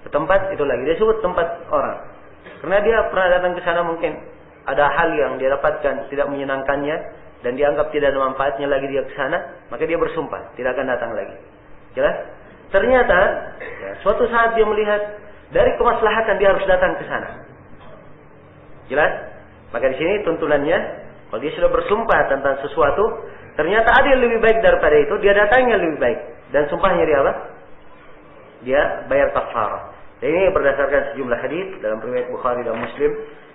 Ke tempat itu lagi. Dia sebut tempat orang. Karena dia pernah datang ke sana, mungkin ada hal yang dia dapatkan tidak menyenangkannya dan dianggap tidak ada manfaatnya lagi dia ke sana, maka dia bersumpah tidak akan datang lagi. Jelas? Ternyata ya, suatu saat dia melihat dari kemaslahatan dia harus datang ke sana. Jelas? Maka di sini tuntunannya, kalau dia sudah bersumpah tentang sesuatu, ternyata ada yang lebih baik daripada itu, dia datangnya lebih baik. Dan sumpahnya dia apa? Dia bayar kafarah. Dan ini berdasarkan sejumlah hadis dalam riwayat Bukhari dan Muslim.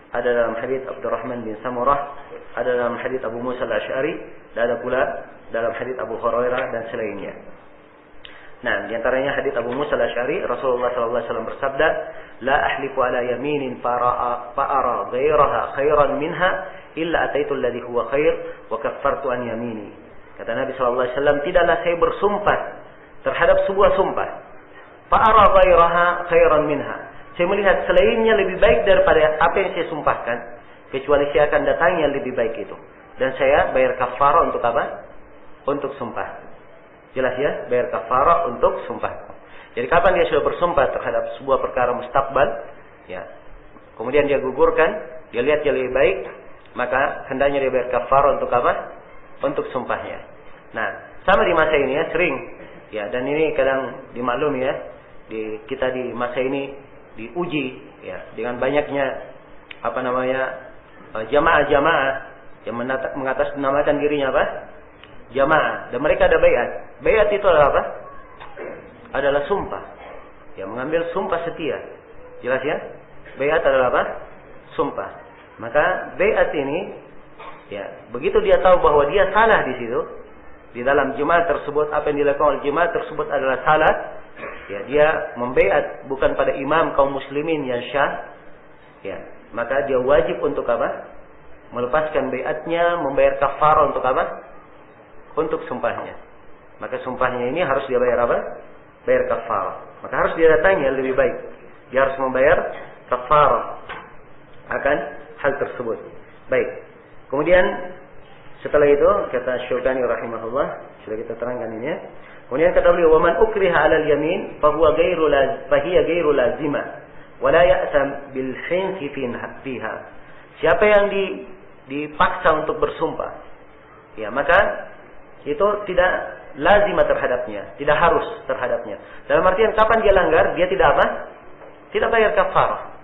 Ada dalam hadis Abdurrahman bin Samurah, ada dalam hadis Abu Musa al-Asy'ari, dan ada pula dalam hadis Abu Hurairah dan selainnya. Nah, di antaranya hadis Abu Musa al-Asy'ari, Rasulullah sallallahu alaihi wasallam bersabda, "La ahlifu ala yaminin fa'ara ghairaha khairan minha illa ataitu alladhi huwa khair wa kaffartu an yamini." Kata Nabi sallallahu alaihi wasallam, tidaklah saya bersumpah terhadap sebuah sumpah, fa'ara ghairaha khairan minha. Saya melihat selainnya lebih baik daripada apa yang saya sumpahkan, kecuali saya akan datang yang lebih baik itu. Dan saya bayar kafarah untuk apa? Untuk sumpah. Jelas ya? Bayar kafarah untuk sumpah. Jadi kapan dia sudah bersumpah terhadap sebuah perkara mustakbal, ya, kemudian dia gugurkan, dia lihat yang lebih baik, maka hendaknya dia bayar kafarah untuk apa? Untuk sumpahnya. Nah, sama di masa ini ya, sering, ya, dan ini kadang dimaklumi ya, kita di masa ini diuji ya dengan banyaknya jamaah-jamaah yang mengatasnamakan dirinya apa? Jamaah, dan mereka ada baiat. Baiat itu adalah apa? Adalah sumpah. Ya, mengambil sumpah setia. Jelas ya? Baiat adalah apa? Sumpah. Maka baiat ini ya, begitu dia tahu bahwa dia salah di situ, di dalam jemaah tersebut, apa yang dilakukan oleh jemaah tersebut adalah salah, ya, dia membaiat bukan pada imam kaum muslimin yang syah, ya, maka dia wajib untuk apa? Melepaskan baiatnya, membayar kafarah untuk apa? Untuk sumpahnya. Maka sumpahnya ini harus dia bayar apa? bayar kafarah. Maka harus dia datangi lebih baik. Dia harus membayar kafarah akan hal tersebut. Baik. Kemudian setelah itu kata Syaukani rahimahullah, sudah kita terangkan ini ya. Kemudian kata beliau, "Wa man ukriha 'alal yamin fa huwa ghairu lazimah wa la ya'sam bil hinsi fiha." Siapa yang dipaksa untuk bersumpah, ya maka itu tidak lazimah terhadapnya, tidak harus terhadapnya. Dalam artian kapan dia langgar, dia tidak apa? Tidak bayar kafarah.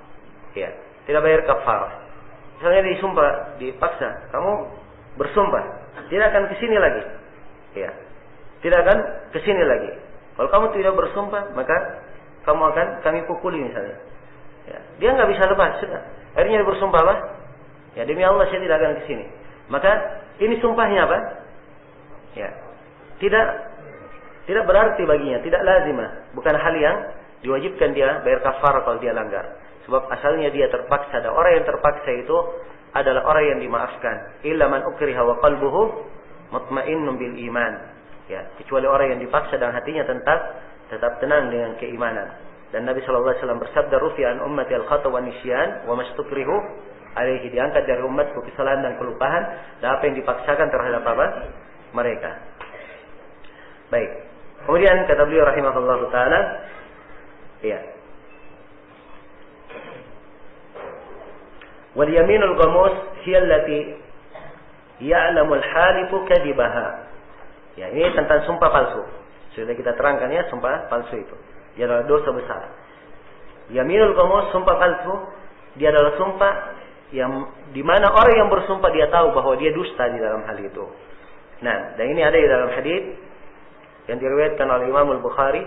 Ya, tidak bayar kafarah. Misalnya disumpah, dipaksa, kamu bersumpah, tidak akan ke sini lagi. Ya. Tidak akan ke sini lagi. Kalau kamu tidak bersumpah, maka kami pukuli misalnya. Ya. Dia nggak bisa lepas, sudah. Akhirnya dia bersumpah apa? Ya, demi Allah saya tidak akan ke sini. Maka ini sumpahnya apa? Ya. Tidak berarti baginya, tidak lazimah, bukan hal yang diwajibkan dia bayar kafarah kalau dia langgar. Sebab asalnya dia terpaksa, dan orang yang terpaksa itu adalah orang yang dimaafkan. Illa man ukriha wa qalbuhu mutmainnun bil iman. Ya, kecuali orang yang dipaksa dan hatinya tetap tenang dengan keimanan. Dan Nabi sallallahu alaihi wasallam bersabda, "Rufi'an ummati al-khata' wa nisyan wa mastukrihu alaihi." Diangkat dari umatku kesalahan dan kelupaan dan apa yang dipaksakan terhadap apa? Mereka. Baik. Kemudian kata beliau rahimahullah taala, ya. Wal yaminul ghamus hiya allati ya'lamul halifu kadibaha. Ya, ini tentang sumpah palsu. Sudah kita terangkan ya, sumpah palsu itu. Dia adalah dosa besar. Yaminul ghamus, sumpah palsu, dia adalah sumpah yang di mana orang yang bersumpah dia tahu bahwa dia dusta di dalam hal itu. Nah, dan ini ada di dalam hadis yang diriwayatkan oleh Imam Al-Bukhari,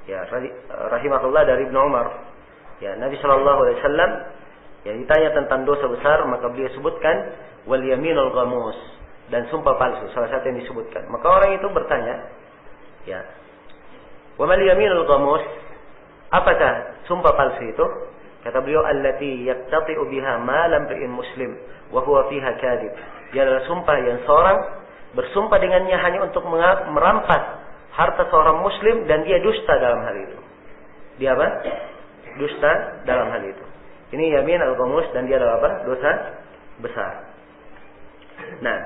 ya, rahimahullah, dari Ibnu Umar. Ya, Nabi sallallahu alaihi wasallam yang ditanya tentang dosa besar, maka beliau sebutkan wal yaminul ghamus, dan sumpah palsu, salah satu yang disebutkan. Maka orang itu bertanya, ya, wa mal yaminul ghamus, apakah sumpah palsu itu? Kata beliau, allati yaqtati'u biha malam ri'in muslim wa huwa fiha kadhib. Dia adalah sumpah yang seorang bersumpah dengannya hanya untuk merampas harta seorang muslim dan dia dusta dalam hal itu. Dia apa? Dusta dalam hal itu. Ini yamin al-ghamus dan dia adalah apa? Dosa besar. Nah,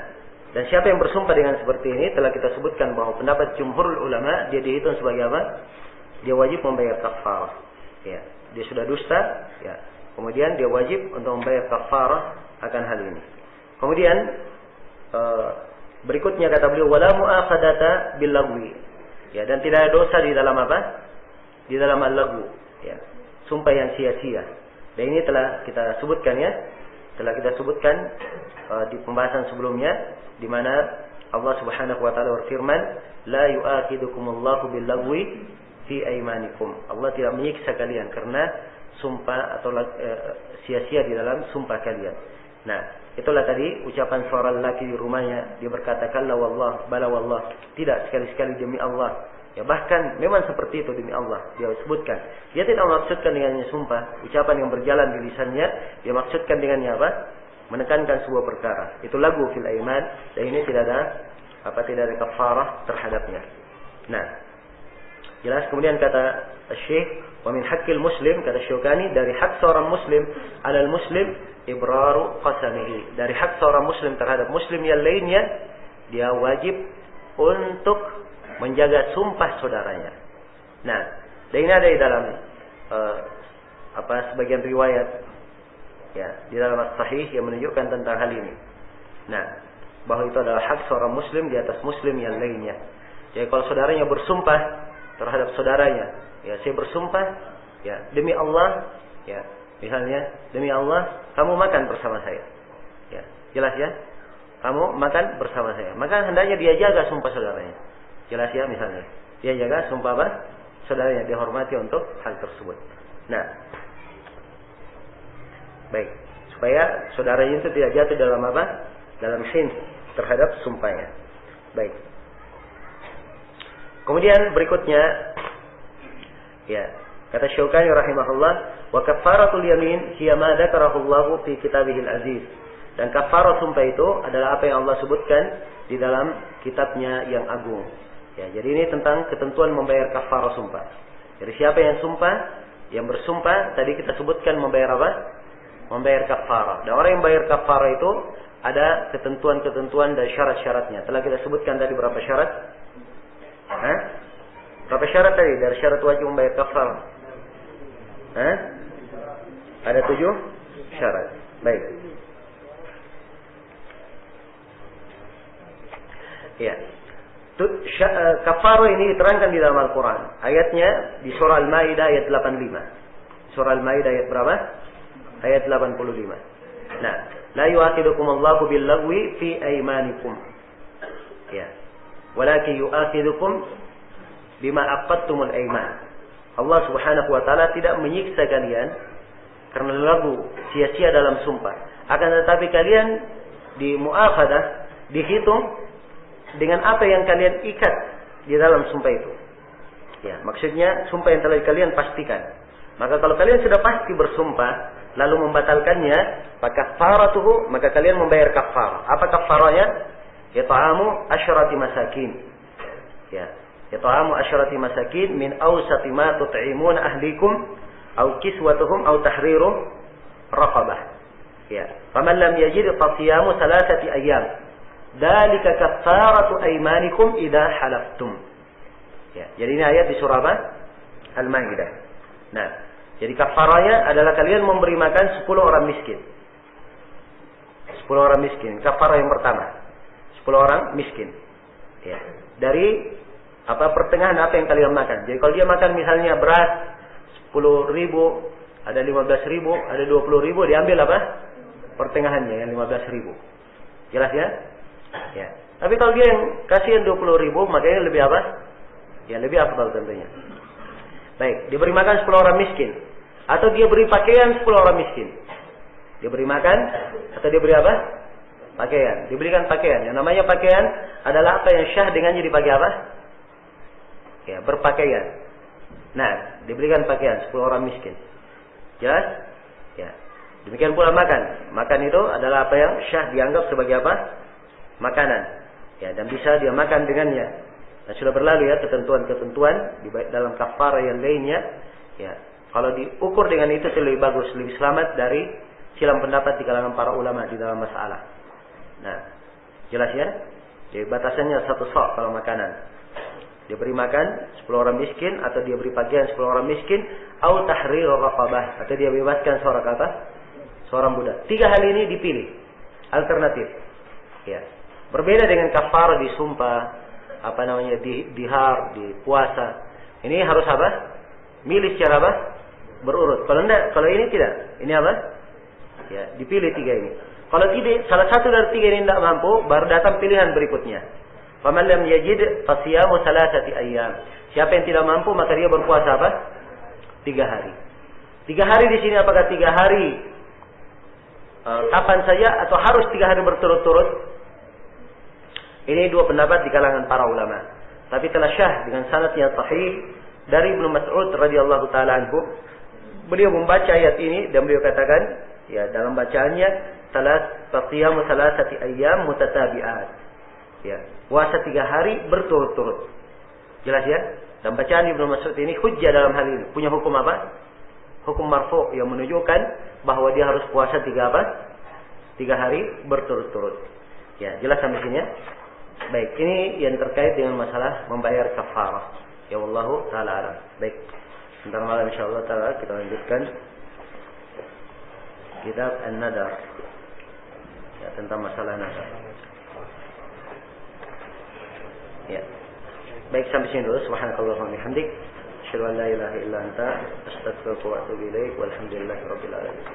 dan siapa yang bersumpah dengan seperti ini telah kita sebutkan bahwa pendapat jumhurul ulama dia dihitung sebagai apa? Dia wajib membayar kafarah. Ya, dia sudah dusta, ya. Kemudian dia wajib untuk membayar kafarah akan hal ini. Kemudian berikutnya kata beliau wala mu'akhadata bil lagwi. Ya, dan tidak ada dosa di dalam apa? Di dalam al-lagwu, ya. Sumpah yang sia-sia. Dan ini telah kita sebutkan ya. Telah kita sebutkan di pembahasan sebelumnya di mana Allah Subhanahu wa taala berfirman, "La yu'akhidukumullahu bil lagwi fi aymanikum." Allah tidak menyiksa kalian karena sumpah atau sia-sia di dalam sumpah kalian. Nah, itulah tadi ucapan seorang lelaki di rumahnya, dia berkata, "Kalla wallah, bala wallah." Tidak, sekali-sekali demi Allah. Ya, bahkan memang seperti itu demi Allah. Dia sebutkan. Dia tidak maksudkan dengannya sumpah, ucapan yang berjalan di lisannya, dia maksudkan dengannya apa? Menekankan sebuah perkara. Itu lagu fil aiman, dan ini tidak ada kafarah terhadapnya. Nah, jelas. Kemudian kata Syekh, wa min haqqil muslim, kata Syaukani, dari hak seorang muslim alal muslim ibraru qasamihi. Dari hak seorang muslim terhadap muslim yang lainnya, dia wajib untuk menjaga sumpah saudaranya. Nah, dan ini ada di dalam sebagian riwayat ya, di dalam as-sahih yang menunjukkan tentang hal ini. Nah, bahwa itu adalah hak seorang muslim di atas muslim yang lainnya. Jadi kalau saudaranya bersumpah terhadap saudaranya, ya, saya bersumpah ya demi Allah, ya, misalnya demi Allah kamu makan bersama saya. Ya, jelas ya? Kamu makan bersama saya. Maka hendaknya dia jaga sumpah saudaranya. Jelas ya, misalnya dia jaga sumpah apa? Saudaranya, dia hormati untuk hal tersebut. Nah, baik, supaya saudaranya itu tidak jatuh dalam apa? Dalam sin terhadap sumpahnya. Baik. Kemudian berikutnya, ya, kata Syaukani rahimahullah, wa kafaratul yamin hiya ma dzakarahu Allah fi kitabihil aziz. Dan kafarah sumpah itu adalah apa yang Allah sebutkan di dalam kitabnya yang agung. Ya, jadi ini tentang ketentuan membayar kafarah sumpah. Jadi siapa yang sumpah, yang bersumpah, tadi kita sebutkan membayar apa? Membayar kafarah. Dan orang yang bayar kafarah itu ada ketentuan-ketentuan dan syarat-syaratnya. Telah kita sebutkan tadi berapa syarat? Hah? Berapa syarat tadi dari syarat wajib membayar kafarah? Hah? Ada 7 syarat. Baik. Ya. Kafarah ini diterangkan di dalam Al-Quran. Ayatnya di surah Al-Maidah ayat 85. Surah Al-Maidah ayat berapa? Ayat 85. Nah, la yu'akhidukum Allahu bil-lagwi fi aymanikum. Ya. Walakin yu'akhidukum bima aqadtumul ayman. Allah Subhanahu wa taala tidak menyiksa kalian karena lagu sia-sia dalam sumpah. Akan tetapi kalian di mu'akhadah dihitung dengan apa yang kalian ikat di dalam sumpah itu. Ya, maksudnya sumpah yang telah kalian pastikan. Maka kalau kalian sudah pasti bersumpah lalu membatalkannya, kafaratuhu, maka kalian membayar kafarah. Apa kafarahnya? It'amu asyrati masakin. Ya, it'amu asyrati masakin min awsati ma tut'imun ahlikum aw kiswatuhum aw tahriru raqabah. Ya, faman lam yajid fasiyamu 3 ayyam. Dzalika kaffaratu aymanikum idza halaftum. Ya, jadi ini ayat di surah apa? Al-Maidah. Nah, jadi kafarahnya adalah kalian memberi makan 10 orang miskin. 10 orang miskin, kafarah yang pertama. 10 orang miskin. Ya, dari pertengahan apa yang kalian makan. Jadi kalau dia makan misalnya beras 10.000, ada 15.000, ada 20.000, diambil apa? Pertengahannya yang 15.000. Jelas ya? Ya. Tapi kalau dia yang kasihan 20.000, makanya lebih apa? Ya, lebih afdal tentunya. Baik, diberi makan 10 orang miskin, atau dia beri pakaian 10 orang miskin. Diberi makan atau diberi apa? Pakaian. Diberikan pakaian. Yang namanya pakaian adalah apa yang syah dengannya dipakai apa? Ya, berpakaian. Nah, diberikan pakaian 10 orang miskin. Jelas? Ya. Demikian pula makan. Makan itu adalah apa yang syah dianggap sebagai apa? Makanan. Ya, dan bisa dia makan dengannya. Nah, sudah berlalu ya ketentuan-ketentuan di dalam kafarah yang lainnya. Ya, kalau diukur dengan itu lebih bagus, lebih selamat dari silang pendapat di kalangan para ulama di dalam masalah. Nah, jelas ya? Jadi batasannya 1 sok kalau makanan. Dia beri makan 10 orang miskin, atau dia beri pakaian 10 orang miskin, au tahriru raqabah, atau dia bebaskan seorang budak. 3 hal ini dipilih. Alternatif. Ya. Berbeda dengan kafarah di sumpah, dihar, di puasa. Ini harus apa? Milih secara apa? Berurut. Kalau enggak, kalau ini tidak. Ini apa? Ya, dipilih 3 ini. Kalau tidak, salah satu dari 3 ini tidak mampu, baru datang pilihan berikutnya. Faman lam yajid fasiyamu 3 ayyam. Siapa yang tidak mampu, maka dia berpuasa apa? 3 hari. 3 hari di sini apakah 3 hari kapan saja atau harus 3 hari berturut-turut? Ini 2 pendapat di kalangan para ulama. Tapi telah syah dengan sanad yang sahih dari Ibnu Mas'ud radhiyallahu taala anhu. Beliau membaca ayat ini dan beliau katakan, ya, dalam bacaannya, fasiyamu 3 ayyam mutatabi'at. Ya, puasa 3 hari berturut-turut. Jelas ya? Dan bacaan Ibnu Mas'ud ini hujjah dalam hal ini. Punya hukum apa? Hukum marfu' yang menunjukkan bahwa dia harus puasa 3 hari berturut-turut. Ya, jelas sampai sini ya? Baik, ini yang terkait dengan masalah membayar kafarah. Ya wallahu taala alam. Baik. Sebentar malam insyaallah taala kita lanjutkan kitab An-Nadar. Ya, tentang masalah nadar. Ya. Baik, sampai sini dulu. Subhanakallahumma wa bihamdik, asyhadu an la ilaha illa anta, astaghfiruka wa atubu ilaik. Walhamdulillahirabbil alamin.